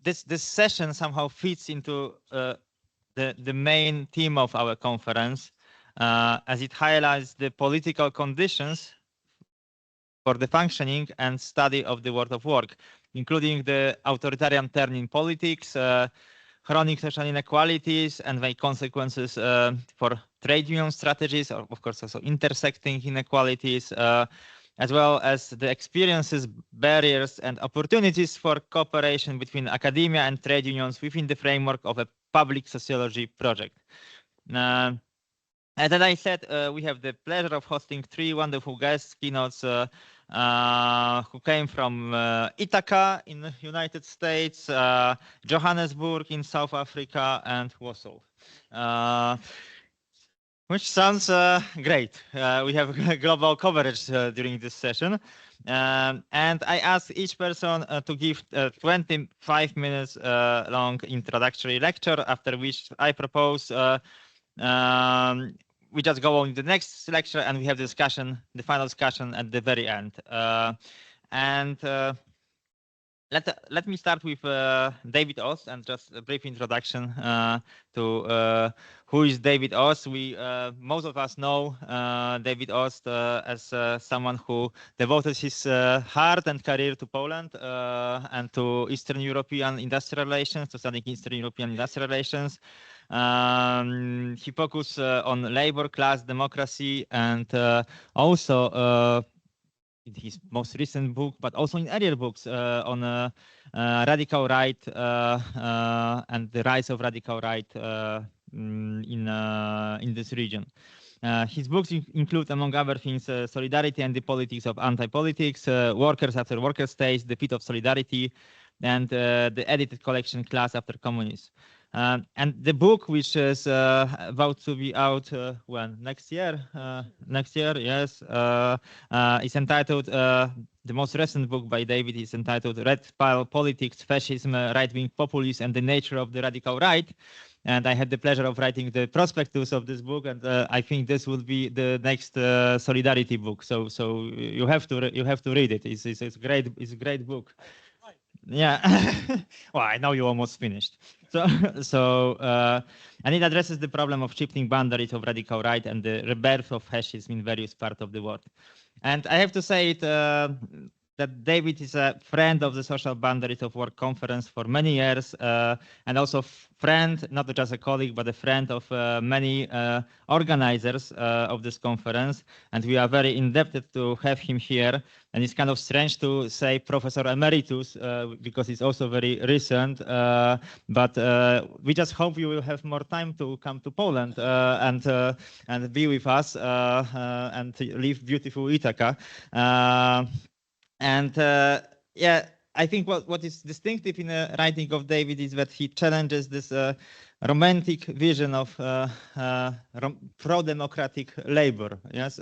this session somehow fits into the main theme of our conference, as it highlights the political conditions for the functioning and study of the world of work, including the authoritarian turn in politics, chronic social inequalities and their consequences for trade union strategies, or of course also intersecting inequalities, as well as the experiences, barriers and opportunities for cooperation between academia and trade unions within the framework of a public sociology project. As I said, we have the pleasure of hosting three wonderful guest keynotes who came from Ithaca in the United States, Johannesburg in South Africa, and Warsaw. Which sounds great. We have global coverage during this session. And I asked each person to give a 25 minutes long introductory lecture, after which I propose we just go on to the next lecture and we have discussion, the final discussion at the very end. Let me start with David Oss, and just a brief introduction to who is David Oss. Most of us know David Oss as someone who devoted his heart and career to Poland and to Eastern European industrial relations, to studying Eastern European industrial relations. He focused on labor, class, democracy, and also in his most recent book, but also in earlier books on radical right and the rise of radical right in this region. His books include, among other things, Solidarity and the Politics of Anti-Politics, Workers After Worker States, The Pit of Solidarity, and the edited collection Class After Communism. And the book, which is about to be out when next year, yes, is entitled. The most recent book by David is entitled "Red Pile Politics, Fascism, Right-Wing Populism, and the Nature of the Radical Right." And I had the pleasure of writing the prospectus of this book, and I think this will be the next Solidarity book. So you have to read it. It's a great book. Yeah. Well, I know you almost finished. And it addresses the problem of shifting boundaries of radical right and the rebirth of fascism in various parts of the world. And I have to say that David is a friend of the Social Boundaries of Work conference for many years, and also friend, not just a colleague, but a friend of many organizers of this conference. And we are very indebted to have him here. And it's kind of strange to say Professor Emeritus because it's also very recent. But we just hope you will have more time to come to Poland and be with us and live beautiful Ithaca. Yeah, I think what is distinctive in the writing of David is that he challenges this romantic vision of pro-democratic labor, yes,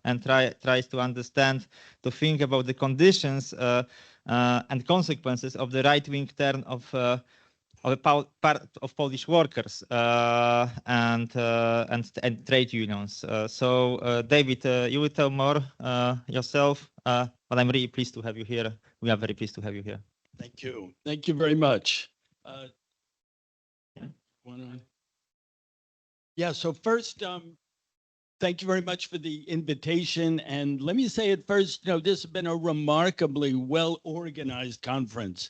and tries to understand, to think about the conditions and consequences of the right-wing turn of a part of Polish workers and trade unions. David, you will tell more yourself, but I'm really pleased to have you here. We are very pleased to have you here. Thank you. Thank you very much. Yeah, so first, thank you very much for the invitation. And let me say at first, this has been a remarkably well-organized conference.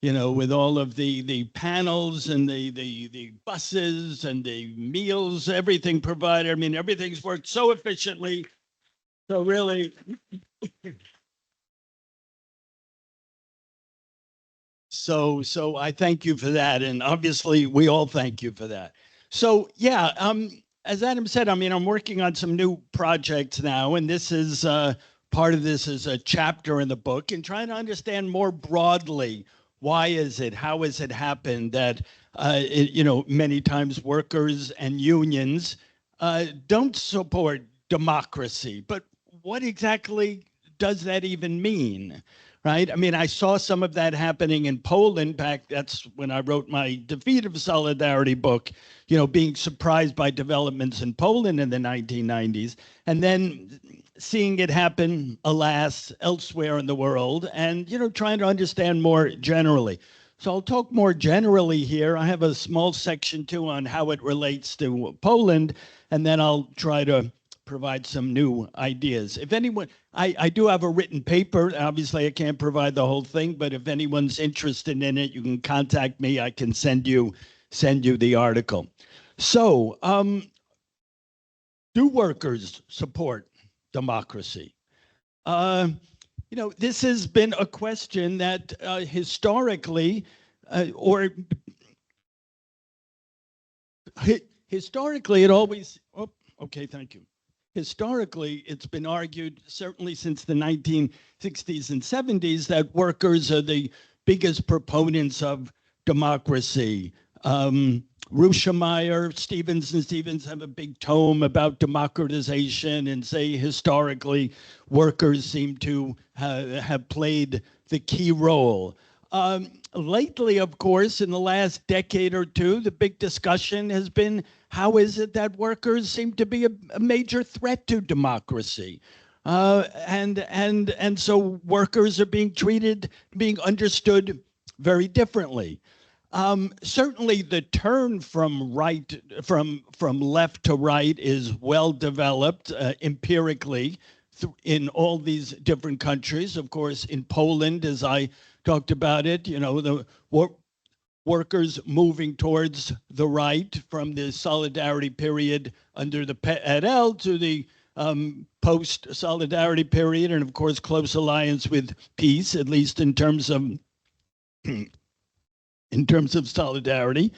With all of the panels and the buses and the meals, everything provided. I mean, everything's worked so efficiently. So really, so I thank you for that. And obviously, we all thank you for that. So yeah, as Adam said, I mean, I'm working on some new projects now, and this is part of this is a chapter in the book, and trying to understand more broadly. Why is it? How has it happened that, many times workers and unions don't support democracy? But what exactly does that even mean, right? I mean, I saw some of that happening in Poland back. That's when I wrote my Defeat of Solidarity book, being surprised by developments in Poland in the 1990s. And then seeing it happen, alas, elsewhere in the world, and trying to understand more generally. So I'll talk more generally here. I have a small section too on how it relates to Poland, and then I'll try to provide some new ideas. If anyone, I do have a written paper. Obviously, I can't provide the whole thing, but if anyone's interested in it, you can contact me. I can send you the article. So, do workers support democracy? You know, this has been a question that historically, historically, it always, oh, okay, thank you. Historically, it's been argued, certainly since the 1960s and 70s, that workers are the biggest proponents of democracy. Ruschemeyer, Stevens and Stevens have a big tome about democratization and say historically workers seem to have played the key role. Lately, of course, in the last decade or two, the big discussion has been how is it that workers seem to be a major threat to democracy? And so workers are being understood very differently. Certainly the turn from left to right is well developed empirically in all these different countries. Of course, in Poland, as I talked about it, you know, the workers moving towards the right from the solidarity period under the PRL to the post-solidarity period, and of course, close alliance with peace, at least in terms of solidarity.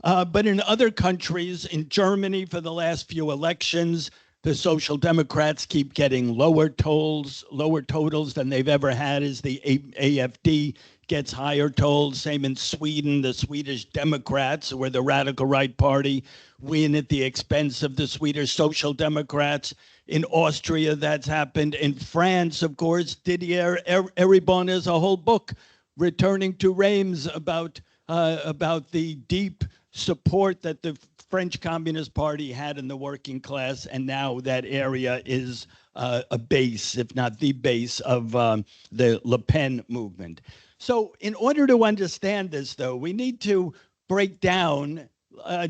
But in other countries, in Germany, for the last few elections, the Social Democrats keep getting lower totals than they've ever had as the AfD gets higher tolls. Same in Sweden, the Swedish Democrats, who are the radical right party, win at the expense of the Swedish Social Democrats. In Austria, that's happened. In France, of course, Didier Eribon has a whole book, Returning to Reims, about the deep support that the French Communist Party had in the working class, and now that area is a base, if not the base, of the Le Pen movement. So in order to understand this, though, we need to break down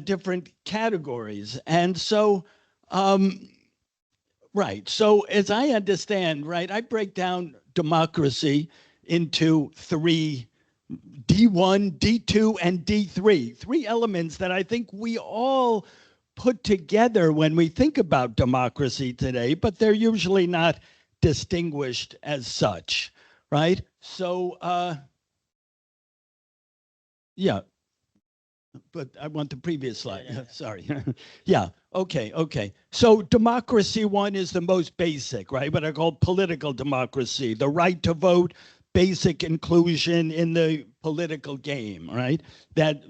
different categories. And so, right, so as I understand, right, I break down democracy into three, D1, D2, and D3, three elements that I think we all put together when we think about democracy today, but they're usually not distinguished as such, right? So, yeah, but I want the previous slide. Yeah. Sorry. Yeah, okay. So democracy one is the most basic, right? What I call political democracy, the right to vote, basic inclusion in the political game, right? That's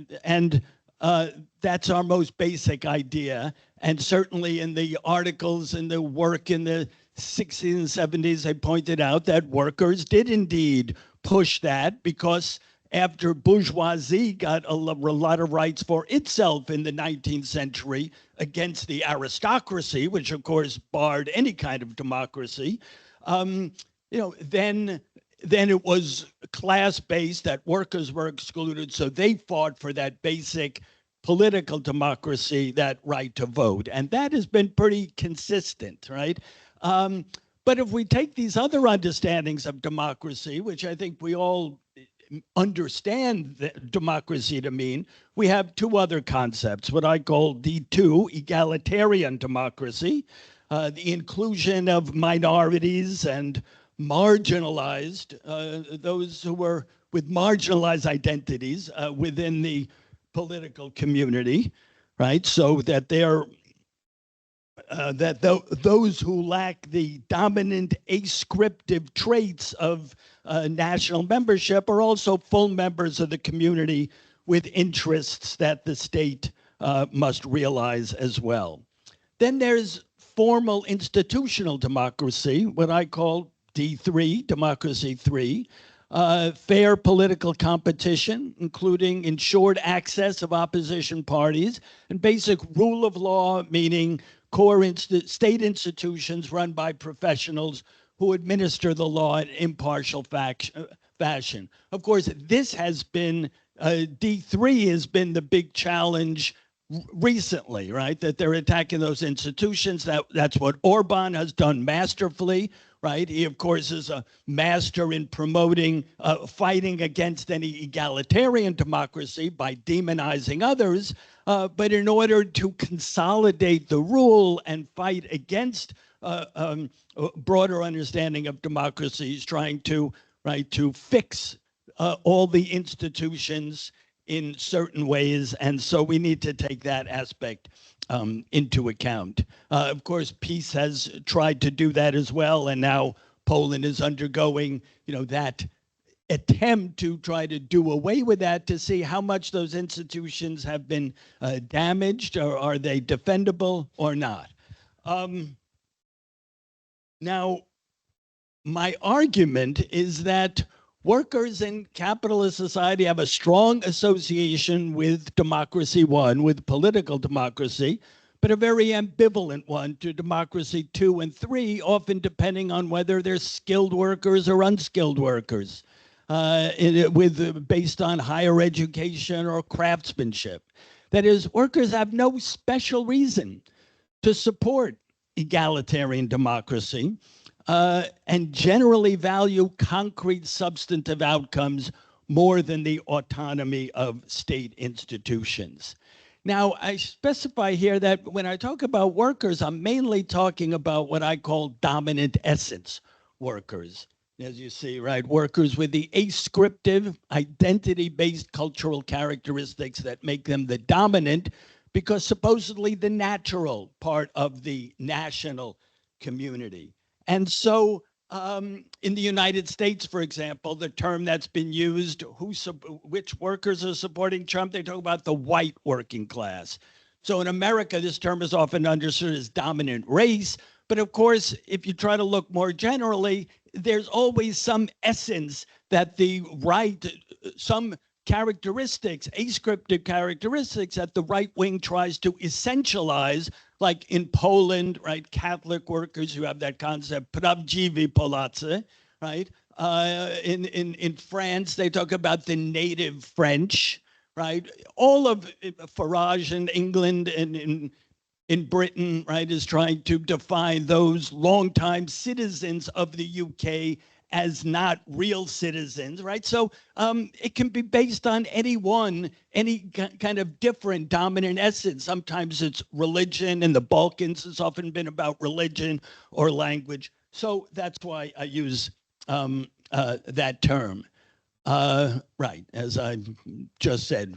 our most basic idea. And certainly in the articles and the work in the 60s and 70s, they pointed out that workers did indeed push that, because after bourgeoisie got a lot of rights for itself in the 19th century against the aristocracy, which of course barred any kind of democracy, then it was class-based, that workers were excluded, so they fought for that basic political democracy, that right to vote. And that has been pretty consistent, right? But if we take these other understandings of democracy, which I think we all understand democracy to mean, we have two other concepts, what I call D2, egalitarian democracy, the inclusion of minorities and marginalized, those who were with marginalized identities within the political community, right? So that they're those who lack the dominant ascriptive traits of national membership are also full members of the community with interests that the state must realize as well. Then there's formal institutional democracy, what I call D3, democracy 3, fair political competition, including ensured access of opposition parties, and basic rule of law, meaning core state institutions run by professionals who administer the law in impartial fashion. Of course, this has been D3 has been the big challenge recently, right? That they're attacking those institutions. That's what Orban has done masterfully, right? He, of course, is a master in promoting, fighting against any egalitarian democracy by demonizing others. But in order to consolidate the rule and fight against a broader understanding of democracy, he's trying to, right, to fix all the institutions in certain ways, and so we need to take that aspect into account. Of course, peace has tried to do that as well, and now Poland is undergoing, that attempt to try to do away with that, to see how much those institutions have been damaged, or are they defendable or not. Now, my argument is that workers in capitalist society have a strong association with democracy, one, with political democracy, but a very ambivalent one to democracy 2 and 3, often depending on whether they're skilled workers or unskilled workers, based on higher education or craftsmanship. That is, workers have no special reason to support egalitarian democracy, and generally value concrete substantive outcomes more than the autonomy of state institutions. Now, I specify here that when I talk about workers, I'm mainly talking about what I call dominant essence workers. As you see, right, workers with the ascriptive, identity-based cultural characteristics that make them the dominant, because supposedly the natural part of the national community. And so in the United States, for example, the term that's been used, which workers are supporting Trump, they talk about the white working class. So in America, this term is often understood as dominant race. But of course, if you try to look more generally, there's always some essence that the right, some characteristics, ascriptive characteristics that the right wing tries to essentialize, like in Poland, right, Catholic workers who have that concept, prawdziwi Polacy, right? In France, they talk about the native French, right? All of Farage in England and in Britain, right, is trying to define those longtime citizens of the UK as not real citizens, right? So it can be based on any kind of different dominant essence. Sometimes it's religion. In the Balkans, it's often been about religion or language. So that's why I use that term, right, as I just said.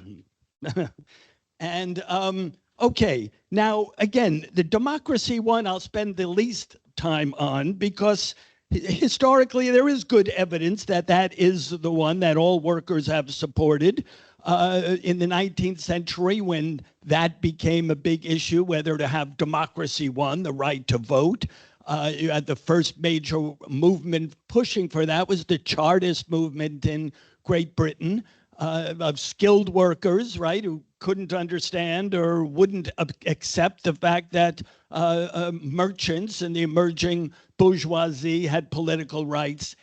And okay, now, again, the democracy one I'll spend the least time on, because historically, there is good evidence that that is the one that all workers have supported. In the 19th century, when that became a big issue, whether to have democracy one, the right to vote, you had the first major movement pushing for that was the Chartist movement in Great Britain, of skilled workers, right, who couldn't understand or wouldn't accept the fact that merchants and the emerging bourgeoisie had political rights,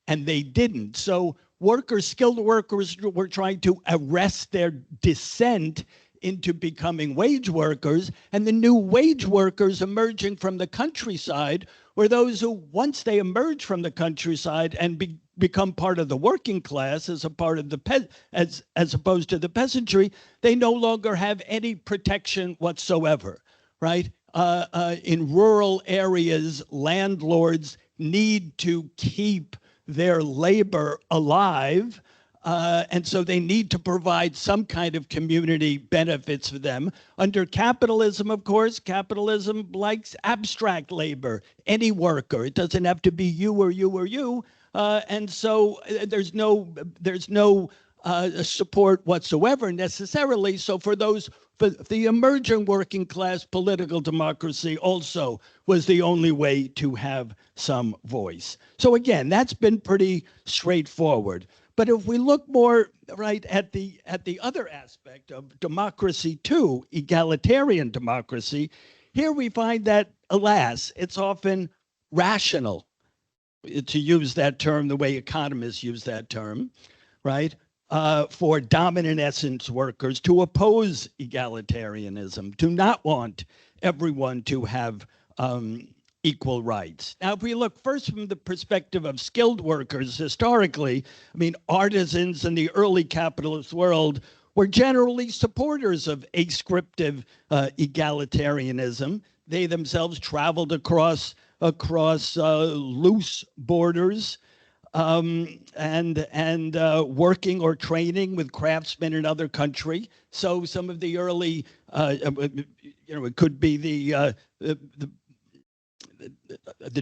and they didn't. So workers, skilled workers, were trying to arrest their descent into becoming wage workers, and the new wage workers emerging from the countryside were those who, once they emerge from the countryside and become part of the working class as a part of the as opposed to the peasantry, they no longer have any protection whatsoever, right? In rural areas, landlords need to keep their labor alive, and so they need to provide some kind of community benefits for them. Under capitalism, of course, capitalism likes abstract labor, any worker. It doesn't have to be you or you or you. And so there's no support whatsoever necessarily. So for the emerging working class, political democracy also was the only way to have some voice. So again, that's been pretty straightforward. But if we look more right at the other aspect of democracy too, egalitarian democracy, here we find that, alas, it's often rational, to use that term the way economists use that term, right? for dominant essence workers to oppose egalitarianism, to not want everyone to have equal rights. Now, if we look first from the perspective of skilled workers, historically, I mean, artisans in the early capitalist world were generally supporters of ascriptive egalitarianism. They themselves traveled across loose borders, and working or training with craftsmen in other country. So some of the early, it could be the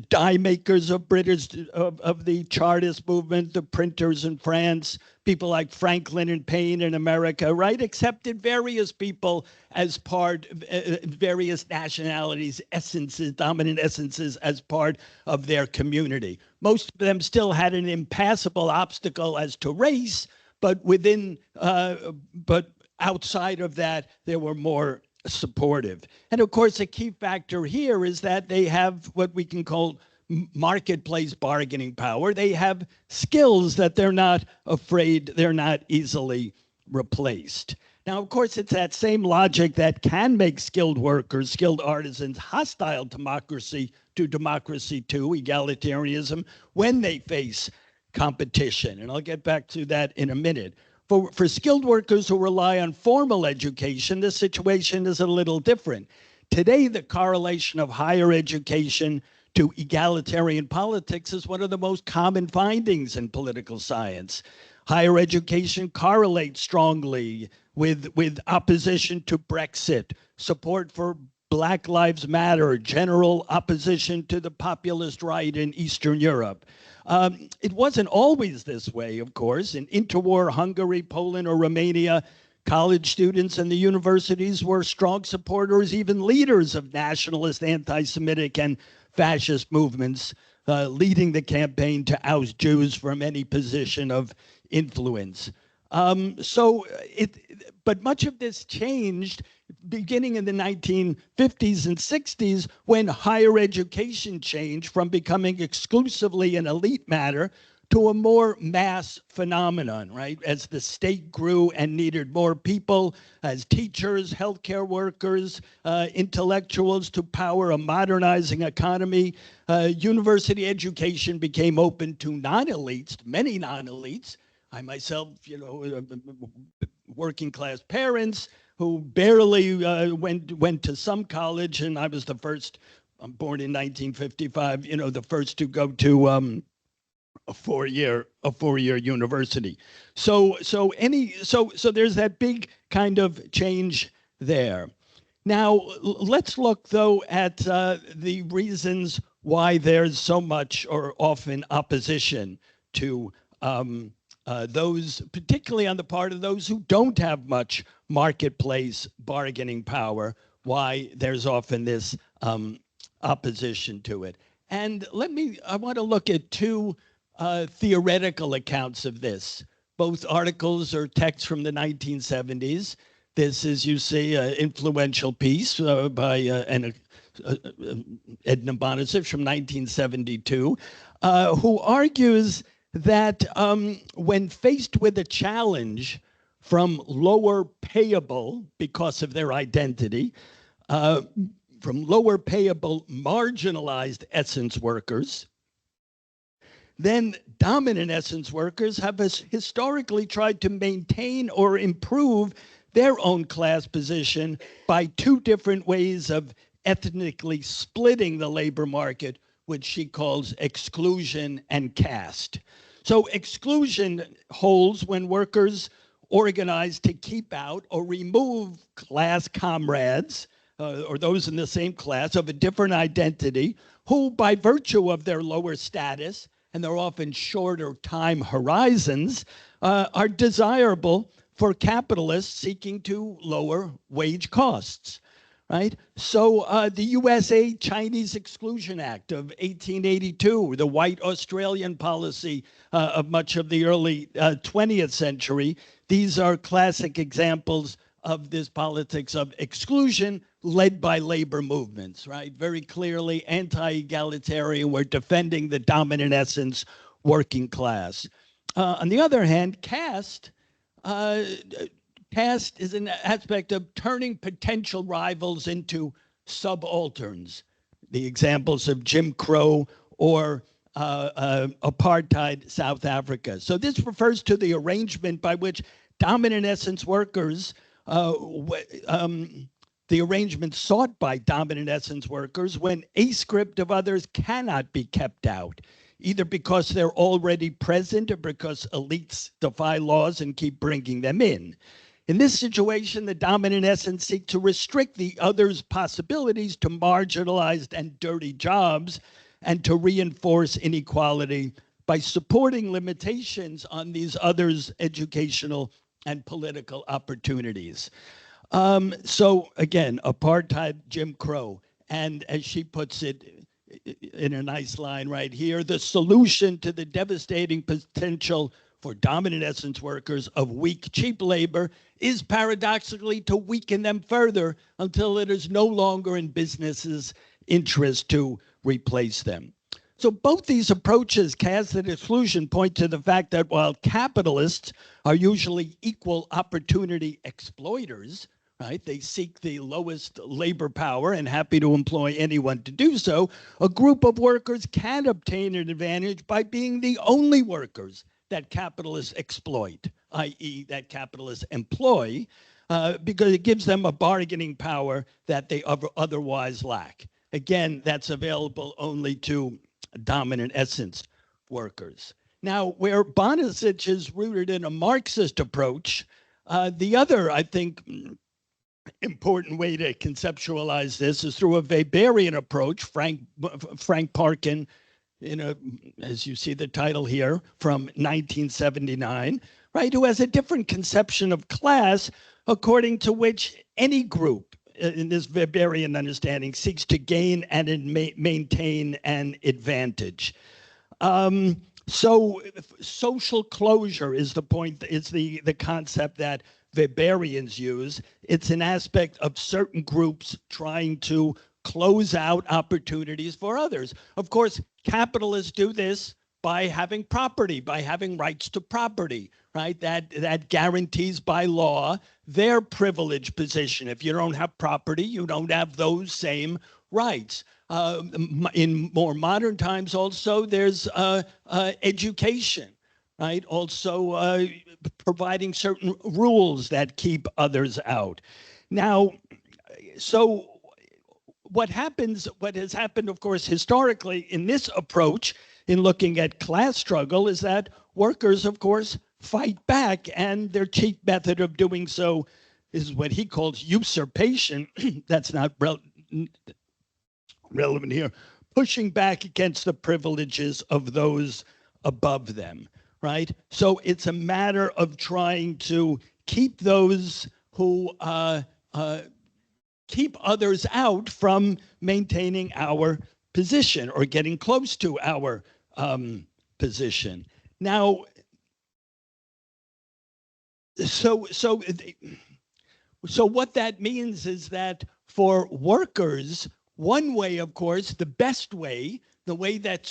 die makers of the Chartist movement, the printers in France, people like Franklin and Payne in America, right? Accepted various people as part, various nationalities, essences, dominant essences as part of their community. Most of them still had an impassable obstacle as to race, but but outside of that, there were more supportive. And of course, a key factor here is that they have what we can call marketplace bargaining power. They have skills that they're not afraid, they're not easily replaced. Now, of course, it's that same logic that can make skilled workers, skilled artisans, hostile to democracy too, egalitarianism, when they face competition. And I'll get back to that in a minute. For skilled workers who rely on formal education, the situation is a little different. Today, the correlation of higher education to egalitarian politics is one of the most common findings in political science. Higher education correlates strongly with opposition to Brexit, support for Black Lives Matter, general opposition to the populist right in Eastern Europe. It wasn't always this way, of course. In interwar Hungary, Poland, or Romania, college students and the universities were strong supporters, even leaders of nationalist, anti-Semitic, and fascist movements, leading the campaign to oust Jews from any position of influence. But much of this changed beginning in the 1950s and 60s when higher education changed from becoming exclusively an elite matter to a more mass phenomenon, right? As the state grew and needed more people, as teachers, healthcare workers, intellectuals to power a modernizing economy, university education became open to non-elites, many non-elites. I myself, working class parents who barely went to some college, and I was the first. I'm born in 1955. The first to go to a four-year university. So there's that big kind of change there. Now let's look though at the reasons why there's so much or often opposition to those, particularly on the part of those who don't have much marketplace bargaining power, why there's often this opposition to it. And I want to look at two theoretical accounts of this, both articles or texts from the 1970s. This is, you see, an influential piece by Edna Bonacic from 1972, who argues that when faced with a challenge from lower payable, because of their identity, from lower payable marginalized essence workers, then dominant essence workers have historically tried to maintain or improve their own class position by two different ways of ethnically splitting the labor market, which she calls exclusion and caste. So exclusion holds when workers organize to keep out or remove class comrades or those in the same class of a different identity who, by virtue of their lower status and their often shorter time horizons, are desirable for capitalists seeking to lower wage costs. Right? So the USA Chinese Exclusion Act of 1882, the white Australian policy of much of the early 20th century, these are classic examples of this politics of exclusion led by labor movements, right? Very clearly anti-egalitarian. We're defending the dominant essence working class. On the other hand, caste caste is an aspect of turning potential rivals into subalterns. The examples of Jim Crow or apartheid South Africa. So this refers to the arrangement by which dominant essence workers, the arrangement sought by dominant essence workers when a script of others cannot be kept out, either because they're already present or because elites defy laws and keep bringing them in. In this situation, the dominant essence seek to restrict the other's possibilities to marginalized and dirty jobs and to reinforce inequality by supporting limitations on these others' educational and political opportunities. So again, apartheid, Jim Crow, and as she puts it in a nice line right here, the solution to the devastating potential for dominant essence workers of weak, cheap labor is paradoxically to weaken them further until it is no longer in businesses' interest to replace them. So both these approaches, caste and exclusion, point to the fact that while capitalists are usually equal opportunity exploiters, right? They seek the lowest labor power and happy to employ anyone to do so. A group of workers can obtain an advantage by being the only workers that capitalists exploit, i.e. that capitalists employ, because it gives them a bargaining power that they otherwise lack. Again, that's available only to dominant essence workers. Now, where Bonicic is rooted in a Marxist approach, the other, I think, important way to conceptualize this is through a Weberian approach. Frank Parkin, as you see the title here, from 1979, right, who has a different conception of class according to which any group in this Weberian understanding seeks to gain and maintain an advantage. So social closure is the point, is the concept that Weberians use. It's an aspect of certain groups trying to close out opportunities for others. Of course, capitalists do this by having property, by having rights to property, right? That guarantees by law their privileged position. If you don't have property, you don't have those same rights. In more modern times also, there's education, right? Also providing certain rules that keep others out. Now, so what has happened, of course, historically in this approach in looking at class struggle is that workers, of course, fight back, and their chief method of doing so is what he calls usurpation. That's not relevant here. Pushing back against the privileges of those above them, right? So it's a matter of trying to keep those who keep others out from maintaining our position or getting close to our position. Now, so what that means is that for workers, one way, of course, the best way, the way that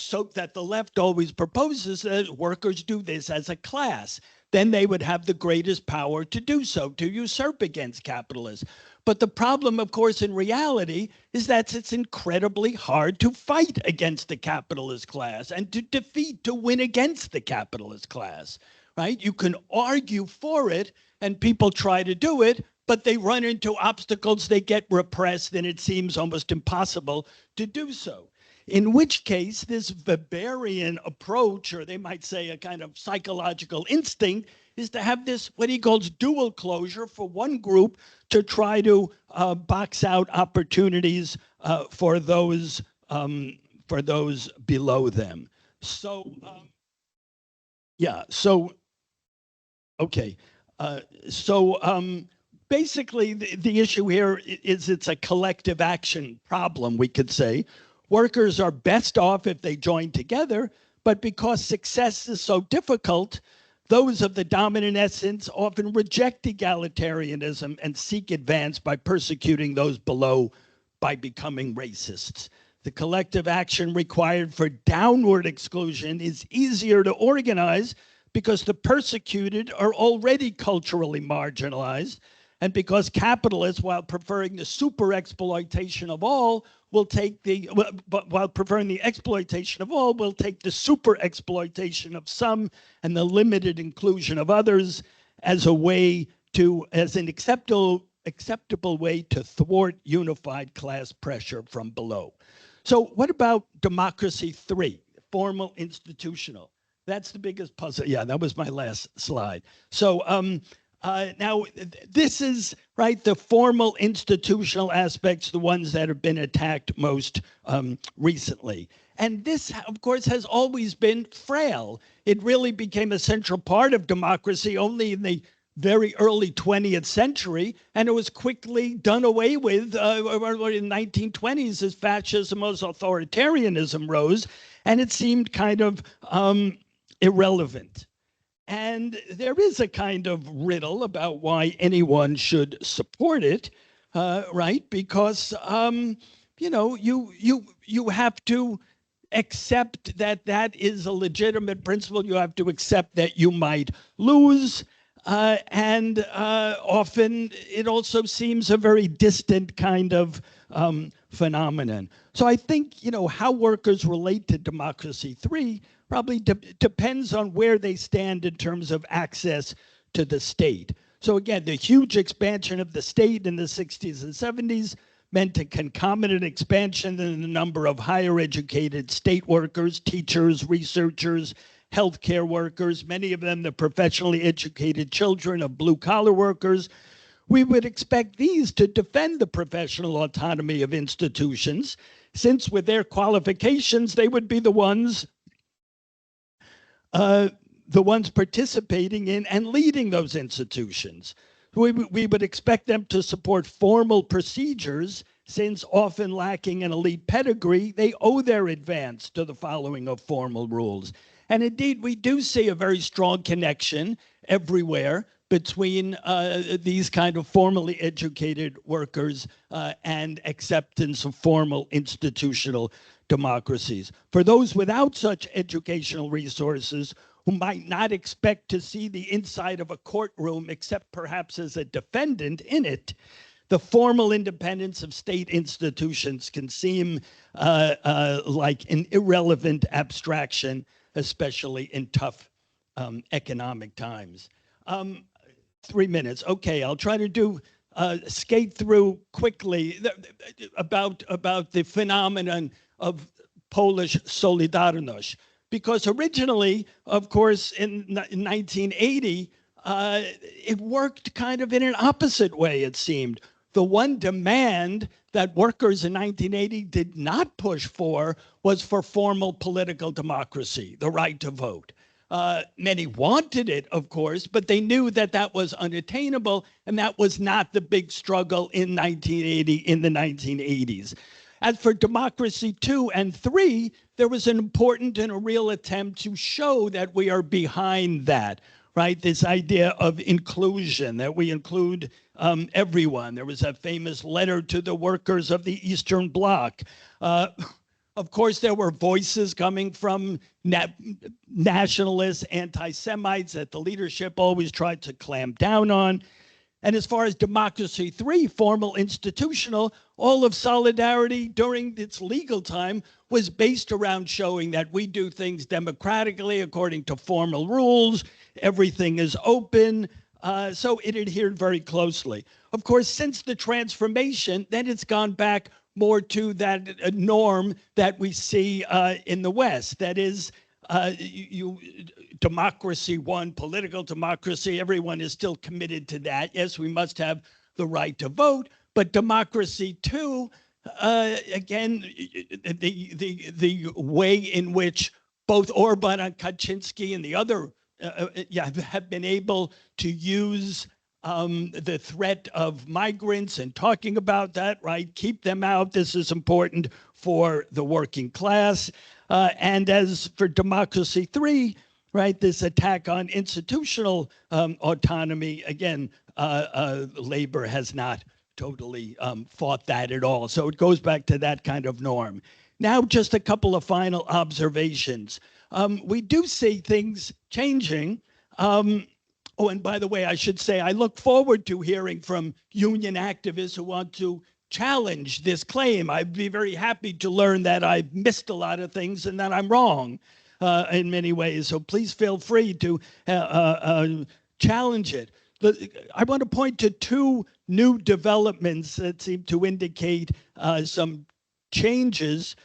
the left always proposes, that workers do this as a class, then they would have the greatest power to do so, to usurp against capitalists. But the problem, of course, in reality is that it's incredibly hard to fight against the capitalist class and to win against the capitalist class, right? You can argue for it and people try to do it, but they run into obstacles, they get repressed, and it seems almost impossible to do so. In which case, this Weberian approach, or they might say a kind of psychological instinct, is to have this, what he calls dual closure for one group to try to box out opportunities for those below them. So, yeah, so, okay. Basically, the issue here is it's a collective action problem, we could say. Workers are best off if they join together, but because success is so difficult, those of the dominant essence often reject egalitarianism and seek advance by persecuting those below by becoming racists. The collective action required for downward exclusion is easier to organize because the persecuted are already culturally marginalized, and because capitalists, while preferring the super exploitation of all, will take the, while preferring the exploitation of all, will take the super exploitation of some and the limited inclusion of others as a way to, as an acceptable way to thwart unified class pressure from below. So what about democracy 3, formal institutional? That's the biggest puzzle. Yeah, that was my last slide. So now this is, right, the formal institutional aspects, the ones that have been attacked most recently. And this, of course, has always been frail. It really became a central part of democracy only in the very early 20th century, and it was quickly done away with in the 1920s as fascism, as authoritarianism rose, and it seemed kind of irrelevant. And there is a kind of riddle about why anyone should support it, right? Because you know, you have to accept that that is a legitimate principle. You have to accept that you might lose. And often it also seems a very distant kind of phenomenon. So I think, you know, how workers relate to democracy 3 probably depends on where they stand in terms of access to the state. So again, the huge expansion of the state in the 60s and 70s meant a concomitant expansion in the number of higher educated state workers, teachers, researchers, healthcare workers, many of them the professionally educated children of blue-collar workers. We would expect these to defend the professional autonomy of institutions, since with their qualifications, they would be the ones participating in and leading those institutions. We would expect them to support formal procedures, since often lacking an elite pedigree, they owe their advance to the following of formal rules. And indeed, we do see a very strong connection everywhere between these kind of formally educated workers and acceptance of formal institutional democracies. For those without such educational resources, who might not expect to see the inside of a courtroom except perhaps as a defendant in it, the formal independence of state institutions can seem like an irrelevant abstraction, especially in tough economic times. 3 minutes. Okay, I'll try to skate through quickly about the phenomenon of Polish Solidarność. Because originally, of course, in 1980, it worked kind of in an opposite way, it seemed. The one demand that workers in 1980 did not push for was for formal political democracy, the right to vote. Many wanted it, of course, but they knew that that was unattainable, and that was not the big struggle in 1980, in the 1980s. As for democracy 2 and 3, there was an important and a real attempt to show that we are behind that, right? This idea of inclusion, that we include everyone. There was a famous letter to the workers of the Eastern Bloc. Of course, there were voices coming from nationalists, anti-Semites that the leadership always tried to clamp down on. And as far as democracy 3, formal institutional, all of Solidarity during its legal time was based around showing that we do things democratically according to formal rules, everything is open, so it adhered very closely. Of course, since the transformation, then it's gone back more to that norm that we see in the West. That is, democracy 1, political democracy, everyone is still committed to that. Yes, we must have the right to vote, but democracy 2, again, the way in which both Orban and Kaczynski and the other have been able to use the threat of migrants and talking about that, right? Keep them out. This is important for the working class. And as for democracy 3, right, this attack on institutional autonomy, again, labor has not totally fought that at all. So it goes back to that kind of norm. Now, just a couple of final observations. we do see things changing. Oh, and by the way, I should say, I look forward to hearing from union activists who want to challenge this claim. I'd be very happy to learn that I've missed a lot of things and that I'm wrong in many ways. So please feel free to challenge it. I want to point to two new developments that seem to indicate some changes.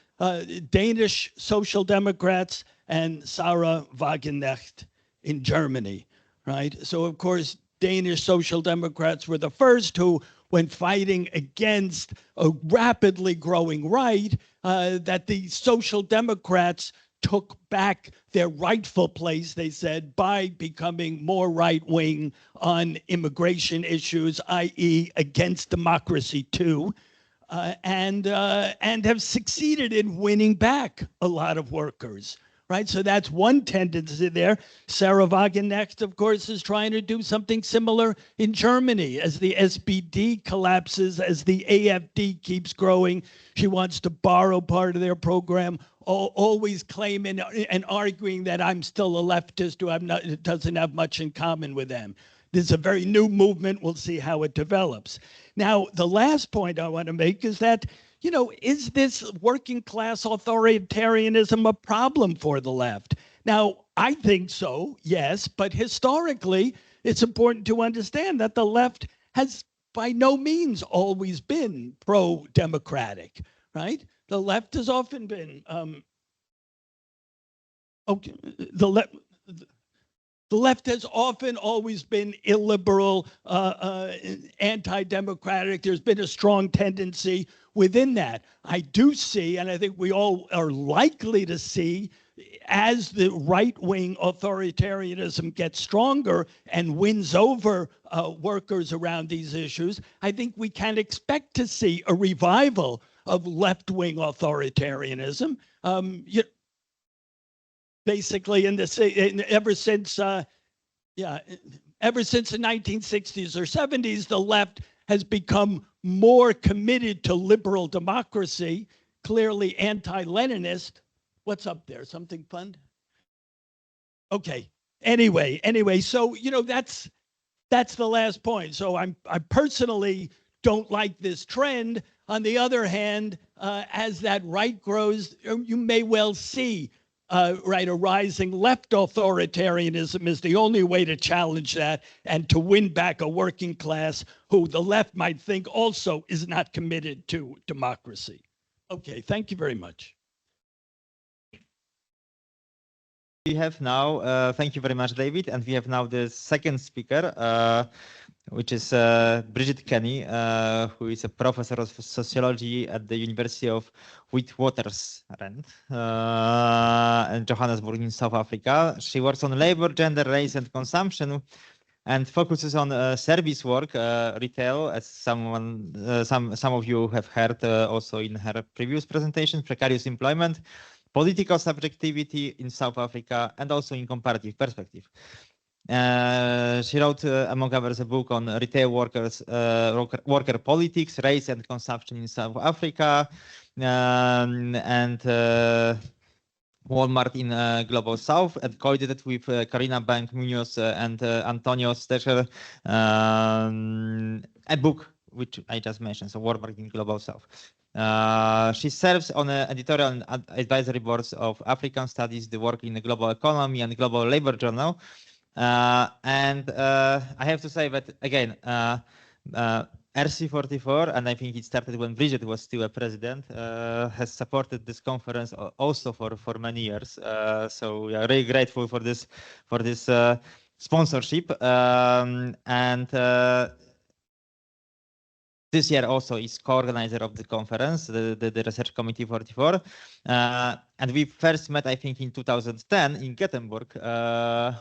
Danish Social Democrats and Sarah Wagenknecht in Germany, right? So, of course, Danish Social Democrats were the first who, when fighting against a rapidly growing right, that the Social Democrats took back their rightful place, they said, by becoming more right-wing on immigration issues, i.e. against democracy too, and have succeeded in winning back a lot of workers. Right, so that's one tendency there. Sarah Wagenknecht, of course, is trying to do something similar in Germany as the SPD collapses, as the AfD keeps growing. She wants to borrow part of their program, always claiming and arguing that I'm still a leftist who doesn't have much in common with them. This is a very new movement. We'll see how it develops. Now, the last point I want to make is that, you know, is this working class authoritarianism a problem for the left? Now, I think so, yes, but historically, it's important to understand that the left has by no means always been pro-democratic, right? The left has often been, the left has often always been illiberal, anti-democratic. There's been a strong tendency within that. I do see, and I think we all are likely to see, as the right-wing authoritarianism gets stronger and wins over workers around these issues, I think we can expect to see a revival of left-wing authoritarianism. Basically, ever since the 1960s or 70s, the left has become more committed to liberal democracy, clearly anti-Leninist. What's up there? Something fun? Okay. Anyway, so, you know, that's the last point. So I personally don't like this trend. On the other hand, as that right grows, you may well see a rising left authoritarianism is the only way to challenge that and to win back a working class who the left might think also is not committed to democracy. Okay, thank you very much. We have now, thank you very much, David, and we have now the second speaker, which is Bridget Kenny, who is a professor of sociology at the University of Witwatersrand in Johannesburg in South Africa. She works on labor, gender, race, and consumption, and focuses on service work, retail, as some of you have heard also in her previous presentation, precarious employment, political subjectivity in South Africa, and also in comparative perspective. She wrote, among others, a book on retail workers, worker politics, race and consumption in South Africa, and Walmart in Global South, and co-edited with Karina Bank-Munoz and Antonio Stecher, a book which I just mentioned, so Walmart in Global South. She serves on editorial and advisory boards of African Studies, the Work in the Global Economy and Global Labor Journal. And I have to say that, again, RC44, and I think it started when Bridget was still a president, has supported this conference also for many years. So we are really grateful for this sponsorship. This year also is co-organizer of the conference, the Research Committee 44. And we first met, I think, in 2010 in Gothenburg,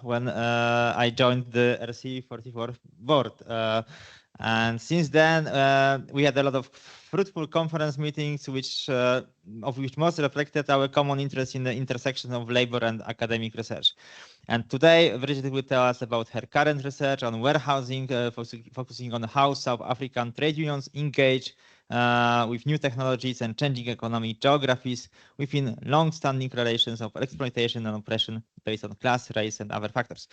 when I joined the RC44 board. And since then, we had a lot of fruitful conference meetings, of which most reflected our common interest in the intersection of labor and academic research. And today, Bridget will tell us about her current research on warehousing, focusing on how South African trade unions engage with new technologies and changing economic geographies within long-standing relations of exploitation and oppression based on class, race, and other factors.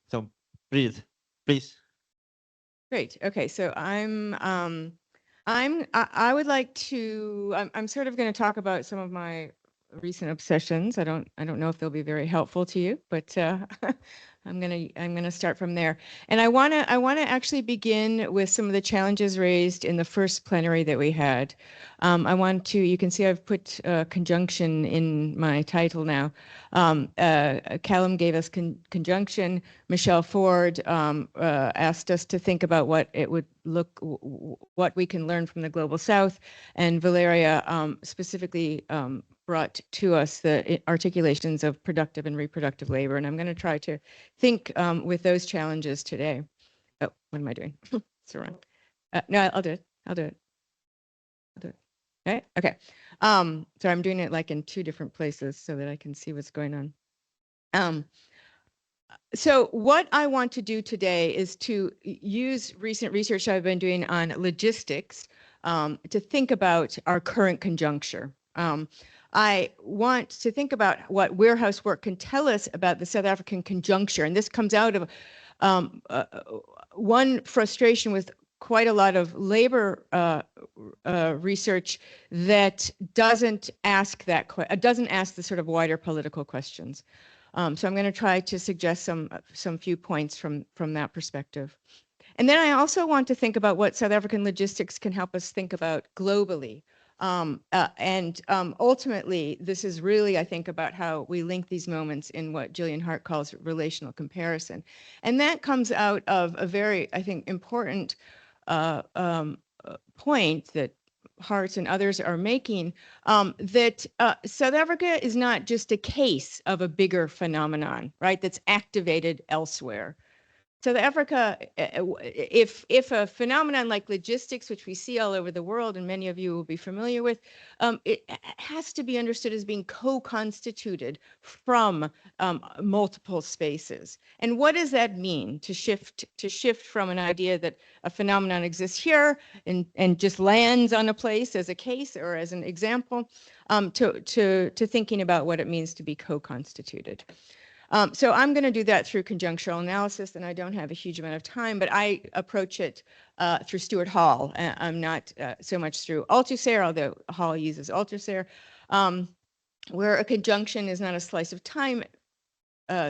So, Bridget, please. Great. Okay, so I would like to. I'm sort of going to talk about some of my recent obsessions. I don't know if they'll be very helpful to you, but I'm gonna start from there. And I wanna actually begin with some of the challenges raised in the first plenary that we had. I want to. You can see I've put conjunction in my title now. Callum gave us conjunction. Michelle Ford asked us to think about what it would what we can learn from the Global South, and Valeria specifically brought to us the articulations of productive and reproductive labor. And I'm going to try to think with those challenges today. Oh, what am I doing? It's wrong. No, I'll do it. I'll do it. Right? Okay. So I'm doing it like in two different places so that I can see what's going on. So what I want to do today is to use recent research I've been doing on logistics to think about our current conjuncture. I want to think about what warehouse work can tell us about the South African conjuncture. And this comes out of one frustration with quite a lot of labor research that doesn't ask the sort of wider political questions. So I'm going to try to suggest some few points from that perspective. And then I also want to think about what South African logistics can help us think about globally. Ultimately, this is really, I think, about how we link these moments in what Gillian Hart calls relational comparison. And that comes out of a very, I think, important point that Hart and others are making, that South Africa is not just a case of a bigger phenomenon, right, that's activated elsewhere. South Africa, if a phenomenon like logistics, which we see all over the world, and many of you will be familiar with, it has to be understood as being co-constituted from multiple spaces. And what does that mean to shift from an idea that a phenomenon exists here and just lands on a place as a case or as an example, to thinking about what it means to be co-constituted. So I'm going to do that through conjunctural analysis, and I don't have a huge amount of time, but I approach it through Stuart Hall. I'm not so much through Althusser, although Hall uses Althusser, where a conjunction is not a slice of time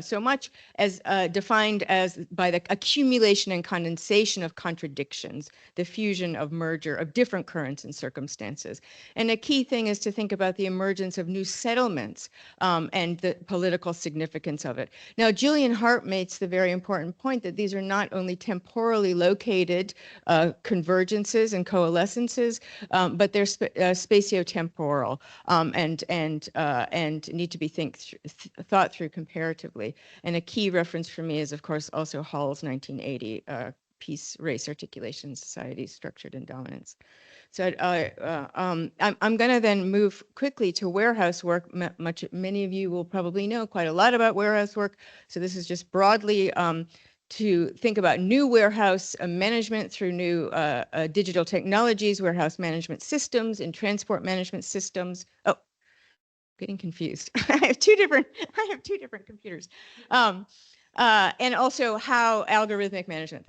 so much as defined as by the accumulation and condensation of contradictions, the fusion of merger of different currents and circumstances. And a key thing is to think about the emergence of new settlements and the political significance of it. Now, Gillian Hart makes the very important point that these are not only temporally located convergences and coalescences, but they're spatiotemporal and need to be thought through comparatively. And a key reference for me is, of course, also Hall's 1980 Peace, Race, Articulation, Society, Structured and Dominance. So I'm going to then move quickly to warehouse work. Many of you will probably know quite a lot about warehouse work. So this is just broadly to think about new warehouse management through new digital technologies, warehouse management systems, and transport management systems. Oh, getting confused. I have two different computers. And also how algorithmic management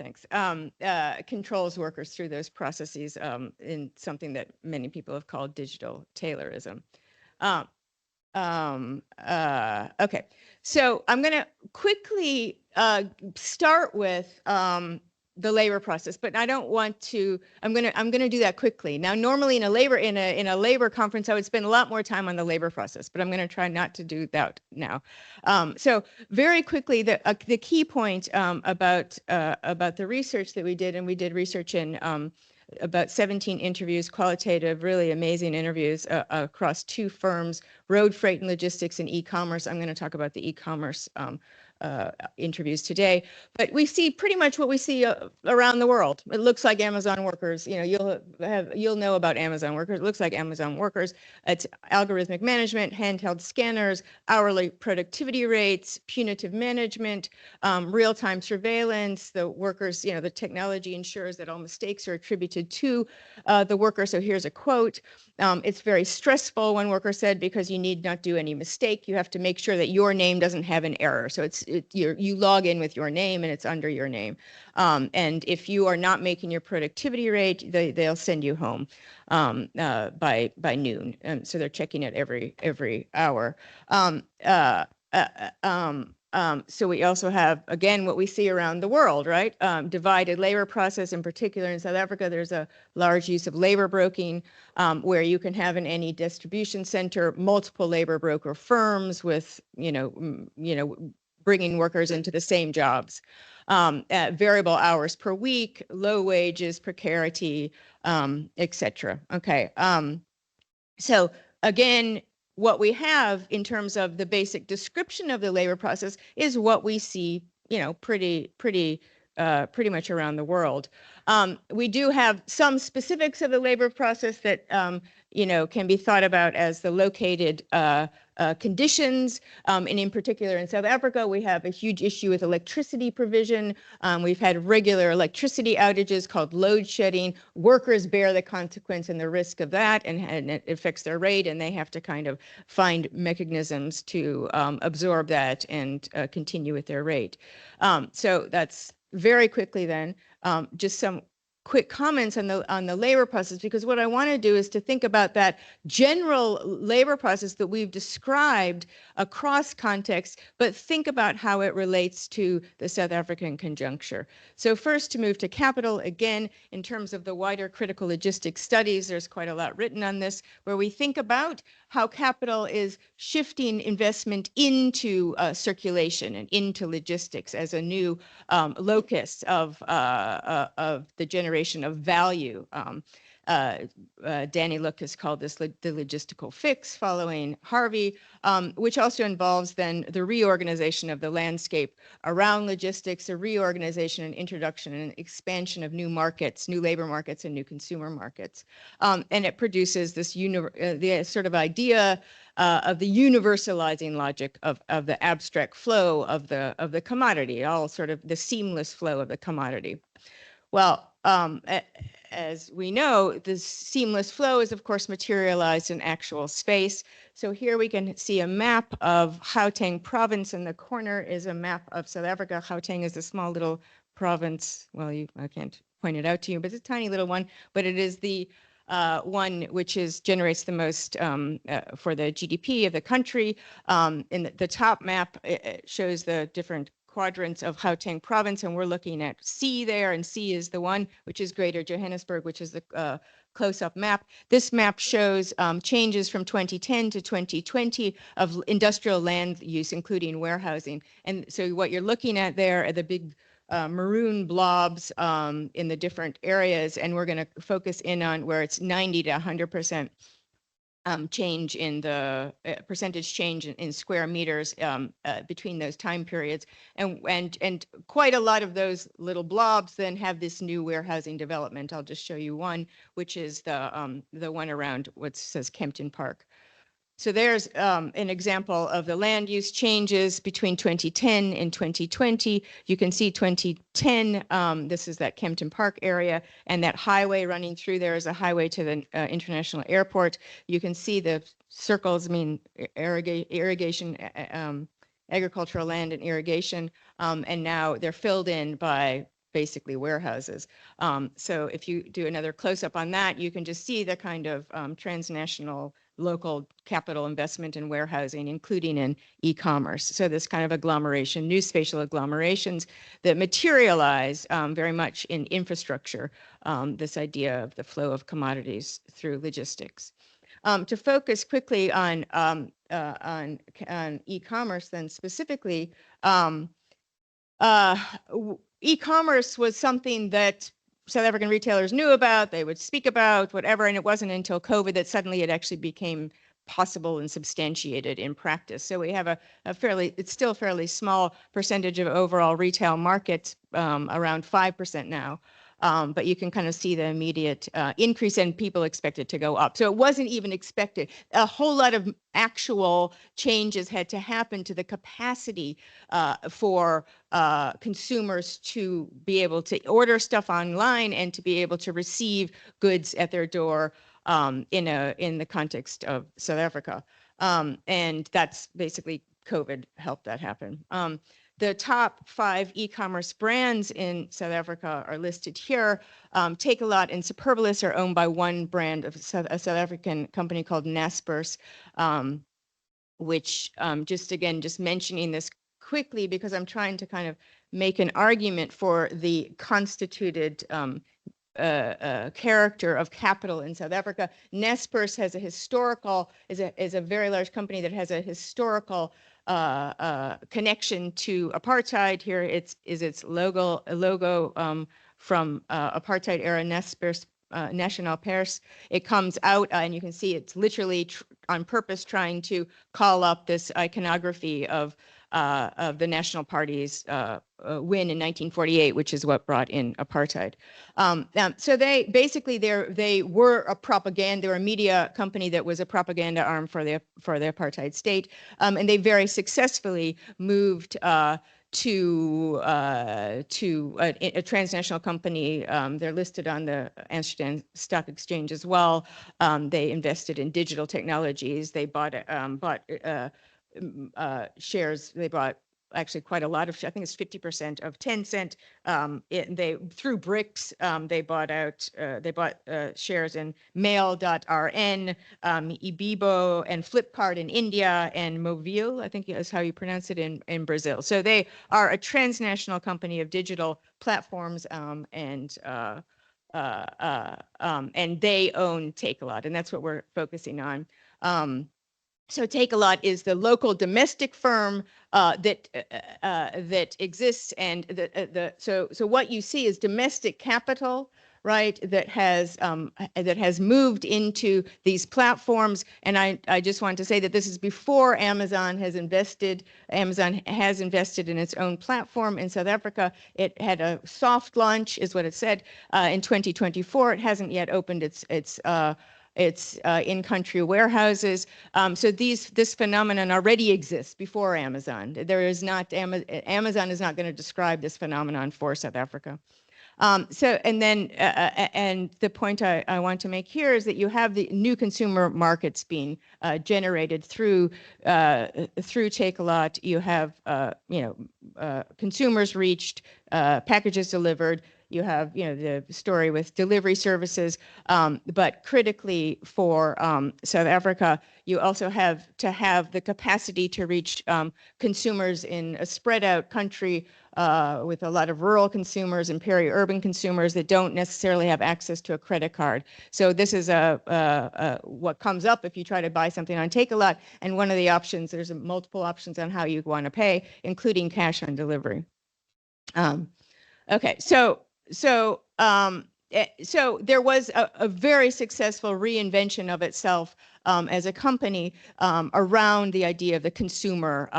controls workers through those processes in something that many people have called digital Taylorism. Okay, so I'm going to quickly start with the labor process, but I don't want to. I'm gonna do that quickly. Now, normally in a labor conference, I would spend a lot more time on the labor process, but I'm going to try not to do that now. So very quickly, the key point about the research that we did, and we did research in about 17 interviews, qualitative, really amazing interviews across two firms, road freight and logistics and e-commerce. I'm going to talk about the e-commerce interviews today. But we see pretty much what we see around the world. It looks like Amazon workers. You know, you'll know about Amazon workers. It looks like Amazon workers. It's algorithmic management, handheld scanners, hourly productivity rates, punitive management, real-time surveillance. The workers, you know, the technology ensures that all mistakes are attributed to the worker. So here's a quote. It's very stressful, one worker said, because you need not do any mistake. You have to make sure that your name doesn't have an error. So you log in with your name and it's under your name. And if you are not making your productivity rate, they'll send you home by noon. So they're checking it every hour. So we also have, again, what we see around the world, right? Divided labor process. In particular in South Africa, there's a large use of labor broking, where you can have in any distribution center multiple labor broker firms with, bringing workers into the same jobs. Variable hours per week, low wages, precarity, etc. Okay. So again, what we have in terms of the basic description of the labor process is what we see, pretty much around the world. We do have some specifics of the labor process that, can be thought about as the located conditions. And in particular in South Africa, we have a huge issue with electricity provision. We've had regular electricity outages called load shedding. Workers bear the consequence and the risk of that, and it affects their rate, and they have to kind of find mechanisms to absorb that and continue with their rate. So that's very quickly then, just some quick comments on the labor process, because what I want to do is to think about that general labor process that we've described across contexts, but think about how it relates to the South African conjuncture. So first, to move to capital, again, in terms of the wider critical logistics studies, there's quite a lot written on this, where we think about how capital is shifting investment into circulation and into logistics as a new locus of the generation of value. Danny Look has called this the logistical fix following Harvey, which also involves then the reorganization of the landscape around logistics, a reorganization and introduction and expansion of new markets, new labor markets and new consumer markets. And it produces this the sort of idea of the universalizing logic of the abstract flow of the commodity, all sort of the seamless flow of the commodity. Well, as we know, this seamless flow is, of course, materialized in actual space. So here we can see a map of Gauteng province. In the corner is a map of South Africa. Gauteng is a small little province. Well, I can't point it out to you, but it's a tiny little one. But it is the one which generates the most for the GDP of the country. In the top map, it shows the different quadrants of Gauteng province, and we're looking at C there, and C is the one which is Greater Johannesburg, which is the close-up map. This map shows changes from 2010 to 2020 of industrial land use, including warehousing. And so what you're looking at there are the big maroon blobs in the different areas, and we're going to focus in on where it's 90 to 100% change in the percentage change in square meters between those time periods, and quite a lot of those little blobs then have this new warehousing development. I'll just show you one, which is the one around what says Kempton Park. So there's an example of the land use changes between 2010 and 2020. You can see 2010, this is that Kempton Park area, and that highway running through there is a highway to the international airport. You can see the circles mean irrigation, agricultural land and irrigation, and now they're filled in by basically warehouses. So if you do another close-up on that, you can just see the kind of transnational local capital investment in warehousing, including in e-commerce. So this kind of agglomeration, new spatial agglomerations that materialize very much in infrastructure, this idea of the flow of commodities through logistics. To focus quickly on e-commerce, then specifically, e-commerce was something that South African retailers knew about, they would speak about, whatever, and it wasn't until COVID that suddenly it actually became possible and substantiated in practice. So we have a fairly, it's still fairly small percentage of overall retail markets, around 5% now. But you can kind of see the immediate increase, and people expect it to go up. So it wasn't even expected. A whole lot of actual changes had to happen to the capacity for consumers to be able to order stuff online and to be able to receive goods at their door in the context of South Africa. And that's basically COVID helped that happen. The top 5 e-commerce brands in South Africa are listed here. Takealot and Superbalist are owned by one brand of a South African company called Naspers, which just mentioning this quickly because I'm trying to kind of make an argument for the constituted character of capital in South Africa. Naspers has a historical, is a very large company that has a historical connection to apartheid. Here its logo from apartheid era Naspers National Pers. It comes out and you can see it's literally on purpose trying to call up this iconography of the National Party's win in 1948, which is what brought in apartheid. So they basically they were a propaganda, they were a media company that was a propaganda arm for the apartheid state, and they very successfully moved to a transnational company. They're listed on the Amsterdam Stock Exchange as well. They invested in digital technologies. They bought shares. They bought actually quite a lot of, I think it's 50% of Tencent. They through BRICS, they bought shares in Mail.rn, Ibibo, and Flipkart in India, and Movil, I think is how you pronounce it, in Brazil. So they are a transnational company of digital platforms, and they own Takealot, and that's what we're focusing on. So Takealot is the local domestic firm that exists, and so what you see is domestic capital, right? That has moved into these platforms, and I just want to say that this is before Amazon has invested. Amazon has invested in its own platform in South Africa. It had a soft launch, is what it said, in 2024. It hasn't yet opened its in-country warehouses. So this phenomenon already exists before Amazon. Amazon is not going to describe this phenomenon for South Africa. And the point I want to make here is that you have the new consumer markets being generated through Takealot. You have consumers reached, packages delivered. You have the story with delivery services, but critically for South Africa, you also have to have the capacity to reach consumers in a spread out country with a lot of rural consumers and peri-urban consumers that don't necessarily have access to a credit card. So this is what comes up if you try to buy something on Takealot, and one of the options, there's multiple options on how you want to pay, including cash on delivery. Okay, so there was a very successful reinvention of itself as a company around the idea of the consumer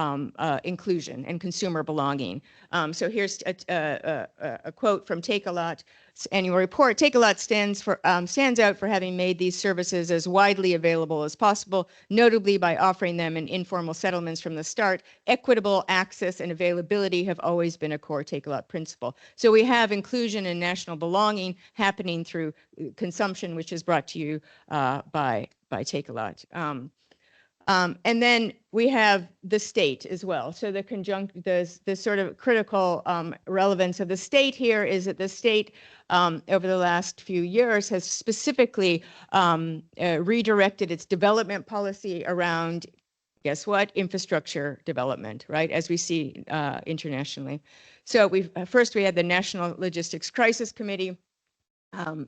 inclusion and consumer belonging. So here's a quote from Takealot's annual report. Takealot stands out for having made these services as widely available as possible, notably by offering them in informal settlements from the start. Equitable access and availability have always been a core Takealot principle. So we have inclusion and national belonging happening through consumption, which is brought to you by Takealot. And then we have the state as well. So the sort of critical relevance of the state here is that the state over the last few years has specifically redirected its development policy around, guess what? Infrastructure development, right? As we see internationally. So we had the National Logistics Crisis Committee,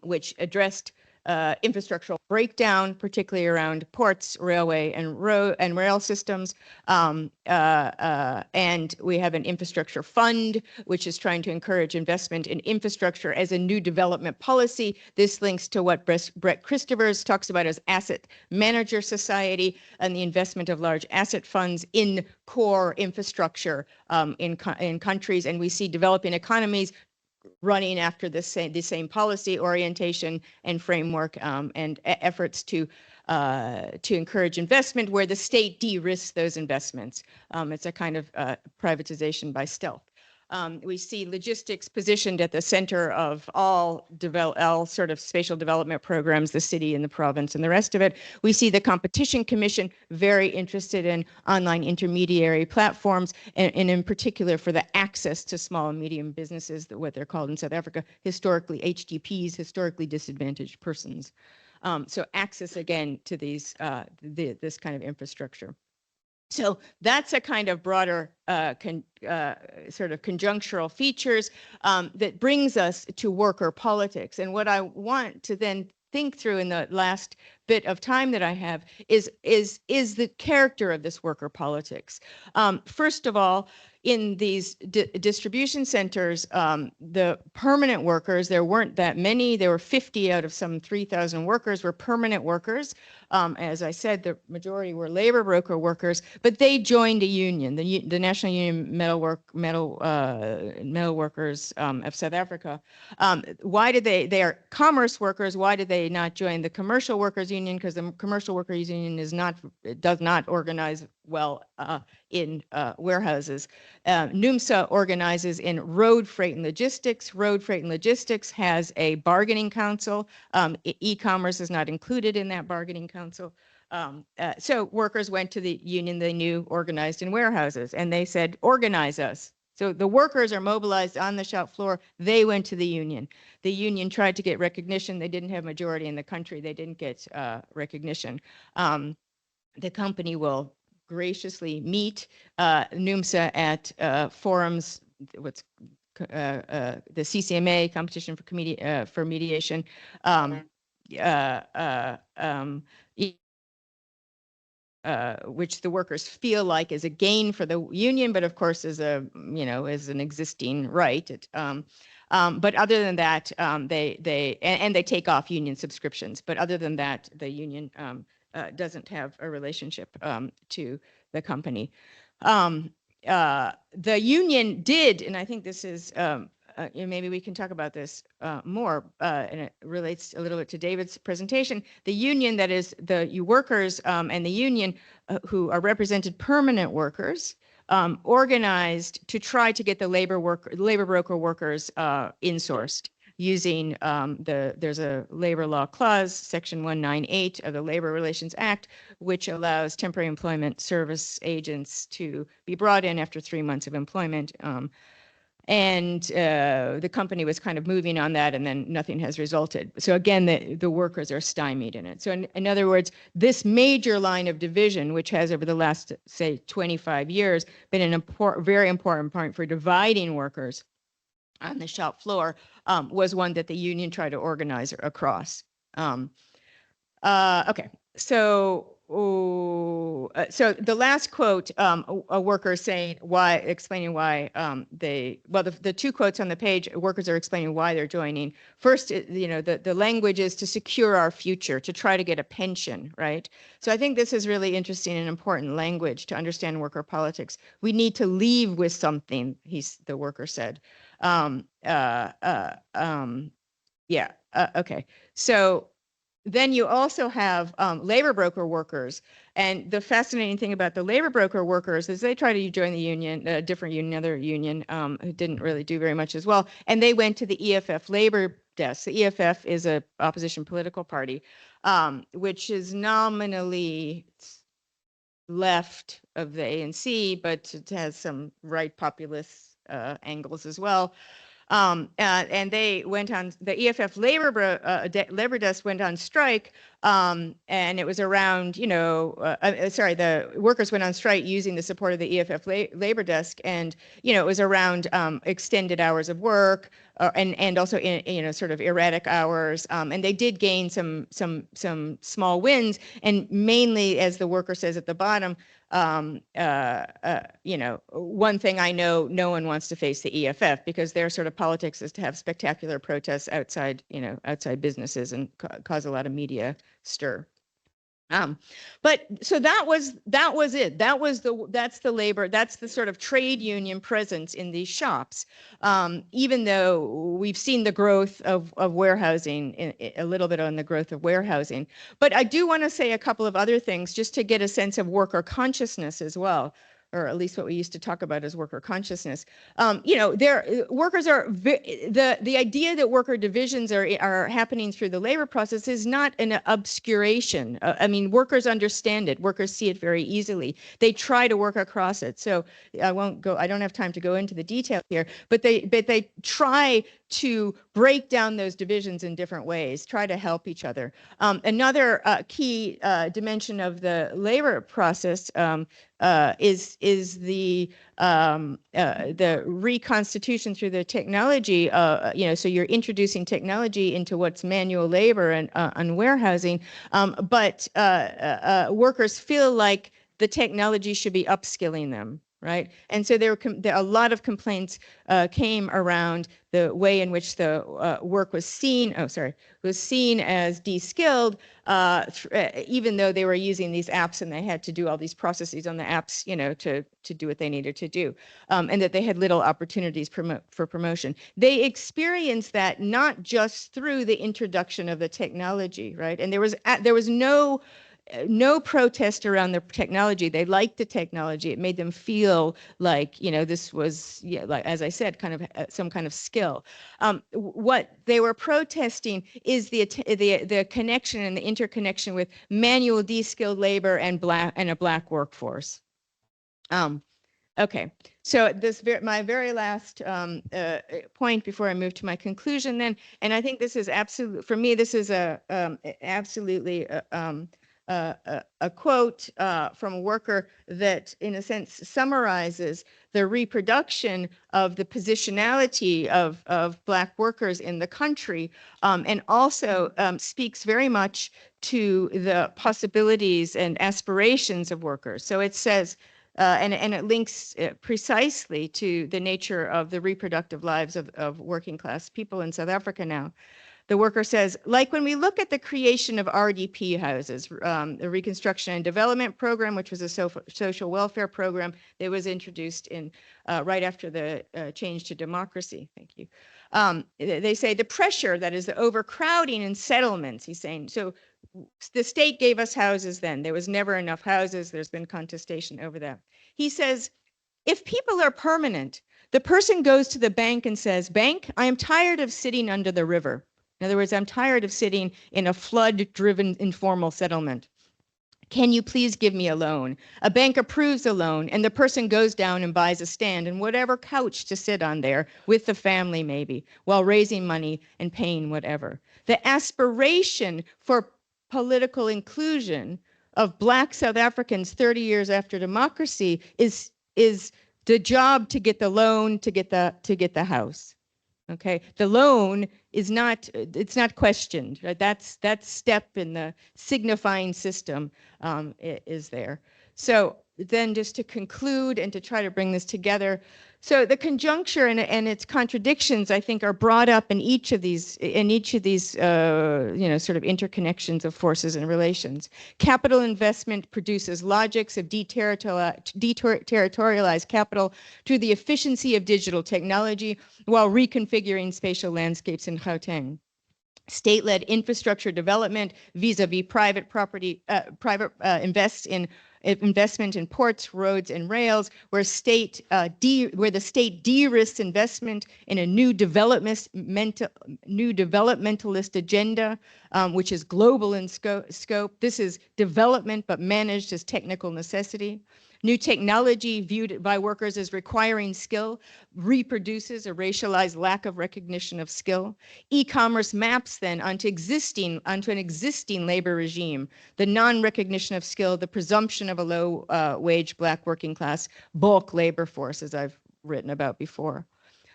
which addressed infrastructural breakdown, particularly around ports, railway, and rail systems. And we have an infrastructure fund, which is trying to encourage investment in infrastructure as a new development policy. This links to what Brett Christophers talks about as asset manager society and the investment of large asset funds in core infrastructure in countries. And we see developing economies running after the same policy orientation and framework and efforts to encourage investment where the state de-risks those investments. It's a kind of privatization by stealth. We see logistics positioned at the center of all sort of spatial development programs, the city and the province and the rest of it. We see the Competition Commission very interested in online intermediary platforms, and in particular for the access to small and medium businesses, what they're called in South Africa, historically HDPs, historically disadvantaged persons. So access again to these this kind of infrastructure. So that's a kind of broader sort of conjunctural features that brings us to worker politics. And what I want to then think through in the last bit of time that I have is the character of this worker politics. First of all, in these distribution centers, the permanent workers, there weren't that many. There were 50 out of some 3,000 workers were permanent workers. As I said, the majority were labor broker workers, but they joined a union, the National Union Metal Workers of South Africa. Why did they are commerce workers? Why did they not join the Commercial Workers Union? Because the Commercial Workers Union does not organize well in warehouses. NUMSA organizes in road freight and logistics. Road freight and logistics has a bargaining council. E-commerce is not included in that bargaining council. So workers went to the union they knew organized in warehouses, and they said, organize us. So the workers are mobilized on the shop floor. They went to the union. The union tried to get recognition. They didn't have majority in the country. They didn't get recognition. The company will graciously meet NUMSA at forums, the CCMA, Competition for Mediation, which the workers feel like is a gain for the union, but of course is is an existing right. But other than that, they take off union subscriptions. But other than that, the union doesn't have a relationship to the company. The union did, and I think this is, maybe we can talk about this more, and it relates a little bit to David's presentation. The union, that is the workers and the union who are represented permanent workers, organized to try to get the labor broker workers insourced. Using there's a labor law clause, Section 198 of the Labor Relations Act, which allows temporary employment service agents to be brought in after 3 months of employment. And the company was kind of moving on that, and then nothing has resulted. So again, the workers are stymied in it. So in other words, this major line of division, which has over the last, say, 25 years, been an very important point for dividing workers on the shop floor, was one that the union tried to organize across. Okay, so the last quote, a worker explaining why the two quotes on the page, workers are explaining why they're joining. First, the language is to secure our future, to try to get a pension, right? So I think this is really interesting and important language to understand worker politics. We need to leave with something, the worker said. Okay. So then you also have labor broker workers. And the fascinating thing about the labor broker workers is they try to join the union, a different union, another union who didn't really do very much as well. And they went to the EFF labor desk. The EFF is a opposition political party, which is nominally left of the ANC, but it has some right populist angles as well. And they went on, the EFF labor desk went on strike, and it was around, the workers went on strike using the support of the EFF labor desk, and, it was around extended hours of work, and also in sort of erratic hours. And they did gain some small wins, and mainly, as the worker says at the bottom, one thing I know, no one wants to face the EFF, because their sort of politics is to have spectacular protests outside businesses and cause a lot of media stir. But so that was it. That's the labor. That's the sort of trade union presence in these shops. Even though we've seen the growth of warehousing, a little bit on the growth of warehousing. But I do want to say a couple of other things just to get a sense of worker consciousness as well, or at least what we used to talk about as worker consciousness. Workers are the idea that worker divisions are happening through the labor process is not an obscuration. I mean, workers understand it. Workers see it very easily. They try to work across it. So I don't have time to go into the detail here, but they try to break down those divisions in different ways, try to help each other. Another key dimension of the labor process is the reconstitution through the technology. So you're introducing technology into what's manual labor and warehousing, but workers feel like the technology should be upskilling them. Right, and so there a lot of complaints came around the way in which the work was seen. Was seen as de-skilled, even though they were using these apps and they had to do all these processes on the apps, to do what they needed to do, and that they had little opportunities for promotion. They experienced that not just through the introduction of the technology, right? And there was no protest around the technology. They liked the technology. It made them feel like, this was, like, as I said, kind of some kind of skill. What they were protesting is the connection and the interconnection with manual de-skilled labor and a black workforce. Okay, so my very last point before I move to my conclusion then, and I think this is absolutely, for me, this is absolutely a quote from a worker that, in a sense, summarizes the reproduction of the positionality of Black workers in the country, and also speaks very much to the possibilities and aspirations of workers. So it says, and it links precisely to the nature of the reproductive lives of working class people in South Africa now. The worker says, like when we look at the creation of RDP houses, the Reconstruction and Development Program, which was a social welfare program that was introduced in right after the change to democracy. Thank you. They say the pressure, that is the overcrowding in settlements, he's saying. So the state gave us houses then. There was never enough houses. There's been contestation over that. He says, if people are permanent, the person goes to the bank and says, bank, I am tired of sitting under the river. In other words, I'm tired of sitting in a flood-driven informal settlement. Can you please give me a loan? A bank approves a loan, and the person goes down and buys a stand and whatever couch to sit on there with the family maybe, while raising money and paying whatever. The aspiration for political inclusion of Black South Africans 30 years after democracy is the job to get the loan, to get the house. Okay, the loan is it's not questioned, right? That step in the signifying system is there. So then just to conclude and to try to bring this together, so the conjuncture and its contradictions, I think, are brought up in each of these sort of interconnections of forces and relations. Capital investment produces logics of deterritorialized capital through the efficiency of digital technology while reconfiguring spatial landscapes in Gauteng. State-led infrastructure development vis-a-vis private property, investment in ports, roads, and rails, where the state de-risks investment in a new developmentalist agenda, which is global in scope. This is development, but managed as technical necessity. New technology viewed by workers as requiring skill reproduces a racialized lack of recognition of skill. E-commerce maps then onto an existing labor regime, the non-recognition of skill, the presumption of a low wage Black working class bulk labor force, as I've written about before.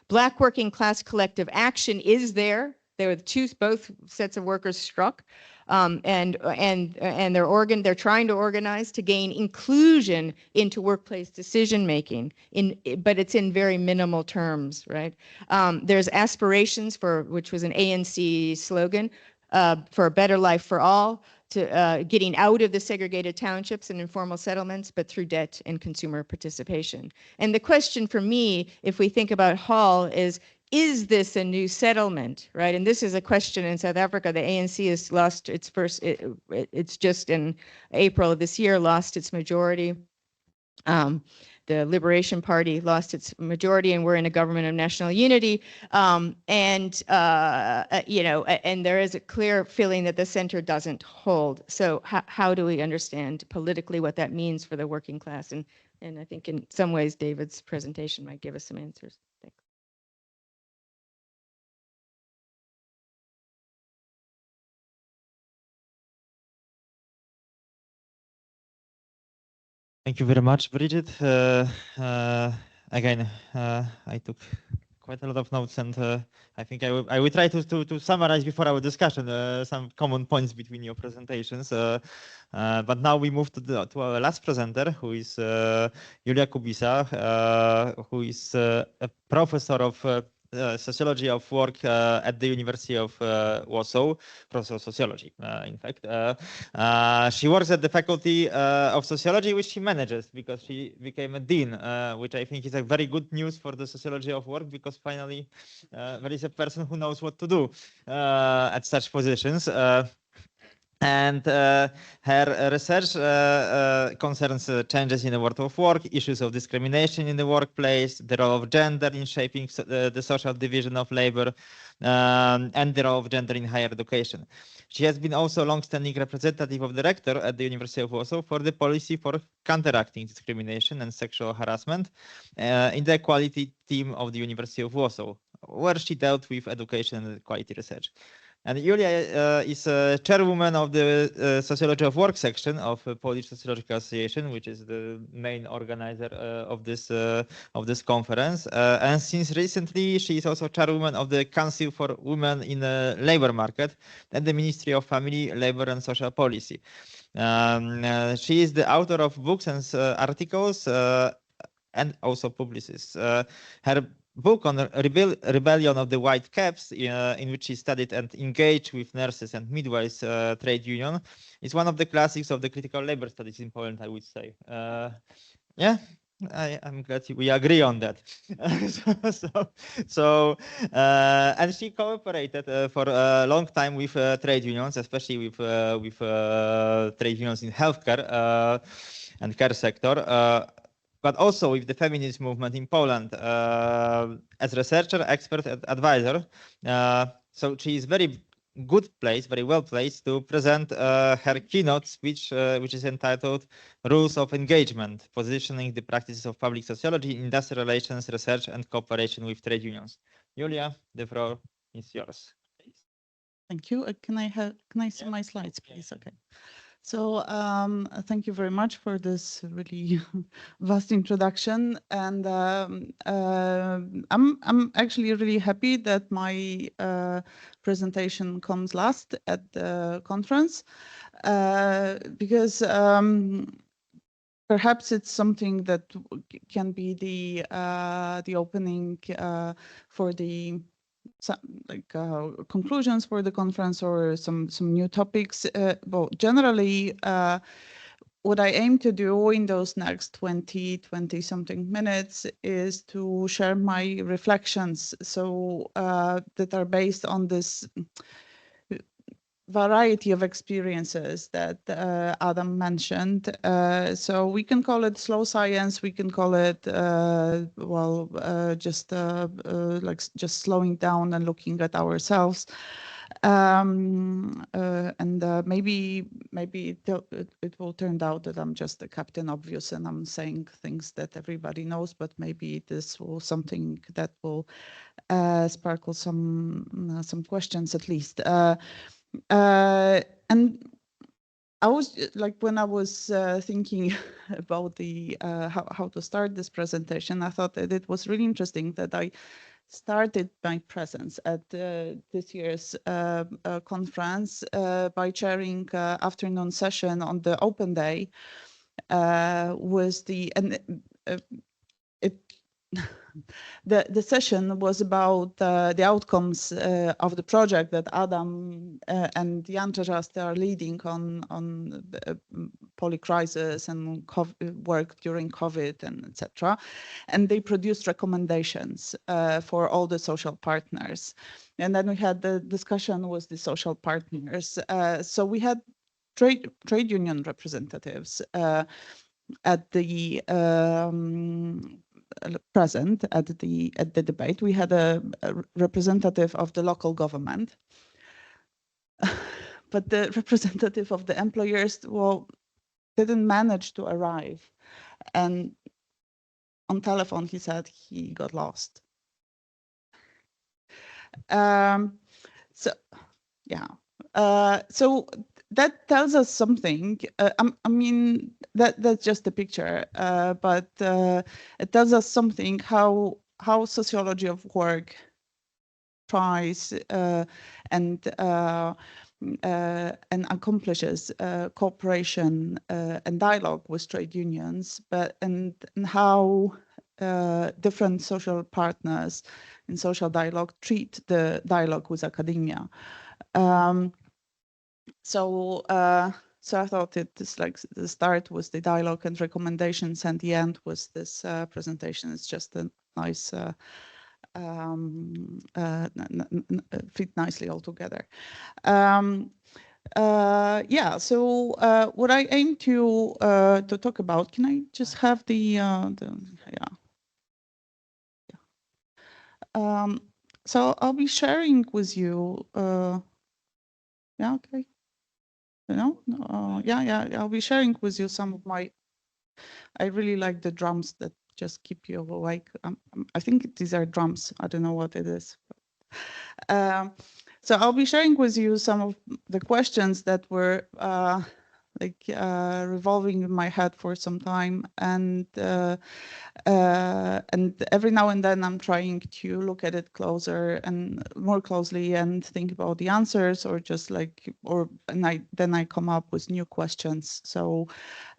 Black working class collective action is there. There were both sets of workers struck, and they're trying to organize to gain inclusion into workplace decision making. But it's in very minimal terms, right? There's aspirations which was an ANC slogan, for a better life for all, to getting out of the segregated townships and informal settlements, but through debt and consumer participation. And the question for me, if we think about Hall, is this a new settlement, right? And this is a question in South Africa. The ANC has lost its first, it's just in April of this year, lost its majority. The Liberation Party lost its majority, and we're in a government of national unity. And there is a clear feeling that the center doesn't hold. So how do we understand politically what that means for the working class? And I think in some ways, David's presentation might give us some answers. Thanks. Thank you very much, Bridget. Again, I took quite a lot of notes, and I think I will try to summarize before our discussion some common points between your presentations. But now we move to our last presenter, who is Julia Kubisa, who is a professor of sociology of work at the University of Warsaw, professor of sociology, in fact. She works at the faculty of sociology, which she manages because she became a dean, which I think is a very good news for the sociology of work, because finally there is a person who knows what to do at such positions. And her research concerns changes in the world of work, issues of discrimination in the workplace, the role of gender in shaping the social division of labor, and the role of gender in higher education. She has been also a long-standing representative of the rector at the University of Warsaw for the policy for counteracting discrimination and sexual harassment in the equality team of the University of Warsaw, where she dealt with education and quality research. And Julia is chairwoman of the Sociology of Work section of Polish Sociological Association, which is the main organizer of this conference. And since recently, she is also chairwoman of the Council for Women in the Labor Market at the Ministry of Family, Labor and Social Policy. She is the author of books and articles and also publicist. Her book on rebellion of the white caps, in which he studied and engaged with nurses and midwives trade union, is one of the classics of the critical labor studies in Poland, I would say. Yeah, I'm glad we agree on that. And she cooperated for a long time with trade unions, especially with trade unions in healthcare and care sector. But also with the feminist movement in Poland as researcher, expert, and advisor. So she is very well placed to present her keynote speech, which is entitled Rules of Engagement, Positioning the Practices of Public Sociology, Industrial Relations, Research, and Cooperation with Trade Unions. Julia, the floor is yours. Thank you. Can I see my slides, please? Okay. So thank you very much for this really vast introduction, and I'm actually really happy that my presentation comes last at the conference because perhaps it's something that can be the opening for the conclusions for the conference or some new topics. Well, generally, what I aim to do in those next 20 something minutes is to share my reflections, so that are based on this variety of experiences that Adam mentioned. So we can call it slow science, we can call it just slowing down and looking at ourselves. And maybe it will turn out that I'm just the Captain Obvious and I'm saying things that everybody knows, but maybe this will something that will sparkle some questions at least. And I was when I was thinking about the how to start this presentation, I thought that it was really interesting that I started my presence at this year's conference by chairing afternoon session on the open day was the session was about the outcomes of the project that Adam and Jan Czerzasty are leading on polycrisis and work during COVID and etc. And they produced recommendations for all the social partners. And then we had the discussion with the social partners. So we had trade union representatives at the present at the debate. We had a representative of the local government, but the representative of the employers, well, didn't manage to arrive. And on telephone, he said he got lost. So, yeah. So that tells us something. I mean, that's just a picture, but it tells us something how sociology of work tries and accomplishes cooperation and dialogue with trade unions, and how different social partners in social dialogue treat the dialogue with academia. So I thought this, like, the start was the dialogue and recommendations, and the end was this presentation. It's just a nice fit nicely all together. Yeah. So what I aim to talk about. Can I just have the yeah. So I'll be sharing with you. Yeah. Okay. Yeah. I'll be sharing with you some of my. I really like the drums that just keep you awake. I think these are drums. I don't know what it is. So I'll be sharing with you some of the questions that were revolving in my head for some time, and every now and then I'm trying to look at it closer and more closely and think about the answers, or just like, then I come up with new questions. So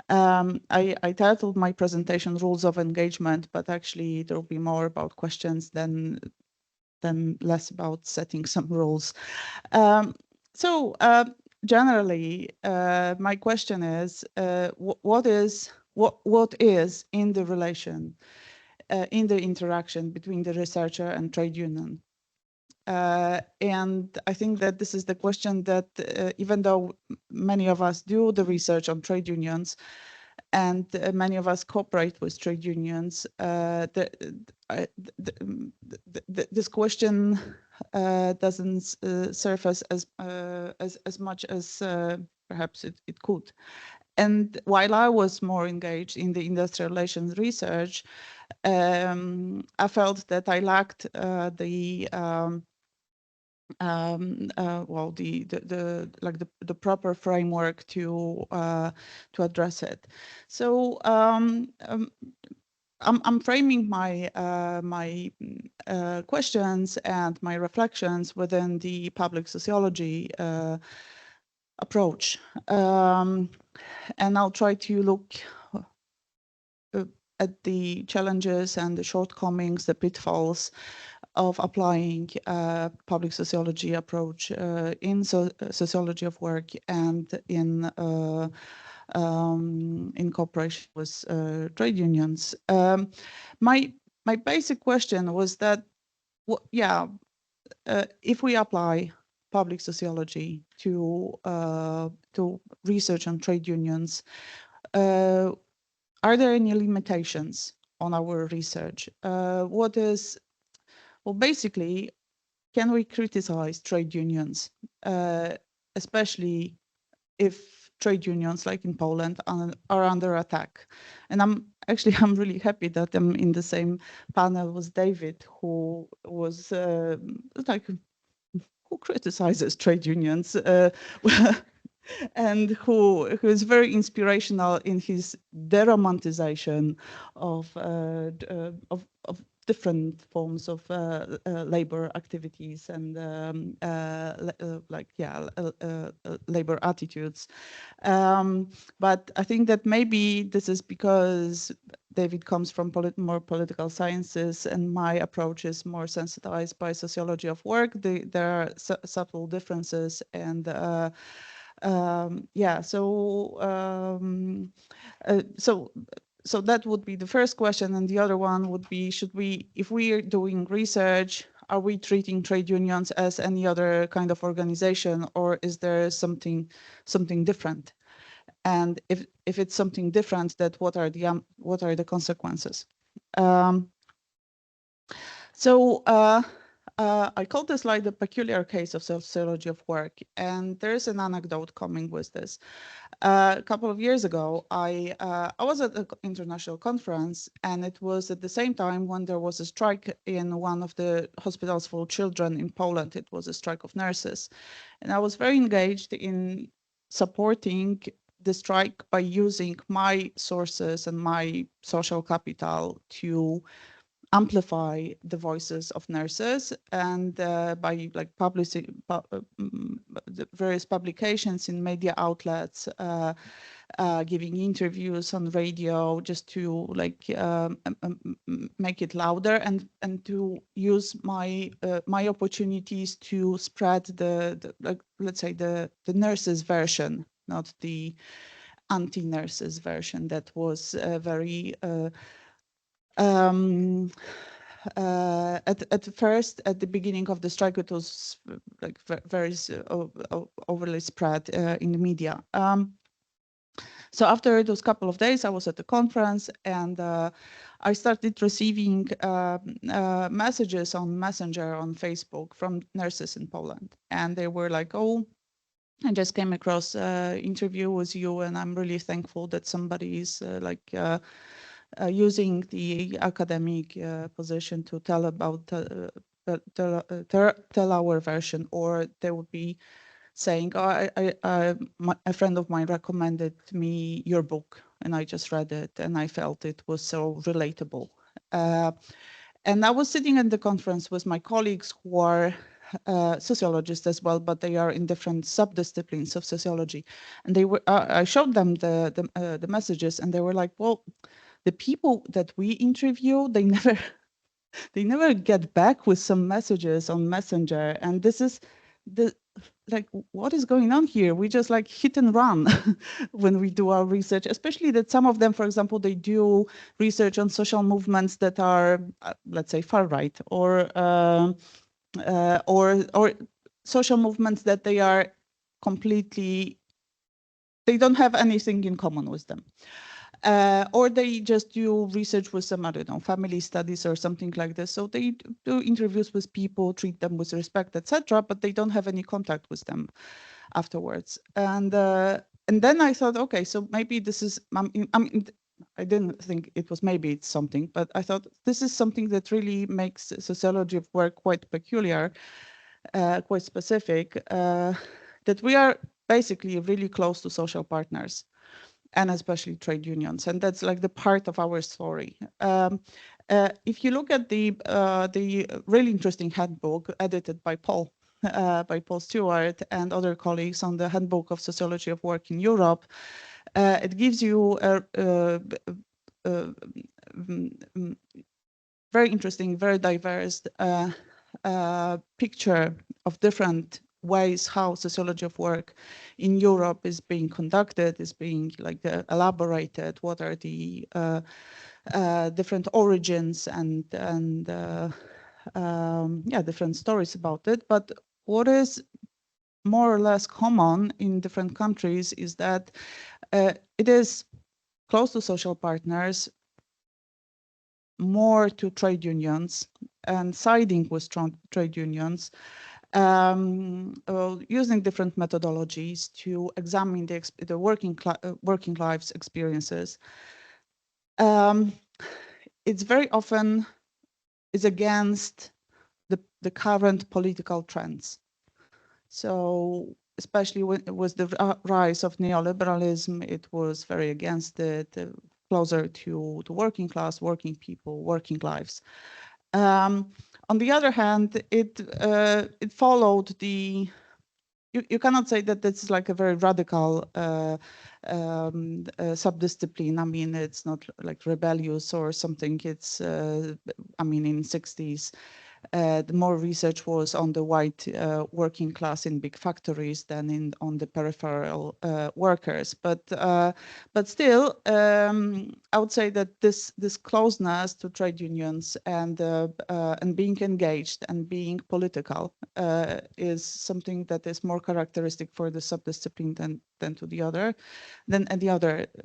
I titled my presentation "Rules of Engagement," but actually there will be more about questions than less about setting some rules. So generally, my question is, what is in the relation, in the interaction between the researcher and trade union? And I think that this is the question that, even though many of us do the research on trade unions, and many of us cooperate with trade unions, this question doesn't surface as much as perhaps it could. And while I was more engaged in the industrial relations research, I felt that I lacked the proper framework to address it. So I'm framing my questions and my reflections within the public sociology approach, and I'll try to look at the challenges and the shortcomings, the pitfalls of applying public sociology approach in sociology of work and in cooperation with trade unions. My basic question was that, if we apply public sociology to research on trade unions, are there any limitations on our research? Well, basically, can we criticize trade unions, especially if trade unions, like in Poland, are under attack? And I'm really happy that I'm in the same panel with David, who was who criticizes trade unions, and who is very inspirational in his deromanticization of different forms of labor activities and labor attitudes. But I think that maybe this is because David comes from more political sciences and my approach is more sensitized by sociology of work. There are subtle differences and so that would be the first question, and the other one would be: if we are doing research, are we treating trade unions as any other kind of organization, or is there something different? And if it's something different, that what are the consequences? I call this like the peculiar case of sociology of work, and there is an anecdote coming with this. A couple of years ago, I was at an international conference, and it was at the same time when there was a strike in one of the hospitals for children in Poland. It was a strike of nurses, and I was very engaged in supporting the strike by using my sources and my social capital to amplify the voices of nurses, and by like publishing various publications in media outlets, giving interviews on radio, just to like make it louder, and to use my my opportunities to spread the like, let's say the nurses version, not the anti-nurses version that was very at first, at the beginning of the strike, it was like very overly spread in the media. So after those couple of days, I was at the conference, and I started receiving messages on Messenger on Facebook from nurses in Poland, and they were like, "Oh, I just came across an interview with you, and I'm really thankful that somebody is using the academic position to tell about tell our version," or they would be saying, "Oh, a friend of mine recommended me your book, and I just read it, and I felt it was so relatable." And I was sitting at the conference with my colleagues who are sociologists as well, but they are in different subdisciplines of sociology, and they were. I showed them the messages, and they were like, "Well, the people that we interview, they never get back with some messages on Messenger, and this is what is going on here? We just like hit and run when we do our research, especially that some of them, for example, they do research on social movements that are, let's say, far right, or social movements that they are completely, they don't have anything in common with them. Or they just do research with some, I don't know, family studies or something like this. So they do interviews with people, treat them with respect, etc., but they don't have any contact with them afterwards. And then I thought, okay, so maybe this is, I didn't think it was maybe it's something, but I thought this is something that really makes sociology of work quite peculiar, quite specific, that we are basically really close to social partners, and especially trade unions, and that's like the part of our story. If you look at the really interesting handbook edited by Paul Stewart and other colleagues on the Handbook of Sociology of Work in Europe, it gives you a very interesting, very diverse picture of different ways how sociology of work in Europe is being conducted, is being like elaborated, what are the different origins and different stories about it. But what is more or less common in different countries is that it is close to social partners, more to trade unions, and siding with trade unions, using different methodologies to examine the working lives experiences. It's very often is against the current political trends. So especially with the rise of neoliberalism, it was very against it, closer to the working class, working people, working lives. On the other hand, it followed the. You cannot say that it's like a very radical subdiscipline. I mean, it's not like rebellious or something. It's, I mean, in 60s, the more research was on the white working class in big factories than on the peripheral workers. But still, I would say that this closeness to trade unions and being engaged and being political is something that is more characteristic for the subdiscipline than the other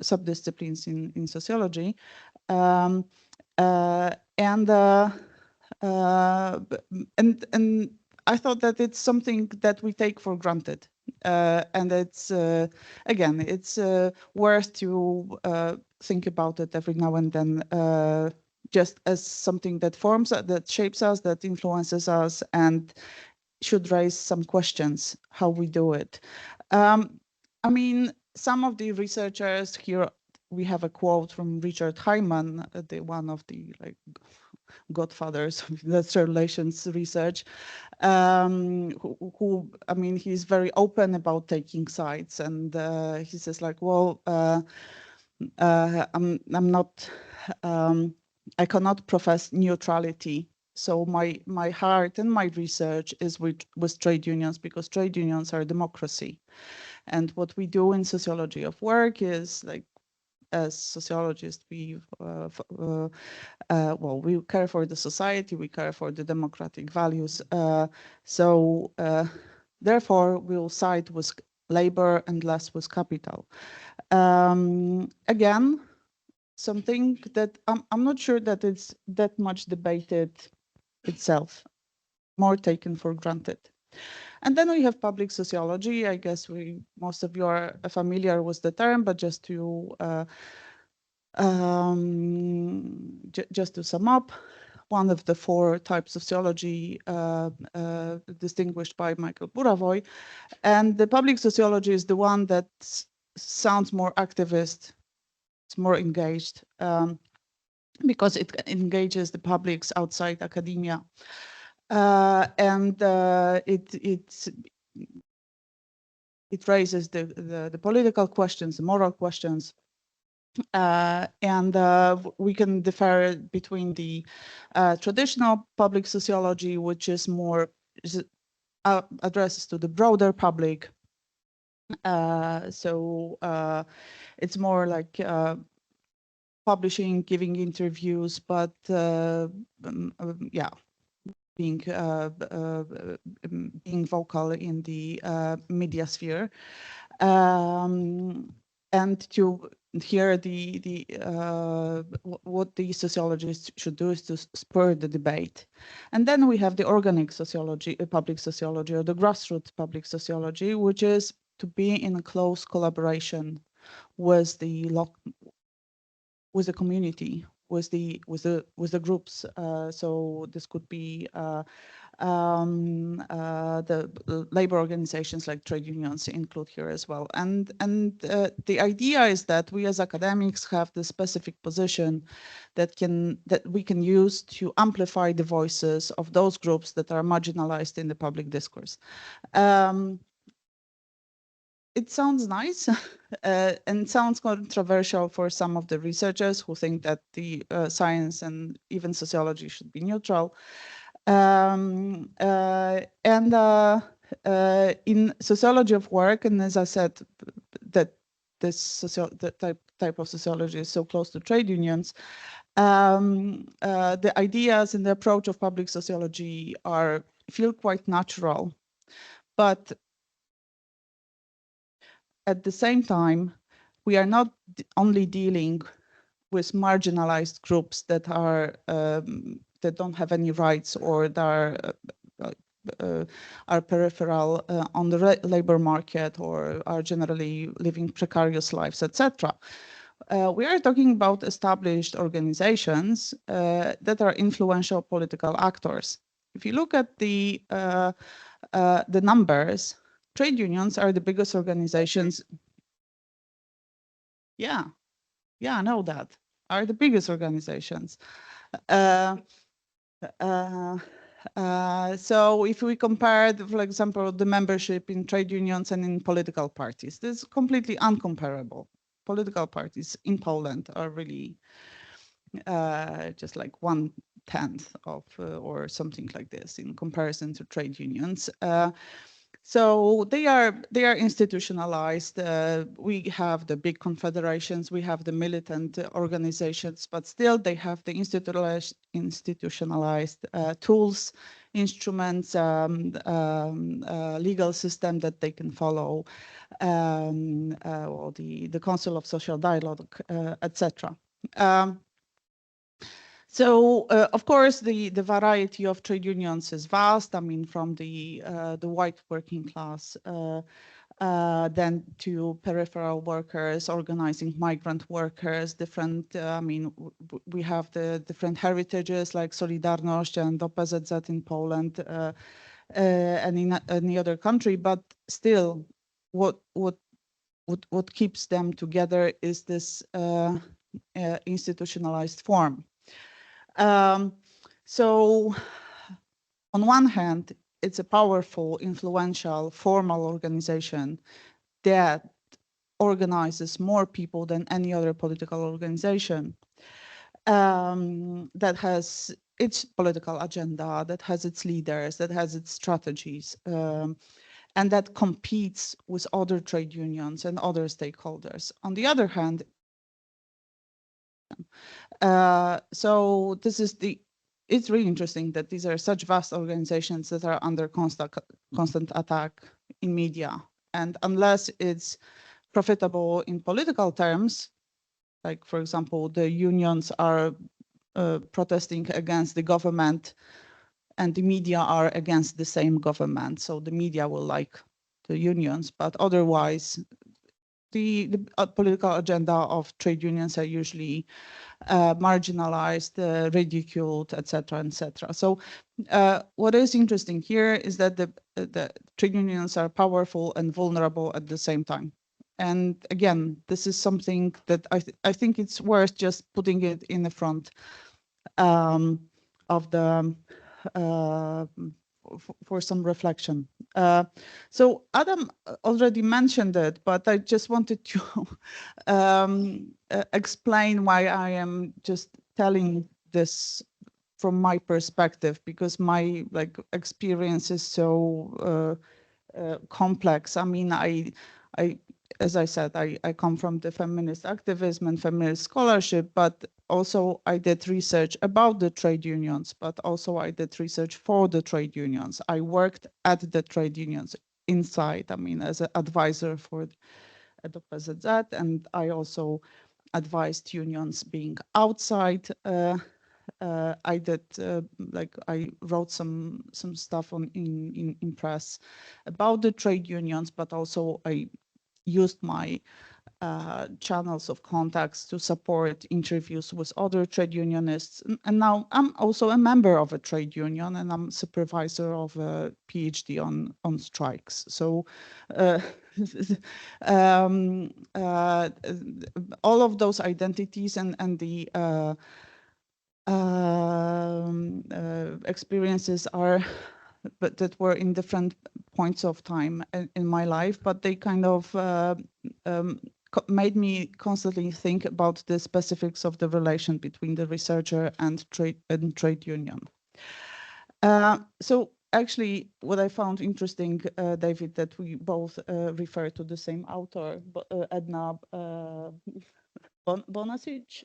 subdisciplines in sociology. And I thought that it's something that we take for granted, and it's again, it's worth to think about it every now and then, just as something that forms, that shapes us, that influences us, and should raise some questions how we do it. I mean, some of the researchers here. We have a quote from Richard Hyman, one of the godfathers of industrial relations research, who, I mean, he's very open about taking sides, and he says like, well, I'm not, I cannot profess neutrality. So my heart and my research is with trade unions, because trade unions are democracy. And what we do in sociology of work is, like, as sociologists, we well, we care for the society, we care for the democratic values. So therefore, we'll side with labor and less with capital. Again, something that I'm not sure that it's that much debated itself, more taken for granted. And then we have public sociology. I guess most of you are familiar with the term, but just to sum up, one of the four types of sociology distinguished by Michael Burawoy, and the public sociology is the one that sounds more activist, it's more engaged, because it engages the publics outside academia. And it raises the political questions, the moral questions, and we can differ between the traditional public sociology, which is more addresses to the broader public. So it's more like publishing, giving interviews, but yeah, being vocal in the media sphere, and to here what the sociologists should do is to spur the debate. And then we have the organic sociology, public sociology, or the grassroots public sociology, which is to be in a close collaboration with the community, with the groups. So this could be the labor organizations like trade unions include here as well. And the idea is that we as academics have the specific position that we can use to amplify the voices of those groups that are marginalized in the public discourse. It sounds nice and sounds controversial for some of the researchers who think that the science and even sociology should be neutral. And in sociology of work, and as I said, that the type of sociology is so close to trade unions, the ideas and the approach of public sociology feel quite natural, but at the same time, we are not only dealing with marginalized groups that that don't have any rights, or that are peripheral on the labor market, or are generally living precarious lives, etc. We are talking about established organizations that are influential political actors. If you look at the numbers, trade unions are the biggest organizations. Yeah, I know that. Are the biggest organizations. So if we compare, for example, the membership in trade unions and in political parties, this is completely uncomparable. Political parties in Poland are really just like 1/10 of or something like this in comparison to trade unions. So they are institutionalized. We have the big confederations, we have the militant organizations, but still they have the institutionalized tools, instruments, legal system that they can follow, or the Council of Social Dialogue, etc. So, of course, the variety of trade unions is vast. I mean, from the white working class, then to peripheral workers, organizing migrant workers, different, I mean, we have the different heritages like Solidarność and OPZZ in Poland and in any other country, but still what keeps them together is this institutionalized form. So on one hand, it's a powerful, influential, formal organization that organizes more people than any other political organization, that has its political agenda, that has its leaders, that has its strategies, and that competes with other trade unions and other stakeholders. On the other hand, so this is it's really interesting that these are such vast organizations that are under constant attack in media. And unless it's profitable in political terms, like, for example, the unions are protesting against the government and the media are against the same government. So the media will like the unions, but otherwise, the political agenda of trade unions are usually marginalized, ridiculed, etc., etc. So what is interesting here is that the trade unions are powerful and vulnerable at the same time. And again, this is something that I think it's worth just putting it in the front of the for some reflection. So Adam already mentioned it, but I just wanted to explain why I am just telling this from my perspective, because my experience is so complex. I mean, as I said, I come from the feminist activism and feminist scholarship, but also I did research about the trade unions, but also I did research for the trade unions. I worked at the trade unions inside, I mean, as an advisor at the OPZZ, and I also advised unions being outside. I did I wrote some stuff in press about the trade unions, but also I used my channels of contacts to support interviews with other trade unionists. And now I'm also a member of a trade union, and I'm supervisor of a PhD on strikes. So all of those identities and the experiences that were in different points of time in my life, but they kind of made me constantly think about the specifics of the relation between the researcher and trade union. So actually, what I found interesting, David, that we both refer to the same author, Edna Bonasic,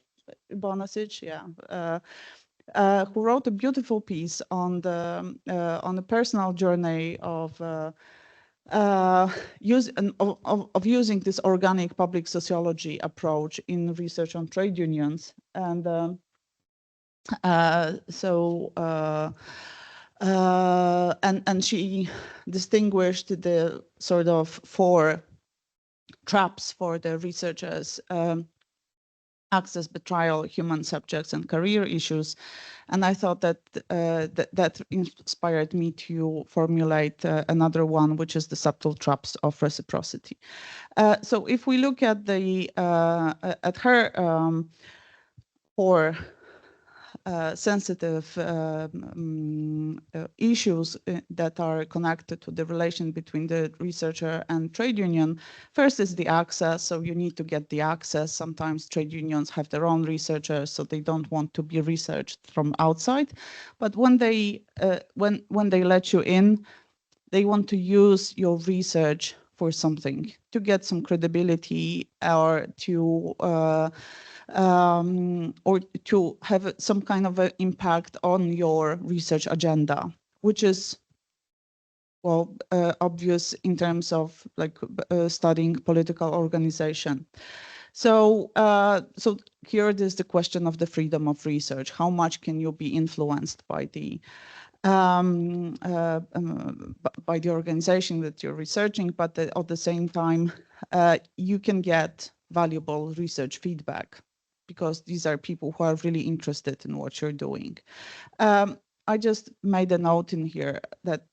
yeah. Who wrote a beautiful piece on the personal journey of using this organic public sociology approach in research on trade unions, and and she distinguished the sort of 4 traps for the researchers: access, betrayal, human subjects, and career issues. And I thought that that inspired me to formulate another one, which is the subtle traps of reciprocity. So if we look at her 4 sensitive issues that are connected to the relation between the researcher and trade union. First is the access, so you need to get the access. Sometimes trade unions have their own researchers, so they don't want to be researched from outside. But when they let you in, they want to use your research for something, to get some credibility or to have some kind of an impact on your research agenda, which is, well, obvious in terms of like studying political organization. So, so here it is the question of the freedom of research. How much can you be influenced by the organization that you're researching, but at the same time, you can get valuable research feedback because these are people who are really interested in what you're doing. I just made a note in here that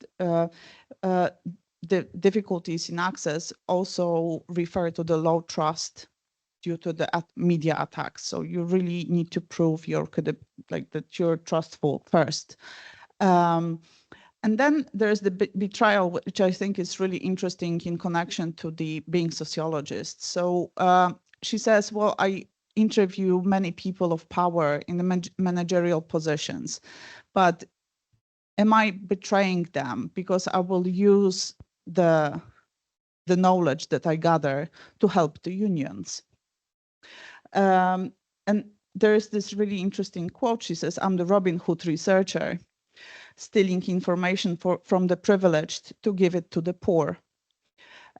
the difficulties in access also refer to the low trust due to the media attacks. So you really need to prove that you're trustful first. And then there's the betrayal, which I think is really interesting in connection to the being sociologist. So she says, well, I interview many people of power in the managerial positions, but am I betraying them because I will use the knowledge that I gather to help the unions? And there is this really interesting quote. She says, I'm the Robin Hood researcher, stealing information from the privileged to give it to the poor.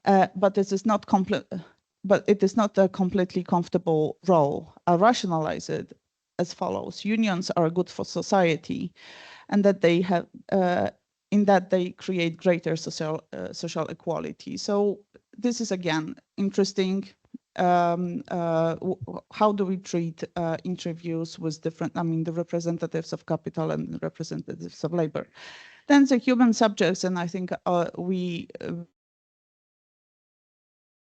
But it is not a completely comfortable role. I rationalize it as follows: unions are good for society, and that they have, in that they create greater social equality. So this is again interesting. How do we treat interviews with different, the representatives of capital and the representatives of labor? Then the human subjects, and I think we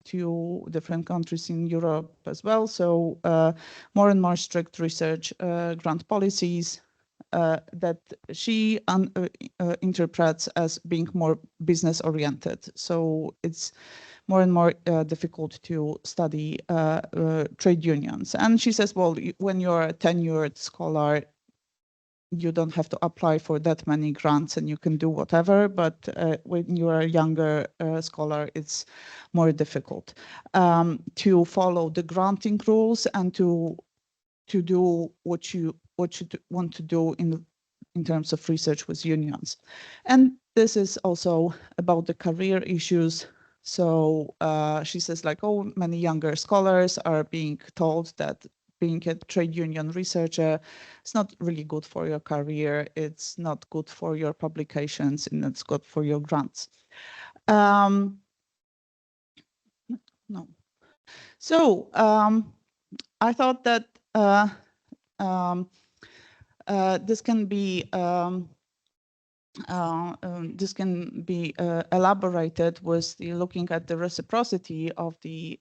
to different countries in Europe as well. So more and more strict research grant policies that she interprets as being more business oriented. So it's more and more difficult to study trade unions. And she says, well, when you're a tenured scholar, you don't have to apply for that many grants and you can do whatever. But when you're a younger scholar, it's more difficult to follow the granting rules and to do what you want to do in terms of research with unions. And this is also about the career issues. So she says, like, oh, many younger scholars are being told that being a trade union researcher is not really good for your career. It's not good for your publications, and it's good for your grants. No. So I thought that this can be elaborated with looking at the reciprocity of the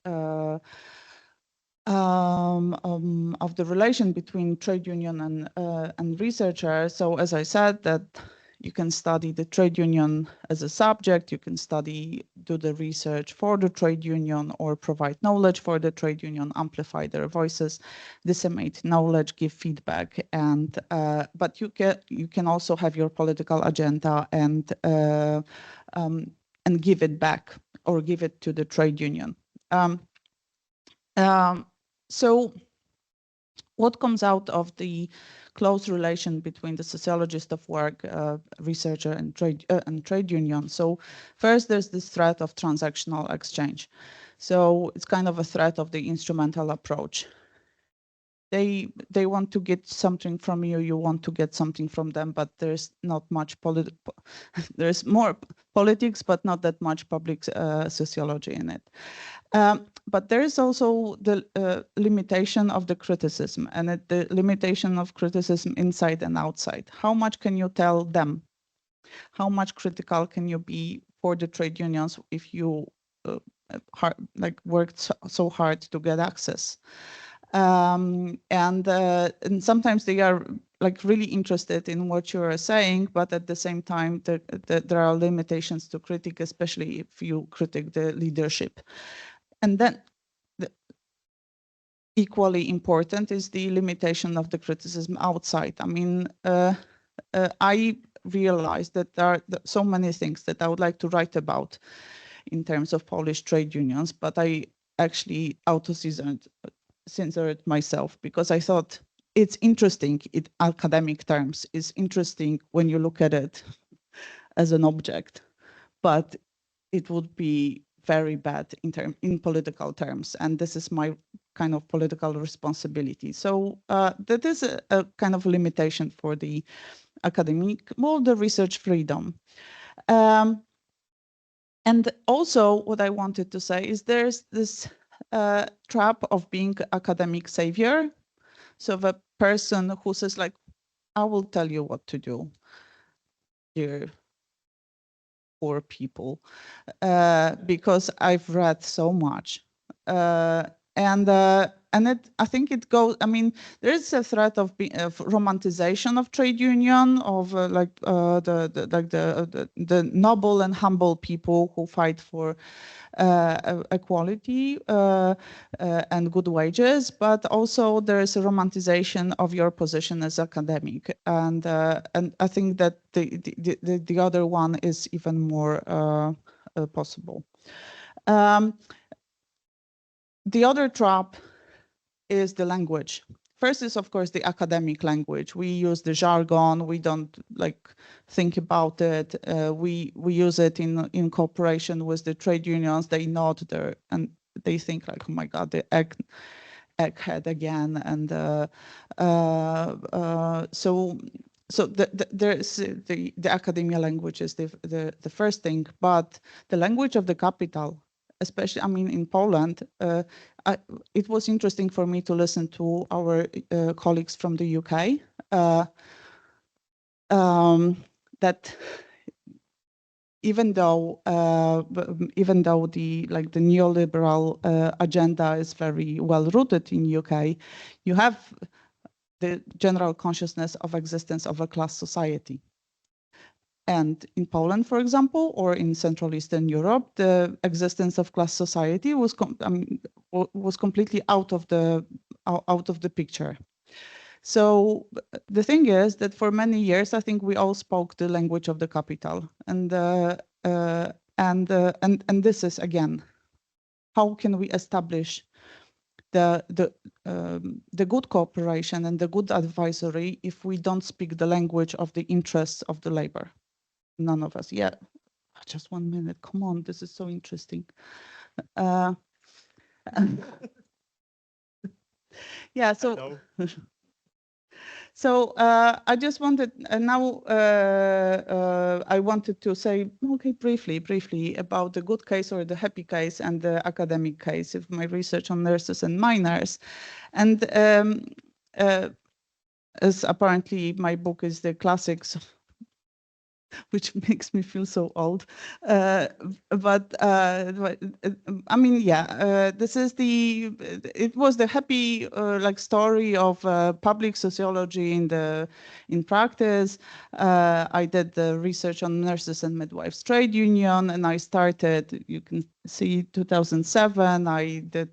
relation between trade union and researcher. So as I said, that you can study the trade union as a subject, you can do the research for the trade union or provide knowledge for the trade union, amplify their voices, disseminate knowledge, give feedback, and but you can also have your political agenda and give it back or give it to the trade union. So what comes out of the close relation between the sociologist of work, researcher, and trade union? So first, there's this threat of transactional exchange. So it's kind of a threat of the instrumental approach. They want to get something from you, you want to get something from them, but there's not much there's more politics, but not that much public sociology in it. But there is also the limitation of the criticism, and the limitation of criticism inside and outside. How much can you tell them? How much critical can you be for the trade unions if you worked so hard to get access? And sometimes they are like really interested in what you are saying, but at the same time, there are limitations to critique, especially if you critique the leadership. And then equally important is the limitation of the criticism outside. I mean, I realized that there are so many things that I would like to write about in terms of Polish trade unions, but I actually auto-censored myself because I thought it's interesting in academic terms. It's interesting when you look at it as an object, but it would be very bad in political terms, and this is my kind of political responsibility. So that is a kind of limitation for the academic, more the research freedom. And also what I wanted to say is there's this trap of being academic savior. So the person who says like, I will tell you what to do, dear poor people, because I've read so much. I think it goes, I mean, there is a threat of romanticization of trade union, of the noble and humble people who fight for equality and good wages, but also there is a romanticization of your position as academic, and I think that the other one is even more possible. The other trap is the language. First is, of course, the academic language. We use the jargon. We don't like think about it. We use it in cooperation with the trade unions. They nod there and they think like, oh my God, the egghead again. And there's the academia language is the first thing, but the language of the capital, especially, I mean, in Poland, it was interesting for me to listen to our colleagues from the UK, that even though the neoliberal agenda is very well rooted in UK, you have the general consciousness of existence of a class society. And in Poland, for example, or in Central Eastern Europe, the existence of class society was completely out of the picture. So the thing is that for many years, I think we all spoke the language of the capital, and this is again, how can we establish the good cooperation and the good advisory if we don't speak the language of the interests of the labor? None of us. Yeah, just 1 minute. Come on, this is so interesting. Yeah. So I just wanted now. I wanted to say briefly about the good case or the happy case and the academic case of my research on nurses and miners, and as apparently my book is the classics, which makes me feel so old. But I mean, yeah, this is it was the happy like story of public sociology in practice. I did the research on nurses and midwives trade union, and I started, you can see 2007, I did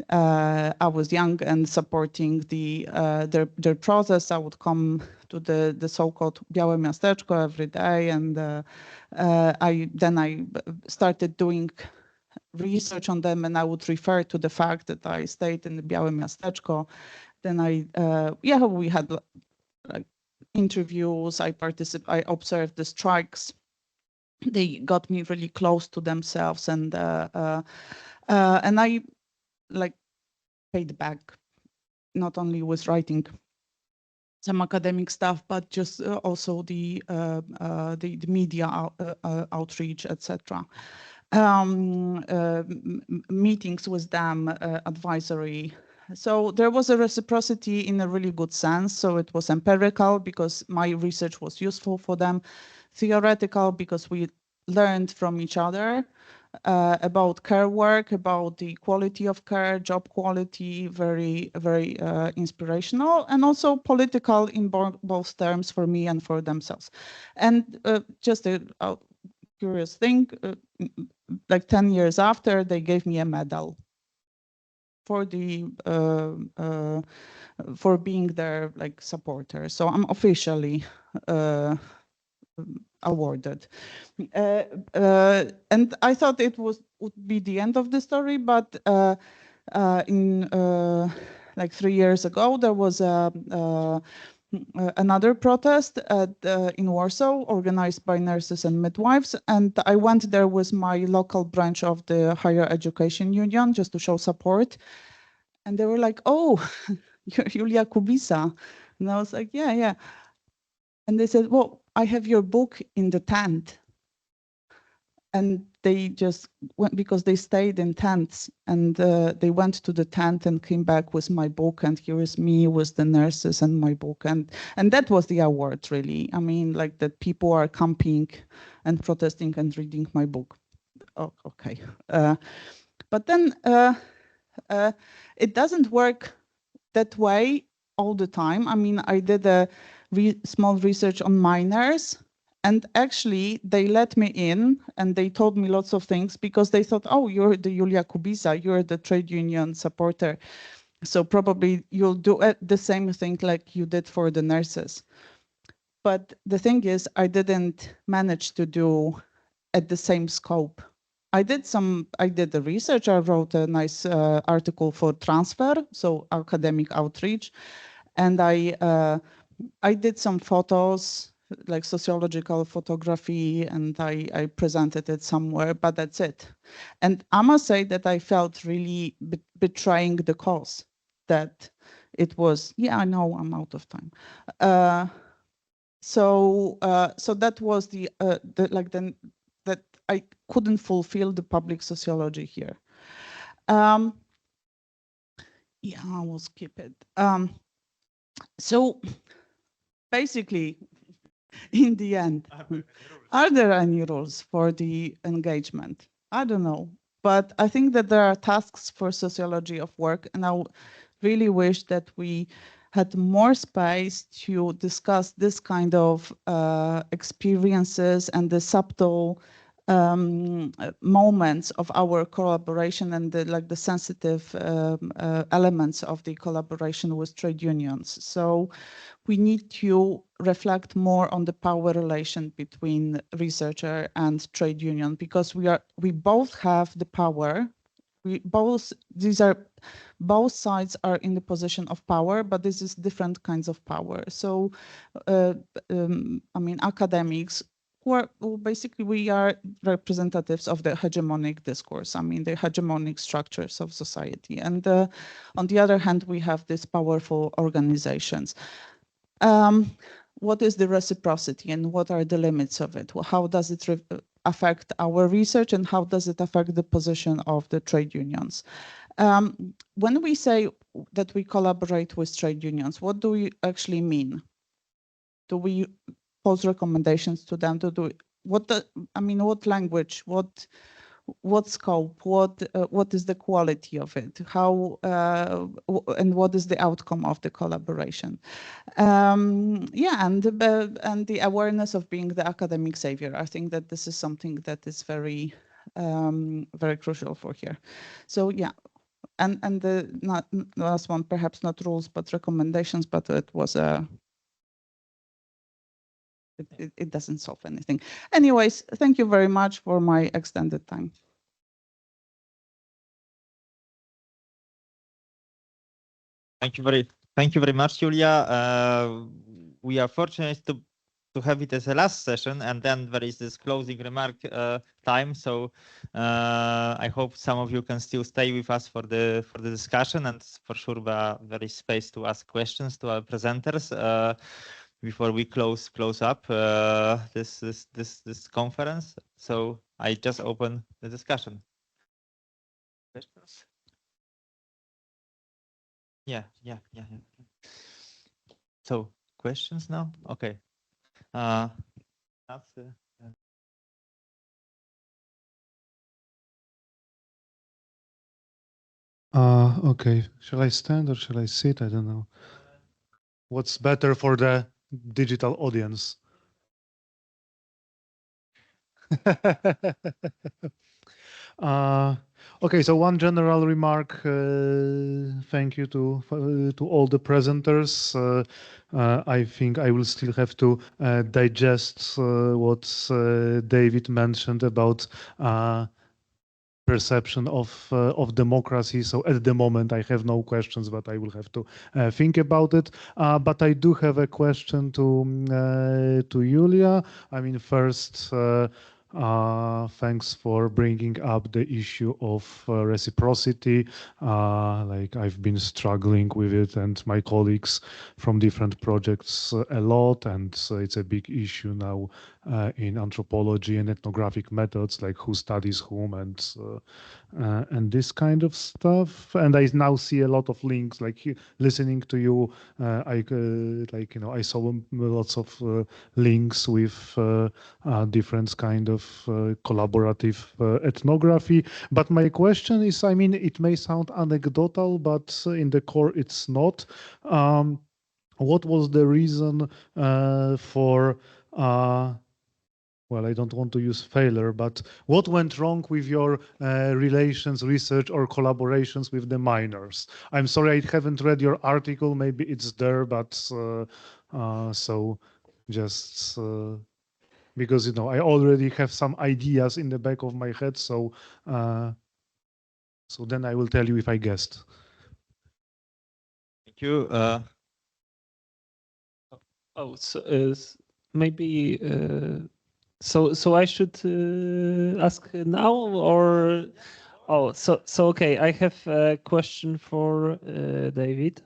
I was young and supporting their process. I would come to the so-called Białe Miasteczko every day, and I started doing research on them, and I would refer to the fact that I stayed in the Białe Miasteczko. Then we had like interviews. I observed the strikes. They got me really close to themselves, and I like paid back, not only with writing some academic stuff, but just also the media outreach, etc. Meetings with them, advisory. So there was a reciprocity in a really good sense. So it was empirical because my research was useful for them, theoretical because we learned from each other. about care work, about the quality of care, job quality, very, very inspirational, and also political in both terms for me and for themselves. And just a curious thing, like 10 years after, they gave me a medal for the for being their like supporter. So I'm officially awarded. And I thought it would be the end of the story, but in like 3 years ago, there was another protest in Warsaw, organized by nurses and midwives. And I went there with my local branch of the higher education union just to show support. And they were like, "Oh, you're Julia Kubisa." And I was like, "Yeah, yeah." And they said, "Well, I have your book in the tent." And they just went, because they stayed in tents, and they went to the tent and came back with my book, and here is me with the nurses and my book. And that was the award, really. I mean, like that people are camping and protesting and reading my book. Oh, okay. But then it doesn't work that way all the time. I mean, I did a small research on miners, and actually they let me in and they told me lots of things because they thought, "Oh, you're the Julia Kubisa, you're the trade union supporter. So probably you'll do the same thing like you did for the nurses." But the thing is, I didn't manage to do at the same scope. I did the research. I wrote a nice article for Transfer, so academic outreach. And I did some photos, like sociological photography, and I presented it somewhere, but that's it. And I must say that I felt really betraying the cause, that it was, yeah, I know I'm out of time. So that was that I couldn't fulfill the public sociology here. Yeah, I will skip it. So basically, in the end, are there any rules for the engagement? I don't know, but I think that there are tasks for sociology of work, and I really wish that we had more space to discuss this kind of experiences and the subtle moments of our collaboration and the sensitive elements of the collaboration with trade unions. So we need to reflect more on the power relation between researcher and trade union, because we both have the power. Both sides are in the position of power, but this is different kinds of power. So, I mean, academics, basically we are representatives of the hegemonic discourse. I mean, the hegemonic structures of society. And on the other hand, we have these powerful organizations. What is the reciprocity and what are the limits of it? How does it affect our research, and how does it affect the position of the trade unions? When we say that we collaborate with trade unions, what do we actually mean? Do we pose recommendations to them to do what language, what scope, what is the quality of it, how and what is the outcome of the collaboration? Yeah, and the awareness of being the academic savior. I think that this is something that is very very crucial for here. So yeah, and the last one, perhaps not rules but recommendations, but it was a it doesn't solve anything. Anyways, thank you very much for my extended time. Thank you very much, Julia. We are fortunate to have it as a last session, and then there is this closing remark time. So I hope some of you can still stay with us for the discussion, and for sure there is space to ask questions to our presenters before we close up this conference. So I just open the discussion. Questions? Yeah. So questions now? Okay. That's Okay. Shall I stand or shall I sit? I don't know. What's better for the digital audience? Okay, so one general remark. Thank you to all the presenters. I think I will still have to digest what David mentioned about perception of democracy. So at the moment, I have no questions, but I will have to think about it. But I do have a question to Julia. I mean, first. Thanks for bringing up the issue of reciprocity. Like I've been struggling with it and my colleagues from different projects a lot, and it's a big issue now in anthropology and ethnographic methods, like who studies whom and this kind of stuff. And I now see a lot of links. Like listening to you, I saw lots of links with different kind of collaborative ethnography. But my question is, I mean, it may sound anecdotal, but in the core, it's not. What was the reason for well, I don't want to use failure, but what went wrong with your relations, research, or collaborations with the miners? I'm sorry, I haven't read your article. Maybe it's there, but so just because I already have some ideas in the back of my head. So so then I will tell you if I guessed. Thank you. So maybe. So I should ask now, or so okay. I have a question for David.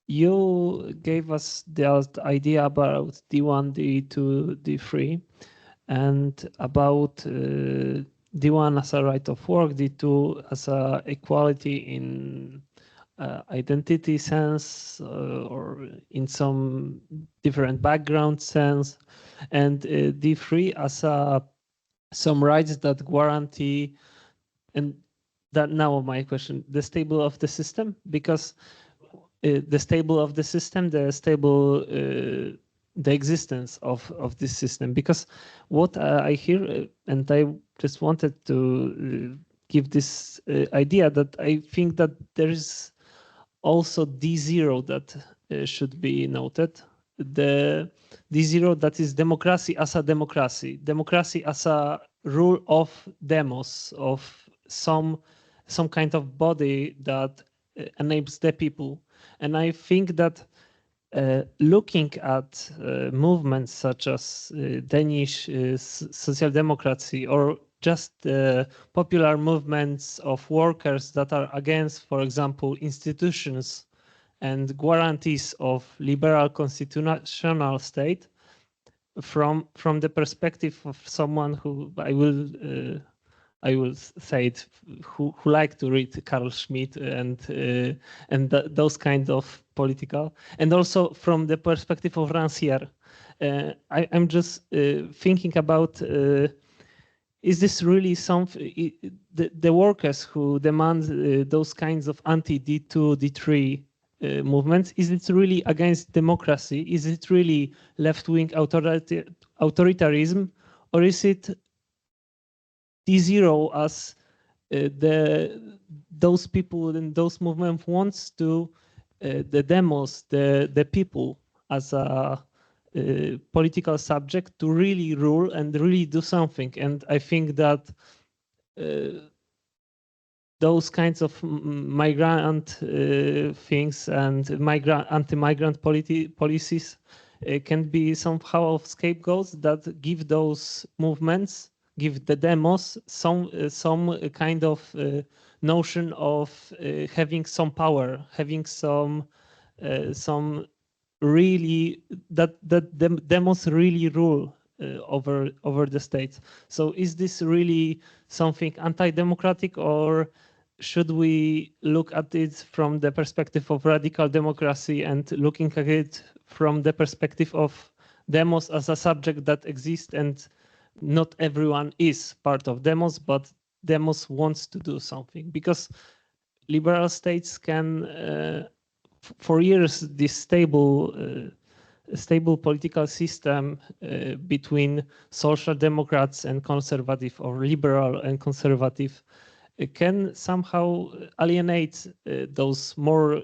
You gave us the idea about D1, D2, D3, and about D1 as a right of work, D2 as a equality in identity sense or in some different background sense, and D3 as some rights that guarantee, and that now my question, the stable of the system, because the stable of the system, the existence of this system, because what I hear, and I just wanted to give this idea that I think that there is also D0 that should be noted. The D0 that is democracy as a democracy as a rule of demos, of some kind of body that enables the people. And I think that looking at movements such as Danish social democracy, or just popular movements of workers that are against, for example, institutions and guarantees of liberal constitutional state, from the perspective of someone who I will say it, who like to read Carl Schmitt and those kind of political, and also from the perspective of Rancière. I'm just thinking about, is this really something, the workers who demand those kinds of anti-D2, D3 movements, is it really against democracy? Is it really left-wing authoritarianism? Or is it D0 as those people in those movements wants to the demos, the people as a political subject to really rule and really do something? And I think that those kinds of migrant things and anti-migrant policies can be somehow of scapegoats that give those movements, give the demos some kind of notion of having some power, having some really that the demos really rule over the state. So is this really something anti-democratic, or should we look at it from the perspective of radical democracy and looking at it from the perspective of demos as a subject that exists, and not everyone is part of demos, but demos wants to do something, because liberal states can, for years, this stable political system between social democrats and conservative, or liberal and conservative, can somehow alienate those more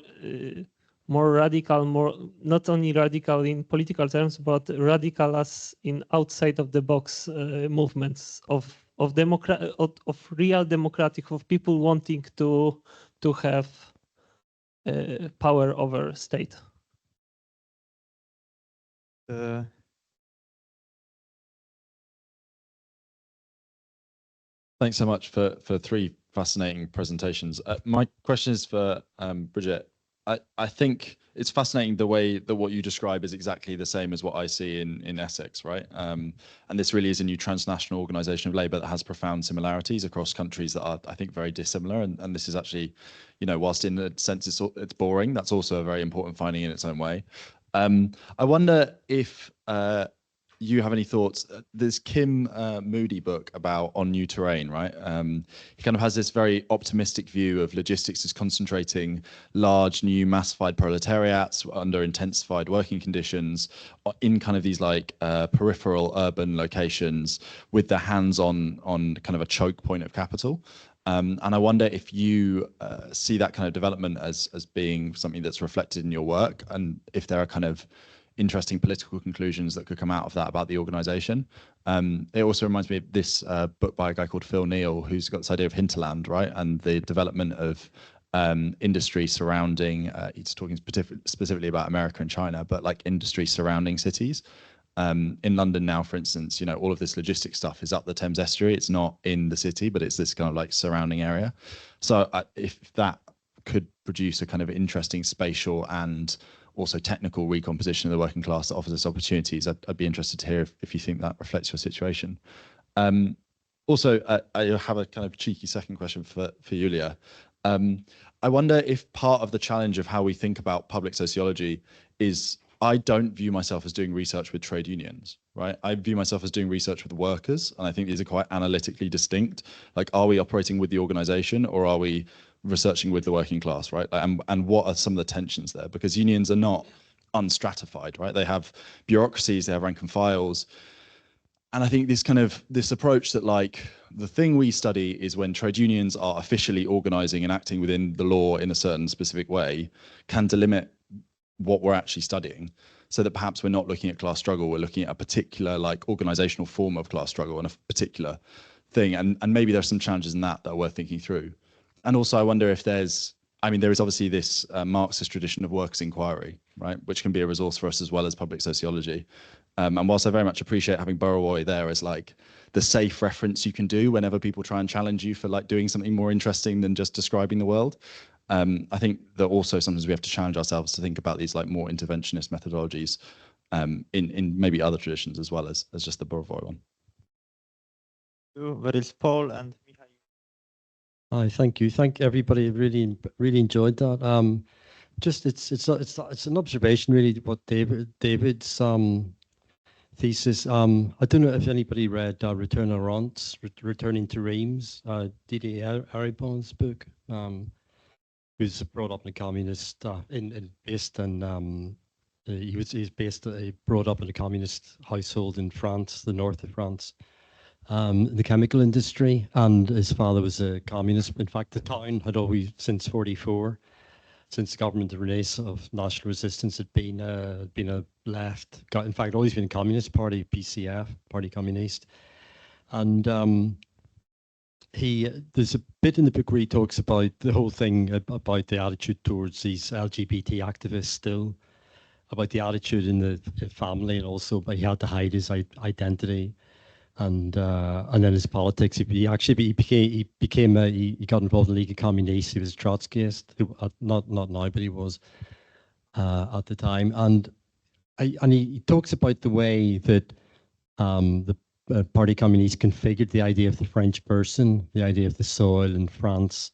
radical, not only radical in political terms, but radical as in outside of the box movements of real democratic, of people wanting to have power over state. Thanks so much for three fascinating presentations. My question is for Bridget. I think it's fascinating the way that what you describe is exactly the same as what I see in Essex, right? And this really is a new transnational organisation of labour that has profound similarities across countries that are, I think, very dissimilar. And this is actually, you know, whilst in a sense it's boring, that's also a very important finding in its own way. I wonder if you have any thoughts. There's Kim Moody book about On New Terrain, right? He kind of has this very optimistic view of logistics as concentrating large, new, massified proletariats under intensified working conditions in kind of these like peripheral urban locations with their hands on kind of a choke point of capital. And I wonder if you see that kind of development as being something that's reflected in your work, and if there are kind of interesting political conclusions that could come out of that about the organization. It also reminds me of this book by a guy called Phil Neal, who's got this idea of hinterland, right? And the development of industry surrounding, he's talking specifically about America and China, but like industry surrounding cities. In London now, for instance, you know, all of this logistics stuff is up the Thames estuary. It's not in the city, but it's this kind of like surrounding area. So if that could produce a kind of interesting spatial and also technical recomposition of the working class that offers us opportunities, I'd be interested to hear if you think that reflects your situation. Also, I have a kind of cheeky second question for Julia. I wonder if part of the challenge of how we think about public sociology is, I don't view myself as doing research with trade unions, right? I view myself as doing research with workers, and I think these are quite analytically distinct. Like, are we operating with the organization, or are we researching with the working class, right? And what are some of the tensions there? Because unions are not unstratified, right? They have bureaucracies, they have rank and files. And I think this approach that, like, the thing we study is when trade unions are officially organizing and acting within the law in a certain specific way, can delimit what we're actually studying, so that perhaps we're not looking at class struggle, we're looking at a particular like organizational form of class struggle and a particular thing. And maybe there's some challenges in that are worth thinking through. And also, I wonder if there is obviously this Marxist tradition of workers' inquiry, right, which can be a resource for us as well as public sociology. And whilst I very much appreciate having Borowoy there as like the safe reference you can do whenever people try and challenge you for like doing something more interesting than just describing the world, I think that also sometimes we have to challenge ourselves to think about these like more interventionist methodologies in maybe other traditions as well as just the Borowoy one. There is Paul and Michał. Hi, thank you. Thank everybody. Really enjoyed that. Just it's an observation really what David's thesis. I don't know if anybody read Returning to Reims, Didier Eribon's book. Who's brought up in a communist brought up in a communist household in France, the north of France. The chemical industry, and his father was a communist. In fact, the town had always, since '44, since the government of national resistance, had been a left, in fact, always been a communist party, PCF, Parti Communiste. And there's a bit in the book where he talks about the whole thing about the attitude towards these LGBT activists still, about the attitude in the family, and also but he had to hide his identity. And then his politics. He got involved in the League of Communistes. He was a Trotskyist, not now, but he was at the time. And he talks about the way that the Parti Communiste configured the idea of the French person, the idea of the soil in France,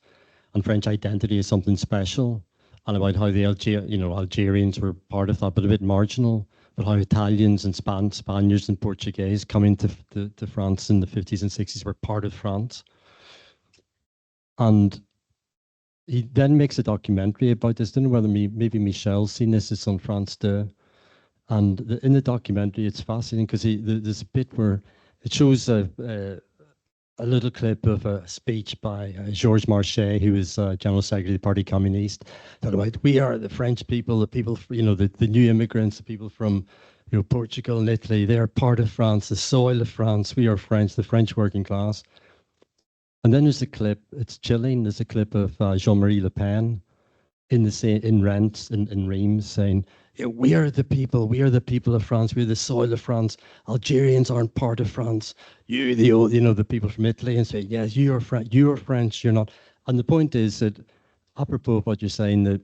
and French identity as something special, and about how the Algerians were part of that, but a bit marginal. But how Italians and Spaniards and Portuguese coming to France in the 50s and 60s were part of France. And he then makes a documentary about this. I don't know whether maybe Michelle's seen this. It's on France 2. And in the documentary, it's fascinating because there's a bit where it shows a little clip of a speech by Georges Marchais, who was General Secretary of the Parti Communiste, talking about we are the French people, the people, the new immigrants, the people from Portugal and Italy. They are part of France, the soil of France. We are French, the French working class. And then there's a clip, it's chilling, there's a clip of Jean-Marie Le Pen in Rennes, in Reims, saying, we are the people of France, we're the soil of France. Algerians aren't part of France. You, the people from Italy, and say, yes, you are French, you're not. And the point is that, apropos of what you're saying, that,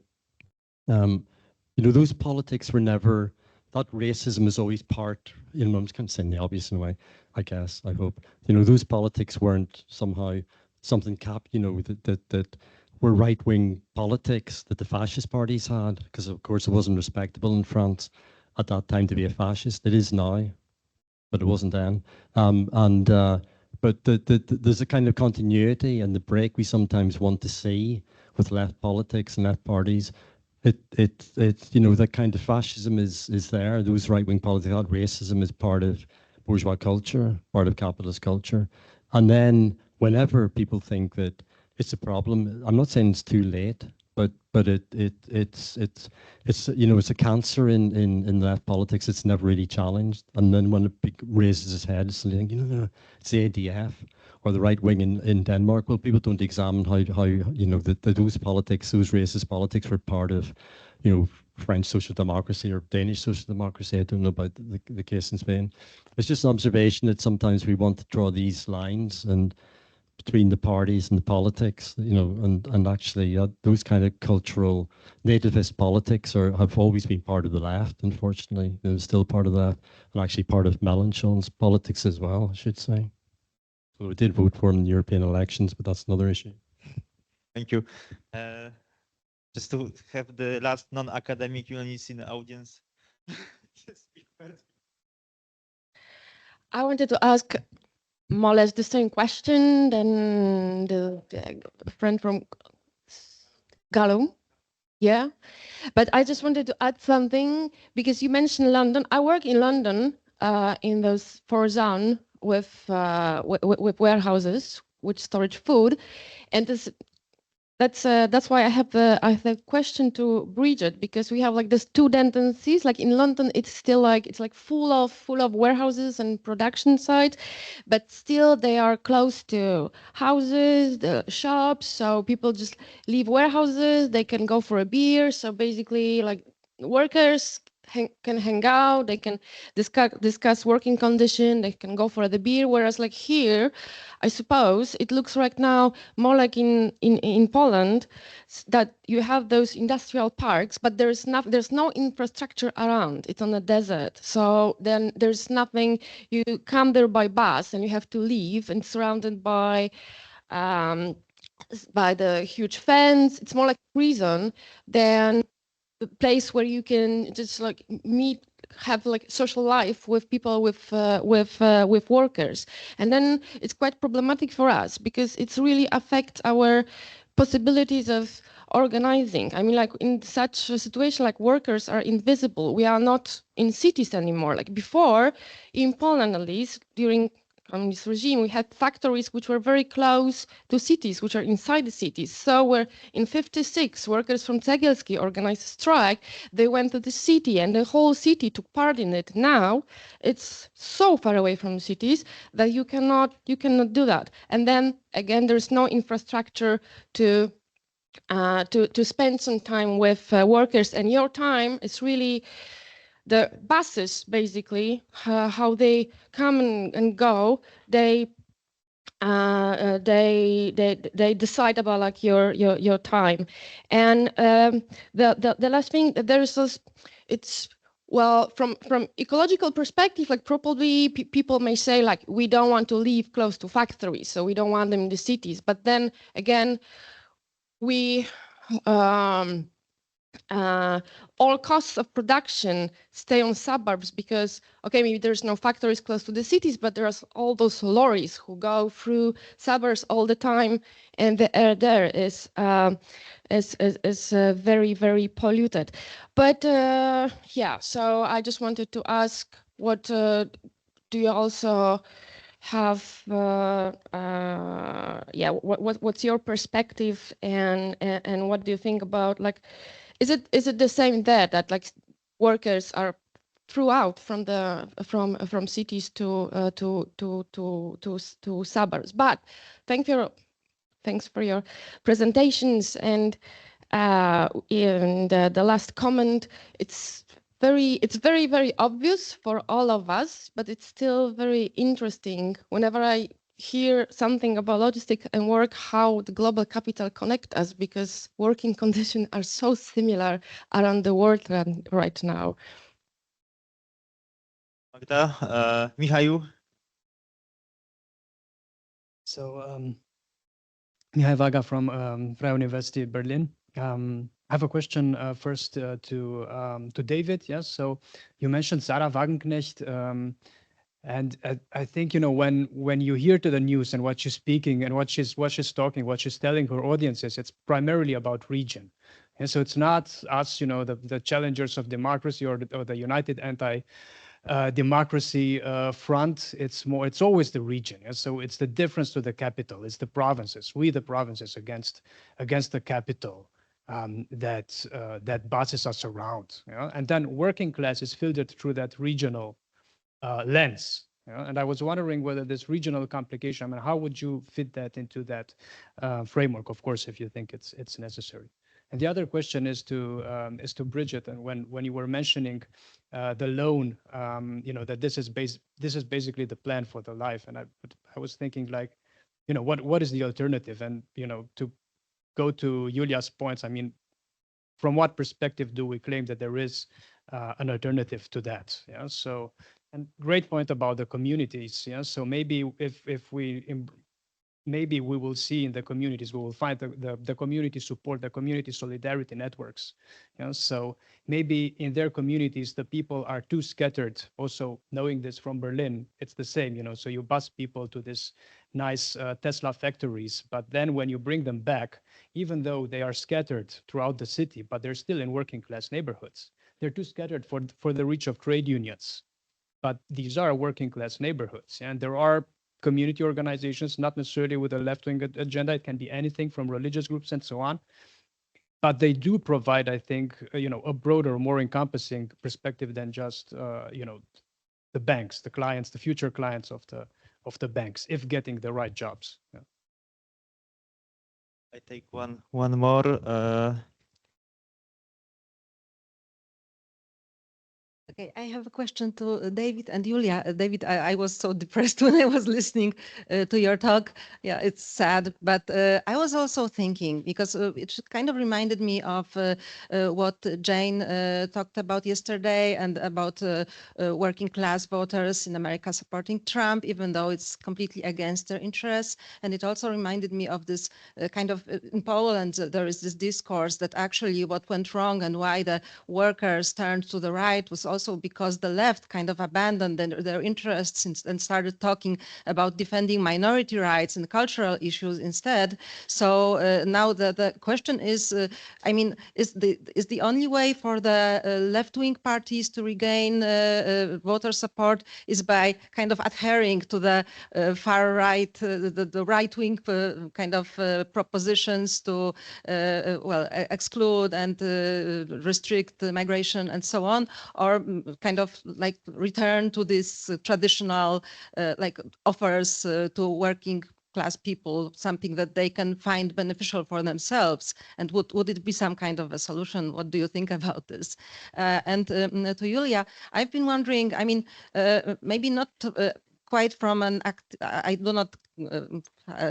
those politics were never, that racism is always part, I'm just kind of saying the obvious in a way, I guess, I hope. Those politics weren't somehow something that were right-wing politics that the fascist parties had, because of course it wasn't respectable in France at that time to be a fascist. It is now, but it wasn't then. But there's a kind of continuity and the break we sometimes want to see with left politics and left parties. That kind of fascism is there. Those right-wing politics, that racism is part of bourgeois culture, part of capitalist culture. And then whenever people think that it's a problem, I'm not saying it's too late, but it's a cancer in left politics. It's never really challenged. And then when it raises its head, it's like, it's the ADF or the right wing in Denmark. Well, people don't examine how those politics, those racist politics, were part of French social democracy or Danish social democracy. I don't know about the case in Spain. It's just an observation that sometimes we want to draw these lines and between the parties and the politics, and actually those kind of cultural nativist politics have always been part of the left, unfortunately. They're still part of that, and actually part of Mélenchon's politics as well, I should say. So we did vote for him in the European elections, but that's another issue. Thank you. Just to have the last non-academic units in the audience. I wanted to ask more or less the same question than the friend from Gallo. Yeah, but I just wanted to add something because you mentioned London. I work in London in those 4 zones with warehouses which storage food, and that's why I have the question to Bridget, because we have like these 2 tendencies. Like in London, it's still like full of warehouses and production sites, but still they are close to houses, the shops. So people just leave warehouses. They can go for a beer. So basically, like workers can hang out. They can discuss working condition. They can go for the beer. Whereas like here, I suppose it looks right now more like in Poland that you have those industrial parks, but there's no infrastructure around. It's on a desert. So then there's nothing. You come there by bus and you have to leave and surrounded by the huge fence. It's more like prison than the place where you can just like meet, have like social life with people, with workers. And then it's quite problematic for us because it's really affect our possibilities of organizing. I mean, like in such a situation, like workers are invisible. We are not in cities anymore. Like before, in Poland at least, during communist regime, we had factories which were very close to cities, which are inside the cities. So where in 56, workers from Cegielski organized a strike, they went to the city and the whole city took part in it. Now it's so far away from cities that you cannot do that. And then again, there's no infrastructure to spend some time with workers, and your time is really the buses, basically, how they come and go. They decide about like your time. And the last thing, there is this, it's, well, from ecological perspective, like probably people may say like we don't want to live close to factories, so we don't want them in the cities. But then again, we all costs of production stay on suburbs because, okay, maybe there's no factories close to the cities, but there's all those lorries who go through suburbs all the time, and the air there is very, very polluted. But yeah, so I just wanted to ask, what do you also have? Yeah, what's your perspective, and what do you think about, like, is it the same there, that like workers are throughout from cities to suburbs? But thanks for your presentations, and in the last comment, it's very, very obvious for all of us, but it's still very interesting whenever I hear something about logistics and work, how the global capital connect us, because working conditions are so similar around the world right now. Magda, Michał. So, Michał Waga from Freie University Berlin. I have a question first to David. Yes, so you mentioned Sarah Wagenknecht, and I think, you know, when you hear to the news and what she's speaking and what she's talking, what she's telling her audiences, it's primarily about region. And so it's not us, you know, the challengers of democracy or the United Democracy front. It's always the region. And so it's the difference to the capital. It's the provinces, the provinces against the capital. That bosses us around, you know? And then working class is filtered through that regional lens. You know? And I was wondering whether this regional complication, I mean, how would you fit that into that framework? Of course, if you think it's necessary. And the other question is to Bridget. And when you were mentioning the loan, you know, that this is basically the plan for the life. And I was thinking, like, you know, what is the alternative? And, you know, to go to Julia's points, I mean, from what perspective do we claim that there is an alternative to that? Yeah. So, and great point about the communities. Yeah. So maybe maybe we will see in the communities, we will find the community support, the community solidarity networks. You know, so maybe in their communities, the people are too scattered. Also, knowing this from Berlin, it's the same, you know, so you bus people to this nice Tesla factories, but then when you bring them back, even though they are scattered throughout the city, but they're still in working class neighborhoods. They're too scattered for the reach of trade unions. But these are working class neighborhoods, and there are community organizations, not necessarily with a left-wing agenda. It can be anything from religious groups and so on. But they do provide, I think, you know, a broader, more encompassing perspective than just, you know, the banks, the clients, the future clients of the banks, if getting the right jobs. Yeah. I take one more. Okay, I have a question to David and Julia. David, I was so depressed when I was listening to your talk. Yeah, it's sad, but I was also thinking, because it kind of reminded me of what Jane talked about yesterday, and about working class voters in America supporting Trump, even though it's completely against their interests. And it also reminded me of this kind of, in Poland, there is this discourse that actually what went wrong and why the workers turned to the right was also because the left kind of abandoned their interests and started talking about defending minority rights and cultural issues instead. So now the question is, I mean, is the only way for the left-wing parties to regain voter support is by kind of adhering to the far right, the right-wing kind of propositions to well, exclude and restrict migration and so on, or kind of like return to this traditional like offers to working class people, something that they can find beneficial for themselves? And would it be some kind of a solution? What do you think about this? And to Julia, I've been wondering, I mean, maybe not quite from an act, I do not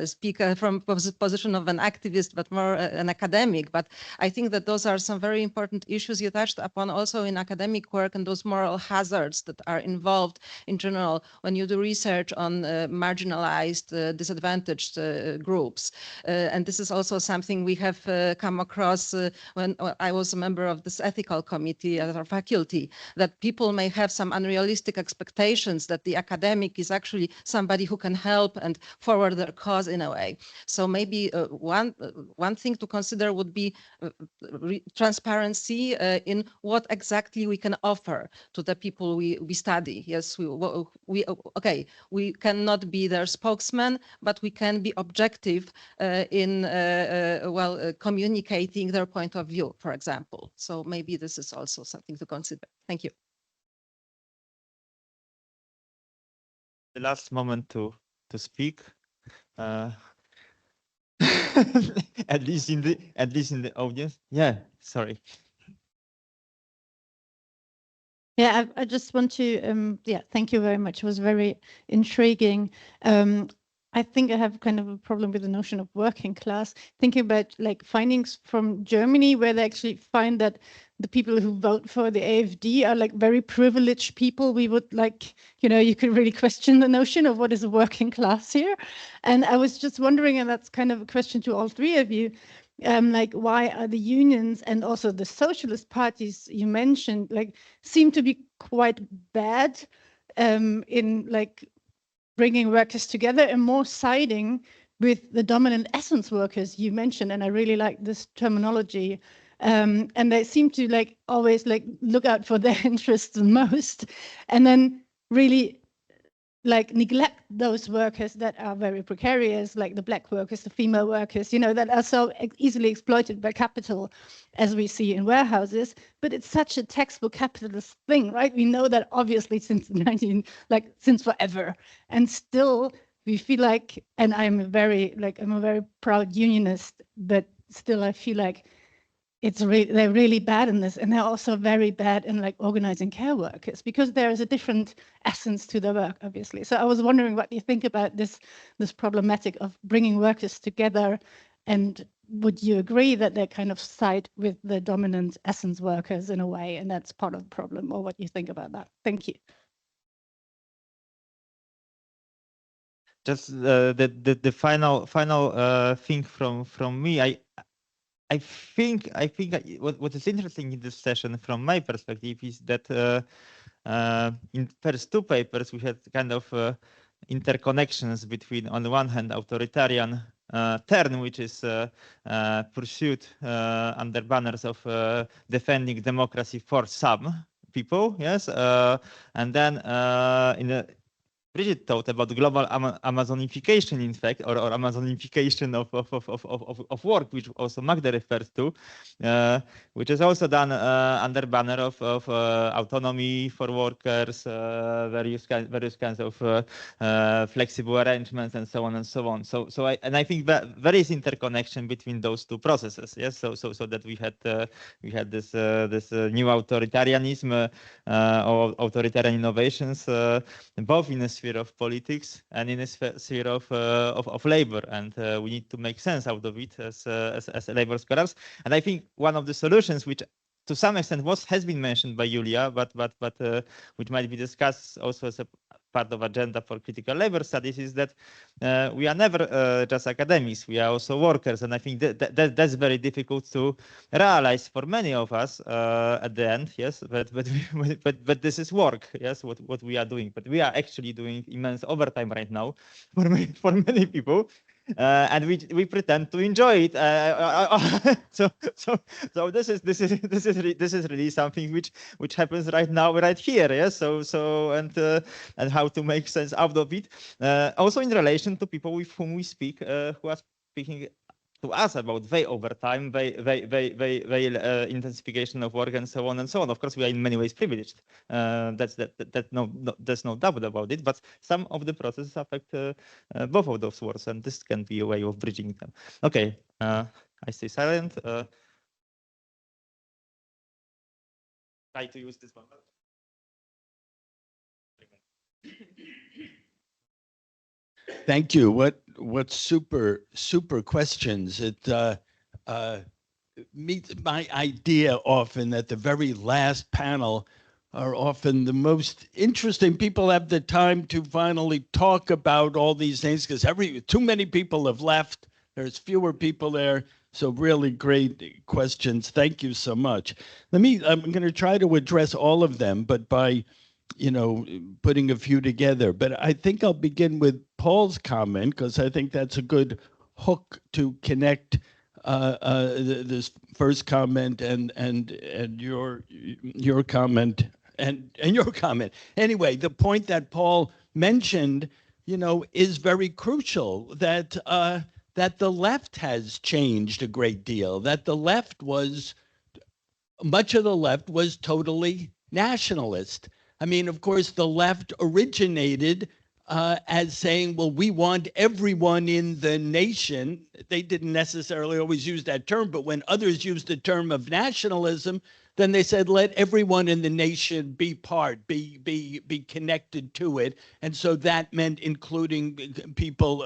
speak from position of an activist, but more an academic. But I think that those are some very important issues you touched upon also in academic work, and those moral hazards that are involved in general when you do research on marginalized, disadvantaged groups. And this is also something we have come across when I was a member of this ethical committee at our faculty, that people may have some unrealistic expectations that the academic is actually somebody who can help and forward their cause in a way. So maybe one thing to consider would be transparency in what exactly we can offer to the people we study. Yes, we cannot be their spokesman, but we can be objective in communicating their point of view, for example. So maybe this is also something to consider. Thank you. The last moment to speak. At least in the audience. Yeah, sorry. Yeah, I just want to, thank you very much. It was very intriguing. I think I have kind of a problem with the notion of working class, thinking about like findings from Germany, where they actually find that the people who vote for the AfD are like very privileged people. We would like, you could really question the notion of what is a working class here. And I was just wondering, and that's kind of a question to all three of you, like why are the unions and also the socialist parties you mentioned like seem to be quite bad in like bringing workers together and more siding with the dominant essence workers you mentioned, and I really like this terminology. And they seem to like always like look out for their interests the most, and then really like neglect those workers that are very precarious, like the black workers, the female workers, that are so easily exploited by capital, as we see in warehouses. But it's such a textbook capitalist thing, right? We know that obviously since since forever, and still we feel like, and I'm a very proud unionist, but still I feel like they're really bad in this, and they're also very bad in like organizing care workers, because there is a different essence to the work, obviously. So I was wondering what you think about this problematic of bringing workers together, and would you agree that they kind of side with the dominant essence workers in a way, and that's part of the problem, or what you think about that? Thank you. Just the final thing from me. I think what is interesting in this session from my perspective is that in first two papers we had kind of interconnections between, on the one hand, authoritarian turn, which is pursued under banners of defending democracy for some people, yes, and then Bridget talked about global Amazonification, in fact, or Amazonification of work, which also Magda referred to, which is also done under banner of autonomy for workers, various kinds of flexible arrangements, and so on and so on. So I think that there is interconnection between those two processes. Yes, so that we had this new authoritarianism or authoritarian innovations, both in a sphere of politics and in a sphere of labor, and we need to make sense out of it as labor scholars. And I think one of the solutions, which to some extent has been mentioned by Julia, but which might be discussed also as a part of agenda for critical labor studies, is that we are never just academics, we are also workers, and I think that's very difficult to realize for many of us at the end. Yes, but this is work. Yes, what we are doing, but we are actually doing immense overtime right now for many people. And we pretend to enjoy it. So this is really something which happens right now, right here. Yes. So and how to make sense out of it. Also in relation to people with whom we speak, who are speaking to us about their overtime, their intensification of work, and so on and so on. Of course, we are in many ways privileged. There's no doubt about it. But some of the processes affect both of those worlds, and this can be a way of bridging them. Okay, I stay silent. Try to use this one. Thank you. super questions. It meets my idea often that the very last panel are often the most interesting. People have the time to finally talk about all these things because too many people have left. There's fewer people there. So really great questions. Thank you so much. I'm going to try to address all of them, but by, putting a few together. But I think I'll begin with Paul's comment because I think that's a good hook to connect this first comment and your comment and your comment. Anyway, the point that Paul mentioned, is very crucial, that that the left has changed a great deal, that much of the left was totally nationalist. I mean, of course, the left originated as saying, well, we want everyone in the nation. They didn't necessarily always use that term, but when others used the term of nationalism, then they said, let everyone in the nation be connected to it. And so that meant including people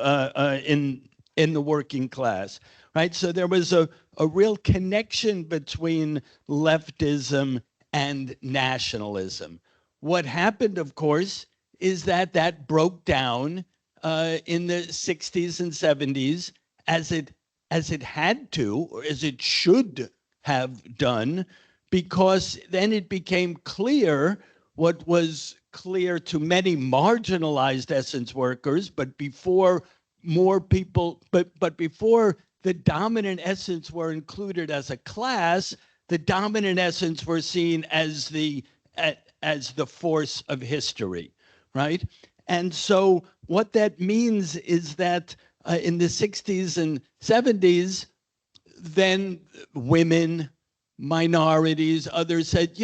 in the working class, right? So there was a real connection between leftism and nationalism. What happened, of course, is that broke down in the 60s and 70s as it had to, or as it should have done, because then it became clear what was clear to many marginalized essence workers, but before more people, but before the dominant essence were included as a class, the dominant essence were seen as the force of history, right? And so what that means is that in the 60s and 70s, then women, minorities, others said,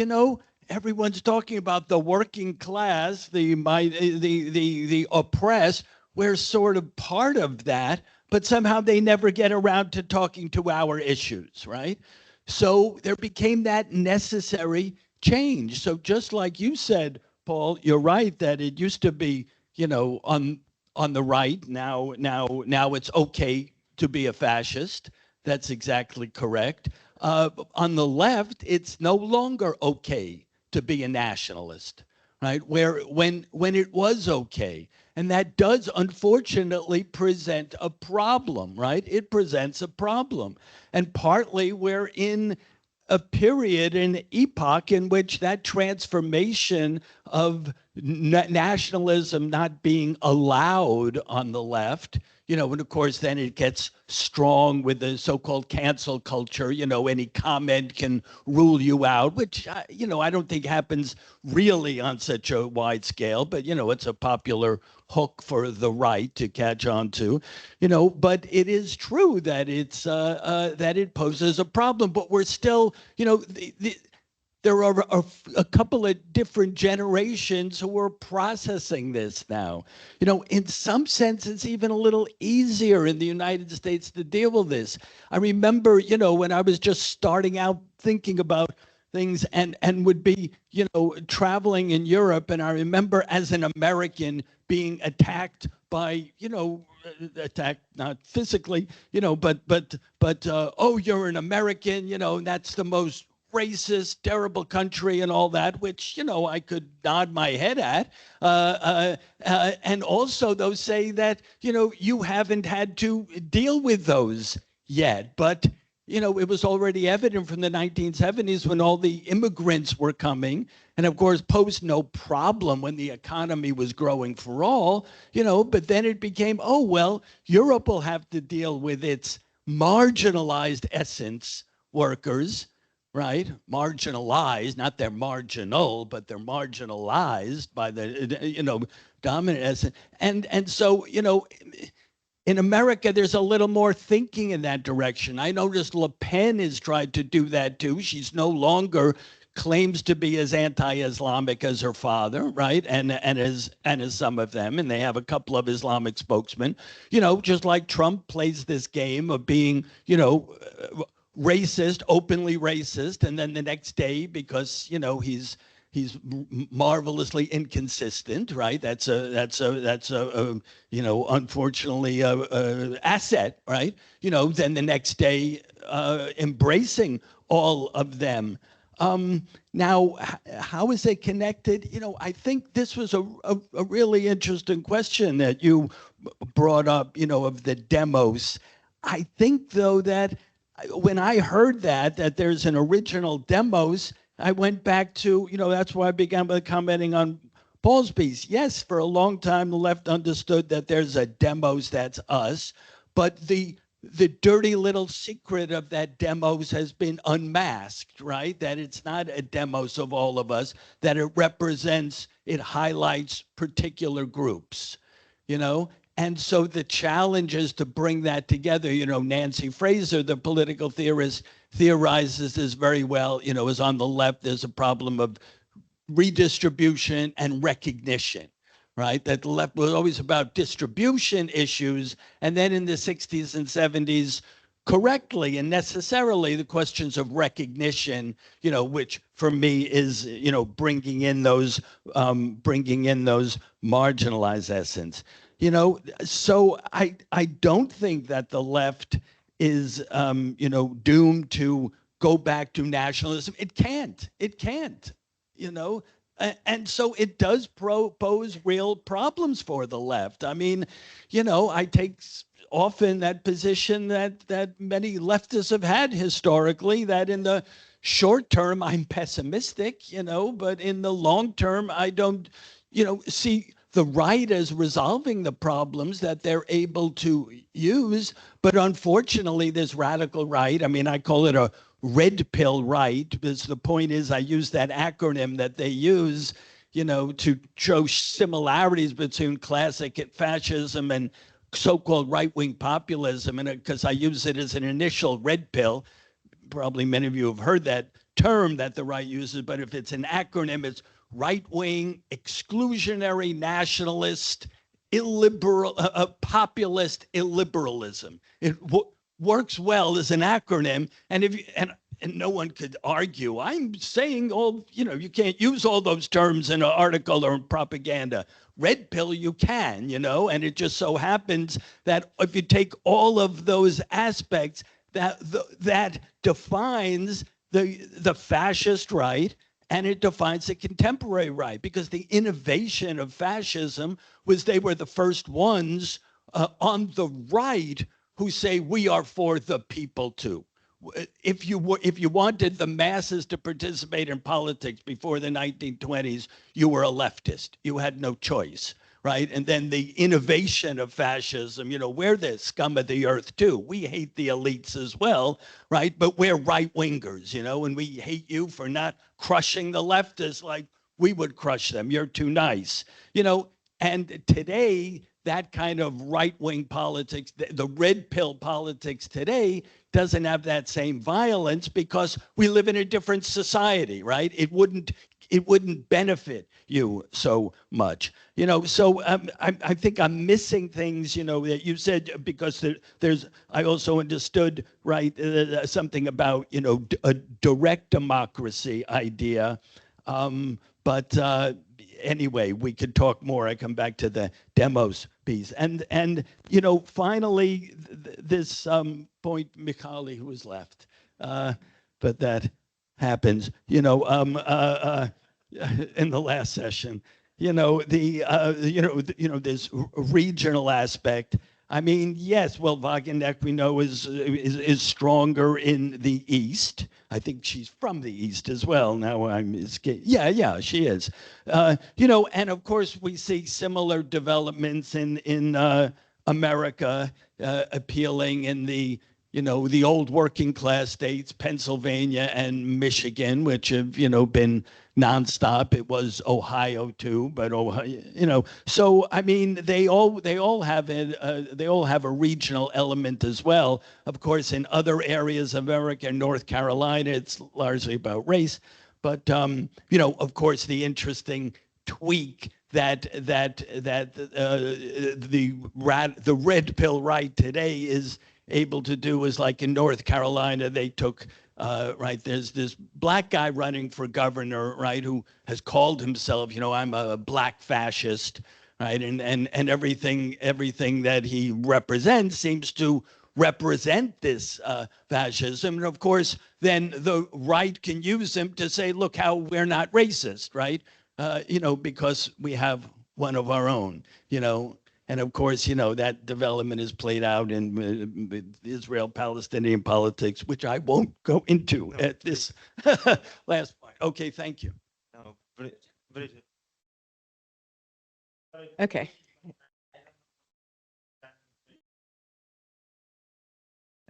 everyone's talking about the working class, the oppressed. We're sort of part of that, but somehow they never get around to talking to our issues, right? So there became that necessary change. So just like you said, Paul, you're right that it used to be, on the right. Now it's okay to be a fascist. That's exactly correct. On the left, it's no longer okay to be a nationalist, right? When it was okay. And that does, unfortunately, present a problem, right? It presents a problem. And partly we're in a period, an epoch in which that transformation of nationalism not being allowed on the left, and of course then it gets strong with the so-called cancel culture, any comment can rule you out, which, I don't think happens really on such a wide scale, but, it's a popular hook for the right to catch on to, but it is true that that it poses a problem, but we're still, there are a couple of different generations who are processing this now. In some sense, it's even a little easier in the United States to deal with this. I remember, when I was just starting out thinking about things and would be, traveling in Europe. And I remember as an American being attacked by, attacked not physically, but oh, you're an American, and that's the most racist, terrible country and all that, which, I could nod my head at. And also those say that, you haven't had to deal with those yet. But, it was already evident from the 1970s when all the immigrants were coming. And of course, posed no problem when the economy was growing for all, but then it became, oh, well, Europe will have to deal with its marginalized essence workers, right? Marginalized, not they're marginal, but they're marginalized by the, dominant essence. And so, in America, there's a little more thinking in that direction. I noticed Le Pen has tried to do that too. She's no longer claims to be as anti-Islamic as her father, right? And as some of them, and they have a couple of Islamic spokesmen, just like Trump plays this game of being, racist, openly racist, and then the next day, because he's He's marvelously inconsistent, right? That's a unfortunately asset, right? Then the next day embracing all of them. Now, how is it connected? I think this was a really interesting question that you brought up, of the demos. I think, though, that when I heard that there's an original demos, I went back to, that's why I began by commenting on Paul's piece. Yes, for a long time, the left understood that there's a demos, that's us, but the dirty little secret of that demos has been unmasked, right? That it's not a demos of all of us, that it highlights particular groups, And so the challenge is to bring that together. Nancy Fraser, the political theorist, theorizes this very well, is on the left, there's a problem of redistribution and recognition. Right, that the left was always about distribution issues, and then in the 60s and 70s, correctly and necessarily, the questions of recognition, which for me is, bringing in those marginalized essence. So I don't think that the left is, doomed to go back to nationalism. It can't. And so it does pose real problems for the left. I mean, I take often that position that many leftists have had historically, that in the short term, I'm pessimistic, but in the long term, I don't, see the right as resolving the problems that they're able to use. But unfortunately, this radical right, I mean, I call it a red pill right, because the point is I use that acronym that they use, to show similarities between classic fascism and so-called right-wing populism, and because I use it as an initial red pill. Probably many of you have heard that term that the right uses, but if it's an acronym, it's right-wing, exclusionary, nationalist, illiberal, populist illiberalism. It works well as an acronym, and no one could argue. I'm saying you can't use all those terms in an article or in propaganda. Red pill, you can, and it just so happens that if you take all of those aspects, that defines the fascist right, and it defines the contemporary right, because the innovation of fascism was they were the first ones on the right who say we are for the people too. If you wanted the masses to participate in politics before the 1920s, you were a leftist. You had no choice, right? And then the innovation of fascism, we're the scum of the earth too. We hate the elites as well, right? But we're right-wingers, and we hate you for not crushing the leftists like we would crush them. You're too nice, And today, that kind of right-wing politics, the red pill politics today, doesn't have that same violence because we live in a different society, right? It wouldn't benefit you so much, So I think I'm missing things, that you said, because I also understood, right, something about, a direct democracy idea, but. Anyway, we could talk more. I come back to the demos piece. And finally, this point, Michali, who is left, but that happens, in the last session, this regional aspect. I mean, yes, well, Wagenknecht, we know, is stronger in the East. I think she's from the East as well. Now I'm escaping. Yeah, she is. And of course, we see similar developments in America, appealing in the old working class states, Pennsylvania and Michigan, which have, been nonstop. It was Ohio too, but Ohio, So I mean, they all have a regional element as well. Of course, in other areas of America, North Carolina, it's largely about race. But of course, the interesting tweak that the red pill right today is able to do is, like in North Carolina, they took right? There's this black guy running for governor, right, who has called himself, you know, I'm a black fascist, right? And everything that he represents seems to represent this fascism. And of course, then the right can use him to say, look how we're not racist, right? You know, because we have one of our own, you know. And of course, you know, that development is played out in Israel-Palestinian politics, which I won't go into at this last point. Okay, thank you. No, Bridget. Okay.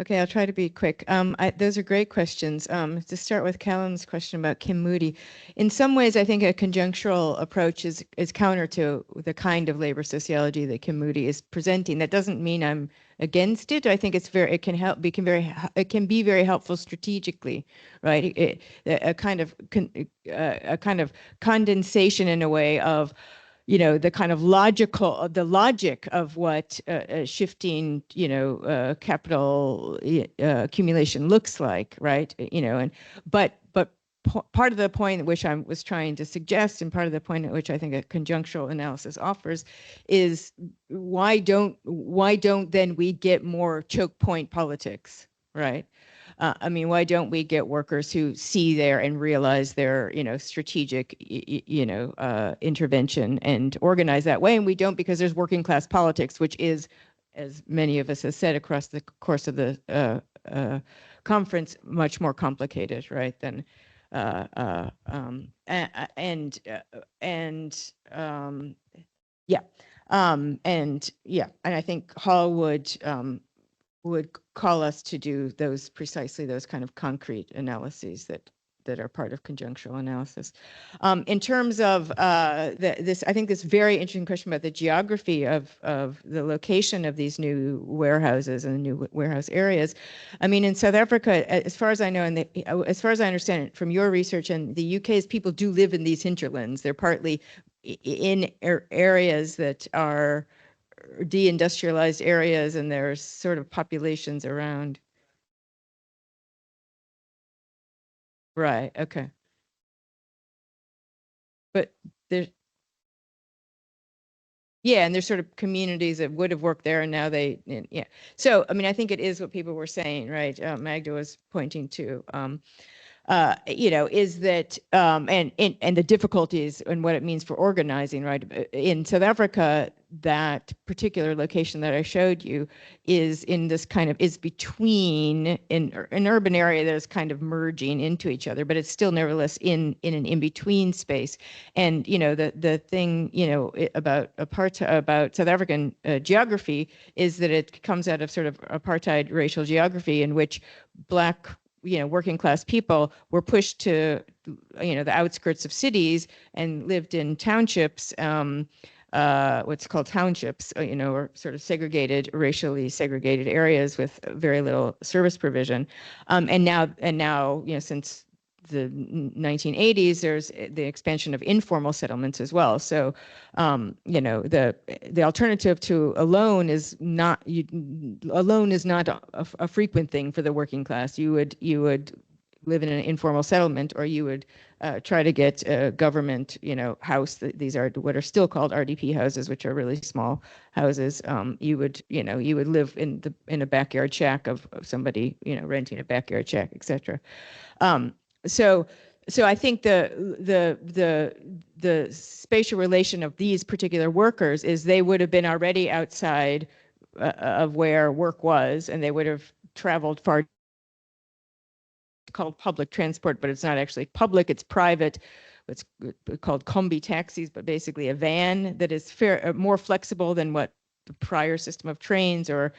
Okay, I'll try to be quick. Those are great questions. To start with Callum's question about Kim Moody, in some ways, I think a conjunctural approach is counter to the kind of labor sociology that Kim Moody is presenting. That doesn't mean I'm against it. I think it can be very helpful strategically, right? A kind of condensation in a way of, you know, the kind of logic of what shifting, you know, capital accumulation looks like, right? You know, but part of the point at which I was trying to suggest, and part of the point at which I think a conjunctural analysis offers, is why don't then we get more choke point politics, right? I mean, why don't we get workers who see there and realize their, you know, strategic, you know, intervention and organize that way? And we don't, because there's working class politics, which is, as many of us have said across the course of the conference, much more complicated, right? Than yeah, and I think Hall would call us to do precisely those kind of concrete analyses that are part of conjunctural analysis. In terms of I think this very interesting question about the geography of the location of these new warehouses and new warehouse areas. I mean, in South Africa, as far as I know, and as far as I understand it from your research, and the UK's people do live in these hinterlands. They're partly in areas that are deindustrialized areas, and there's sort of populations around. Right. Okay. But there's, yeah, and there's sort of communities that would have worked there, and now yeah. So, I mean, I think it is what people were saying, right? Magda was pointing to, you know, is that, and the difficulties and what it means for organizing, right? In South Africa, that particular location that I showed you is in this kind of, is between an urban area that is kind of merging into each other, but it's still nevertheless in an in-between space. And, you know, the thing, you know, about South African geography is that it comes out of sort of apartheid racial geography in which Black, you know, working class people were pushed to, you know, the outskirts of cities and lived in townships, what's called townships, you know, or sort of segregated, racially segregated areas with very little service provision. And now, you know, since the 1980s, there's the expansion of informal settlements as well. So, you know, the alternative to alone is not a frequent thing for the working class. You would live in an informal settlement, or you would try to get a government, you know, house. These are what are still called RDP houses, which are really small houses. You would live in a backyard shack of somebody, you know, renting a backyard shack, etc. So I think the spatial relation of these particular workers is they would have been already outside of where work was, and they would have traveled far. It's called public transport, but it's not actually public, it's private. It's called combi taxis, but basically a van that is more flexible than what the prior system of trains or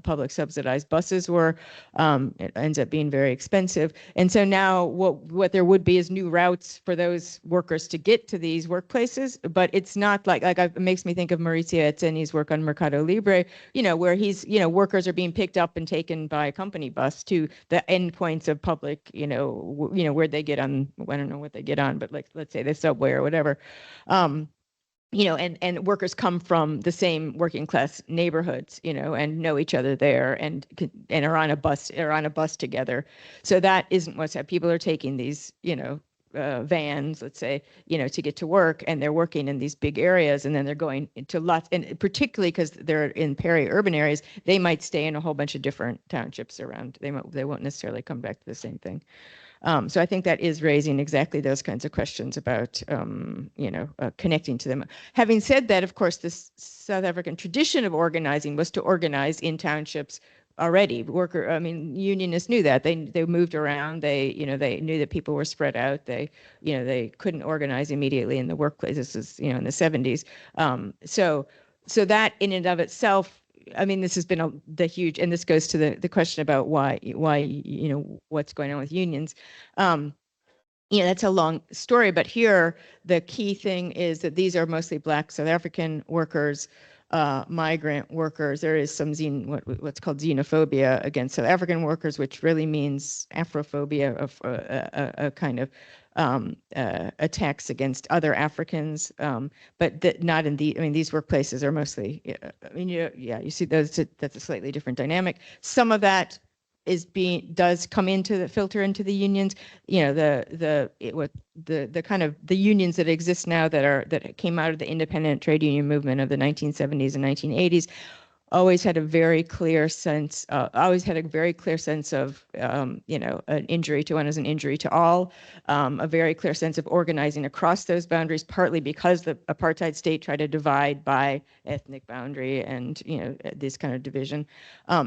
public subsidized buses were. It ends up being very expensive. And so now what there would be is new routes for those workers to get to these workplaces, but it's not like it makes me think of Maurizio Etzeni's work on Mercado Libre, you know, where he's, you know, workers are being picked up and taken by a company bus to the endpoints of public, you know, where they get on, I don't know what they get on, but like, let's say the subway or whatever. and workers come from the same working class neighborhoods, and know each other there, and are on a bus together. So that isn't what's happening. People are taking these, vans, let's say, to get to work, and they're working in these big areas, and then they're going into lots, and particularly because they're in peri-urban areas, they might stay in a whole bunch of different townships around. They won't necessarily come back to the same thing. So I think that is raising exactly those kinds of questions about, connecting to them. Having said that, of course, this South African tradition of organizing was to organize in townships already. Unionists knew that. They moved around. They knew that people were spread out. They couldn't organize immediately in the workplace. This is, in the 70s. So that in and of itself, this has been the huge, and this goes to the question about why, what's going on with unions. That's a long story, but here the key thing is that these are mostly Black South African workers, migrant workers. There is some what's called xenophobia against South African workers, which really means Afrophobia, of a kind of attacks against other Africans, but not in these workplaces are mostly, you see those, that's a slightly different dynamic. Some of that does come into the filter into the unions, the kind of the unions that exist now that came out of the independent trade union movement of the 1970s and 1980s. Always had a very clear sense of, an injury to one is an injury to all, a very clear sense of organizing across those boundaries, partly because the apartheid state tried to divide by ethnic boundary and, this kind of division.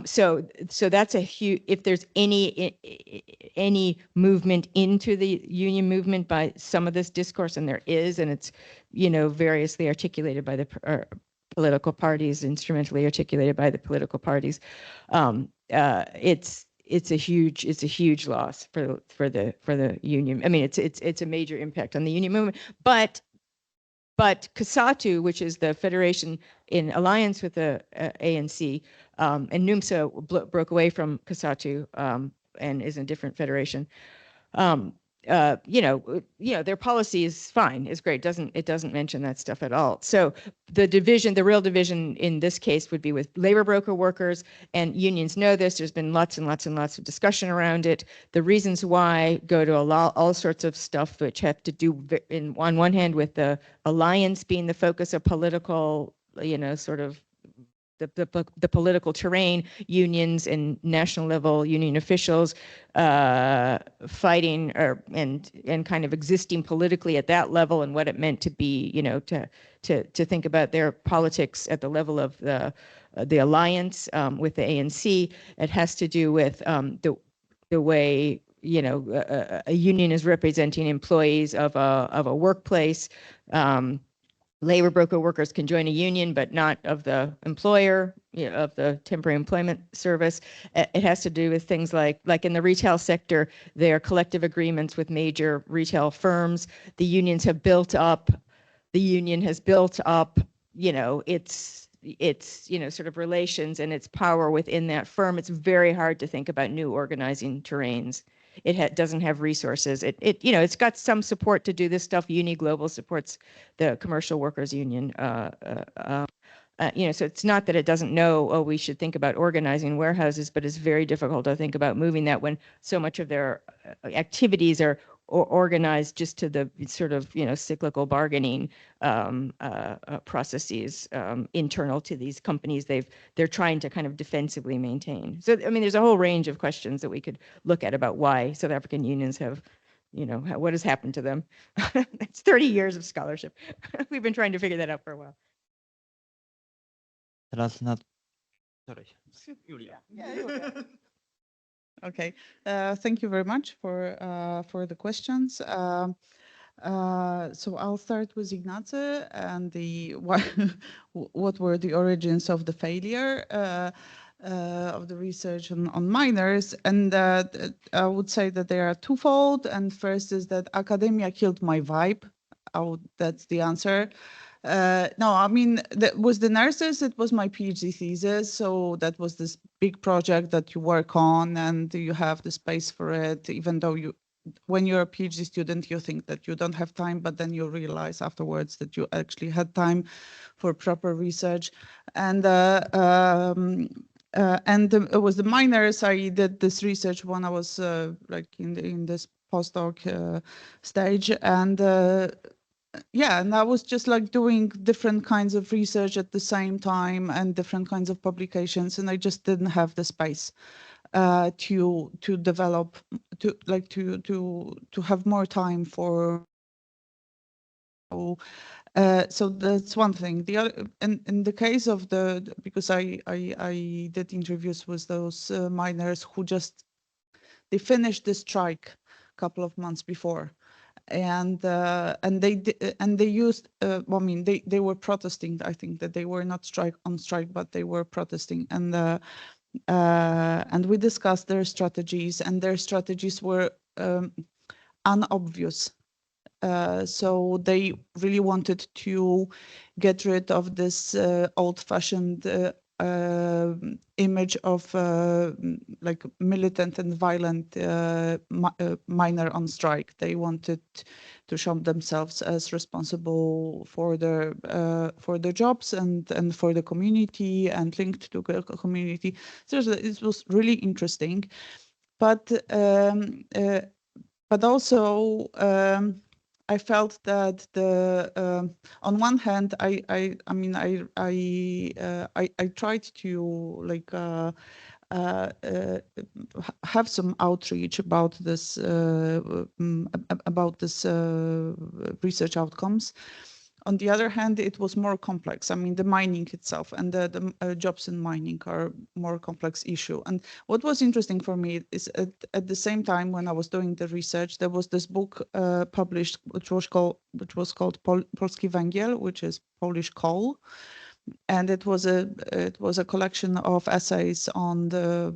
So that's a huge, if there's any movement into the union movement by some of this discourse, and there is, and it's, variously articulated by the political parties, instrumentally articulated by the political parties. It's a huge loss for the union. It's a major impact on the union movement. But COSATU, which is the federation in alliance with the ANC, and NUMSA broke away from COSATU and is in a different federation. Their policy is fine, is great. It doesn't mention that stuff at all. So the real division in this case would be with labor broker workers, and unions know this. There's been lots and lots and lots of discussion around it. The reasons why go to all sorts of stuff which have to do, on one hand, with the alliance being the focus of political, sort of the political terrain, unions and national level union officials fighting and kind of existing politically at that level, and what it meant to be, to think about their politics at the level of the alliance with the ANC. It has to do with the way a union is representing employees of a workplace. Labor broker workers can join a union, but not of the employer, of the temporary employment service. It has to do with things like in the retail sector, there are collective agreements with major retail firms. The union has built up, its sort of relations and its power within that firm. It's very hard to think about new organizing terrains. It doesn't have resources. It's got some support to do this stuff. Uni Global supports the Commercial Workers Union. So it's not that it doesn't know, we should think about organizing warehouses, but it's very difficult to think about moving that when so much of their activities are organized just to the sort of cyclical bargaining processes internal to these companies they're trying to kind of defensively maintain. So there's a whole range of questions that we could look at about why South African unions have, what has happened to them. It's 30 years of scholarship. We've been trying to figure that out for a while. Sorry. Julia. Okay, thank you very much for the questions. So I'll start with Ignacy and what were the origins of the failure of the research on miners, and I would say that they are twofold. And first is that academia killed my vibe. That's the answer. No, with the nurses, it was my PhD thesis. So that was this big project that you work on and you have the space for it, even though when you're a PhD student, you think that you don't have time, but then you realize afterwards that you actually had time for proper research. And it was the minors. I did this research when I was like in this postdoc stage, and yeah, and I was just like doing different kinds of research at the same time and different kinds of publications, and I just didn't have the space to develop, to have more time for. So that's one thing. The other, in the case of because I did interviews with those miners who they finished the strike a couple of months before, and they used well, I mean they were protesting. I think that they were not on strike, but they were protesting, and we discussed their strategies, and their strategies were unobvious. So they really wanted to get rid of this old-fashioned image of like militant and violent miner on strike. They wanted to show themselves as responsible for their jobs and for the community and linked to the community. So it was really interesting, but also I felt that on one hand, I tried to like have some outreach about this research outcomes. On the other hand, it was more complex. I mean, the mining itself and the jobs in mining are more complex issue. And what was interesting for me is at the same time when I was doing the research, there was this book published, which was called Polski Węgiel, which is Polish coal, and it was a collection of essays on the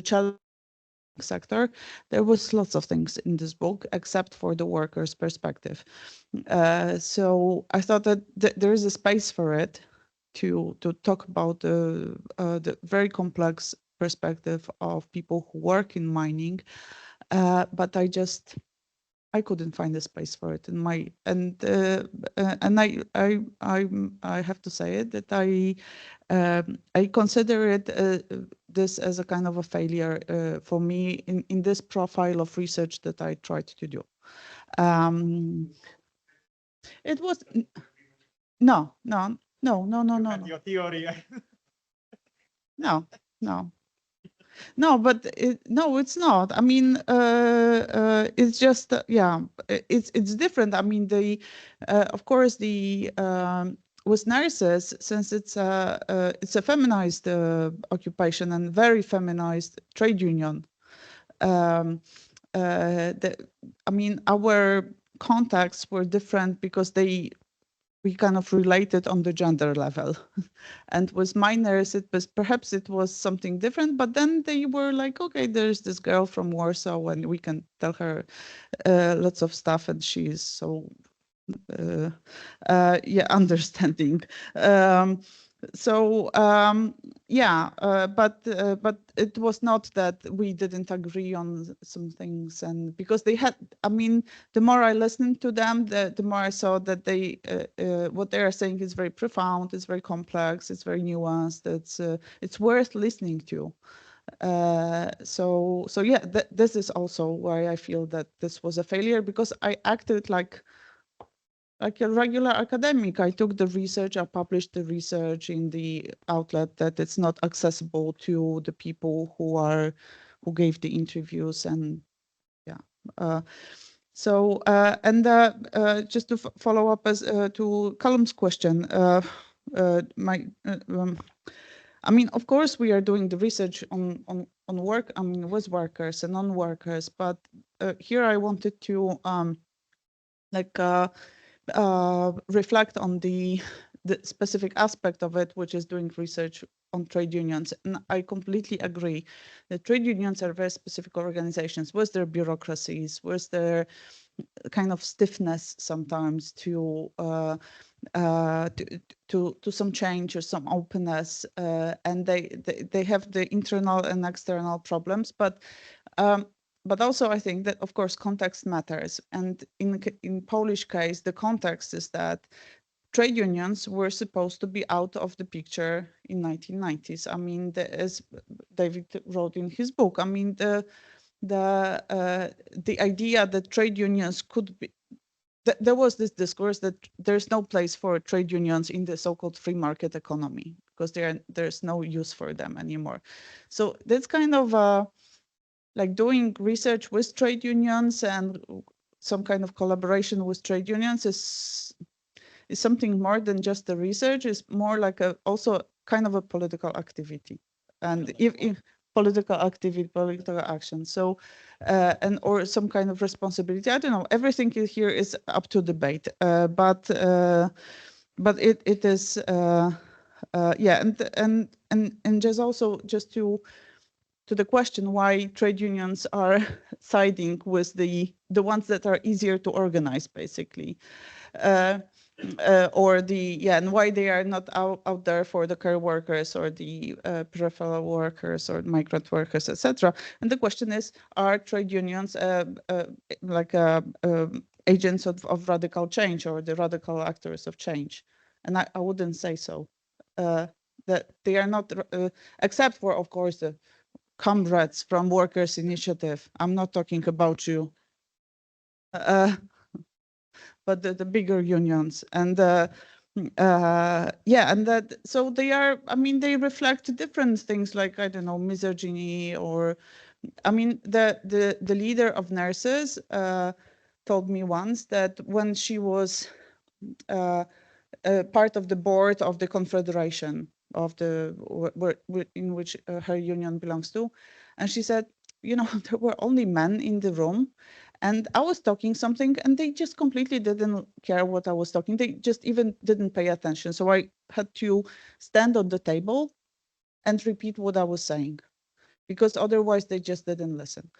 child sector. There was lots of things in this book except for the workers' perspective. So I thought that there is a space for it to talk about the very complex perspective of people who work in mining, but I couldn't find a space for it in my and I have to say it that I consider it this as a kind of a failure for me in this profile of research that I tried to do. It was no. Your theory. No, but no, it's not. I mean, it's just yeah, it's different. I mean, of course with nurses, since it's a feminized occupation and very feminized trade union. I mean, our contacts were different because we kind of related on the gender level. And with minors, perhaps it was something different, but then they were like, okay, there's this girl from Warsaw and we can tell her lots of stuff and she's so, yeah, understanding. Yeah, but it was not that we didn't agree on some things, and because they had, I mean, the more I listened to them, the more I saw that they what they are saying is very profound, it's very complex, it's very nuanced, it's worth listening to. So yeah, this is also why I feel that this was a failure, because I acted like a regular academic. I took the research, I published the research in the outlet that it's not accessible to the people who gave the interviews, and yeah. Just to follow up to Callum's question, I mean, of course, we are doing the research on work, I mean, with workers and non-workers, but here I wanted to reflect on the specific aspect of it, which is doing research on trade unions. And I completely agree that trade unions are very specific organizations with their bureaucracies, with their kind of stiffness sometimes to some change or some openness, and they have the internal and external problems. But but also I think that of course context matters, and in Polish case the context is that trade unions were supposed to be out of the picture in 1990s. I mean, as David wrote in his book, I mean the idea that trade unions could be, there was this discourse that there's no place for trade unions in the so-called free market economy because there's no use for them anymore. So that's kind of like doing research with trade unions and some kind of collaboration with trade unions is something more than just the research. It's more like also kind of a political activity, and if political activity, political action. So, and or some kind of responsibility. I don't know. Everything here is up to debate. But it is yeah. And just also just to the question why trade unions are siding with the ones that are easier to organize, basically. Or and why they are not out there for the care workers or the peripheral workers or migrant workers, etc. And the question is, are trade unions like agents of radical change or the radical actors of change? And I wouldn't say so. That they are not, except for, of course, the comrades from Workers' Initiative. I'm not talking about you. But the bigger unions, and yeah, and that, so they are, I mean, they reflect different things like, I don't know, misogyny, or I mean, the leader of nurses told me once that when she was part of the board of the confederation of in which her union belongs to, and she said, you know, there were only men in the room, and I was talking something and they just completely didn't care what I was talking. They just even didn't pay attention. So I had to stand on the table and repeat what I was saying, because otherwise they just didn't listen.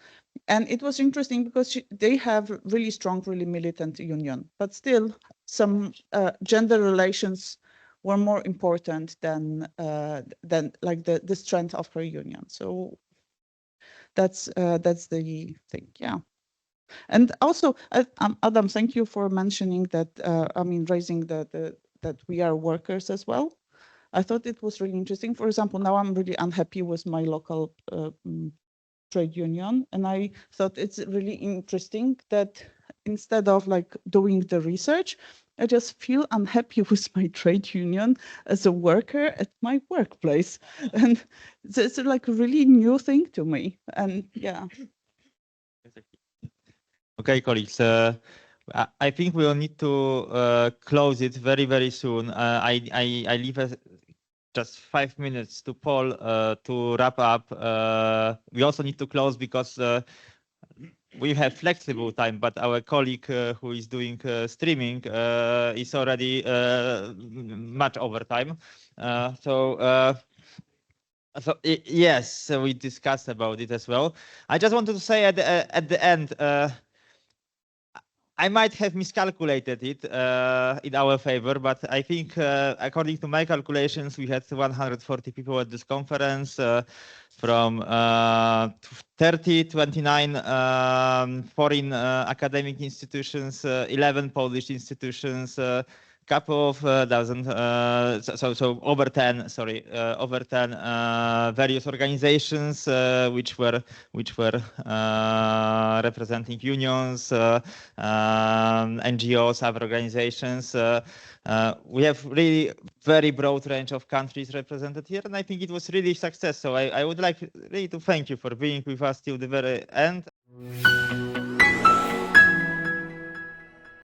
And it was interesting because they have really strong, really militant union, but still some gender relations were more important than like the strength of her union. So that's the thing, yeah. And also, Adam, thank you for mentioning that. I mean, raising that we are workers as well. I thought it was really interesting. For example, now I'm really unhappy with my local trade union, and I thought it's really interesting that instead of like doing the research, I just feel unhappy with my trade union as a worker at my workplace, and it's like a really new thing to me. And yeah. Okay, colleagues. I think we will need to close it very, very soon. I leave just 5 minutes to Paul to wrap up. We also need to close because we have flexible time, but our colleague who is doing streaming is already much over time. So yes, we discussed about it as well. I just wanted to say at the end, I might have miscalculated it in our favor, but I think according to my calculations, we had 140 people at this conference from 29 foreign academic institutions, 11 Polish institutions, couple of dozen, so over 10, sorry, over 10 various organizations which were representing unions, NGOs, other organizations. We have really very broad range of countries represented here, and I think it was really a success. So I would like really to thank you for being with us till the very end.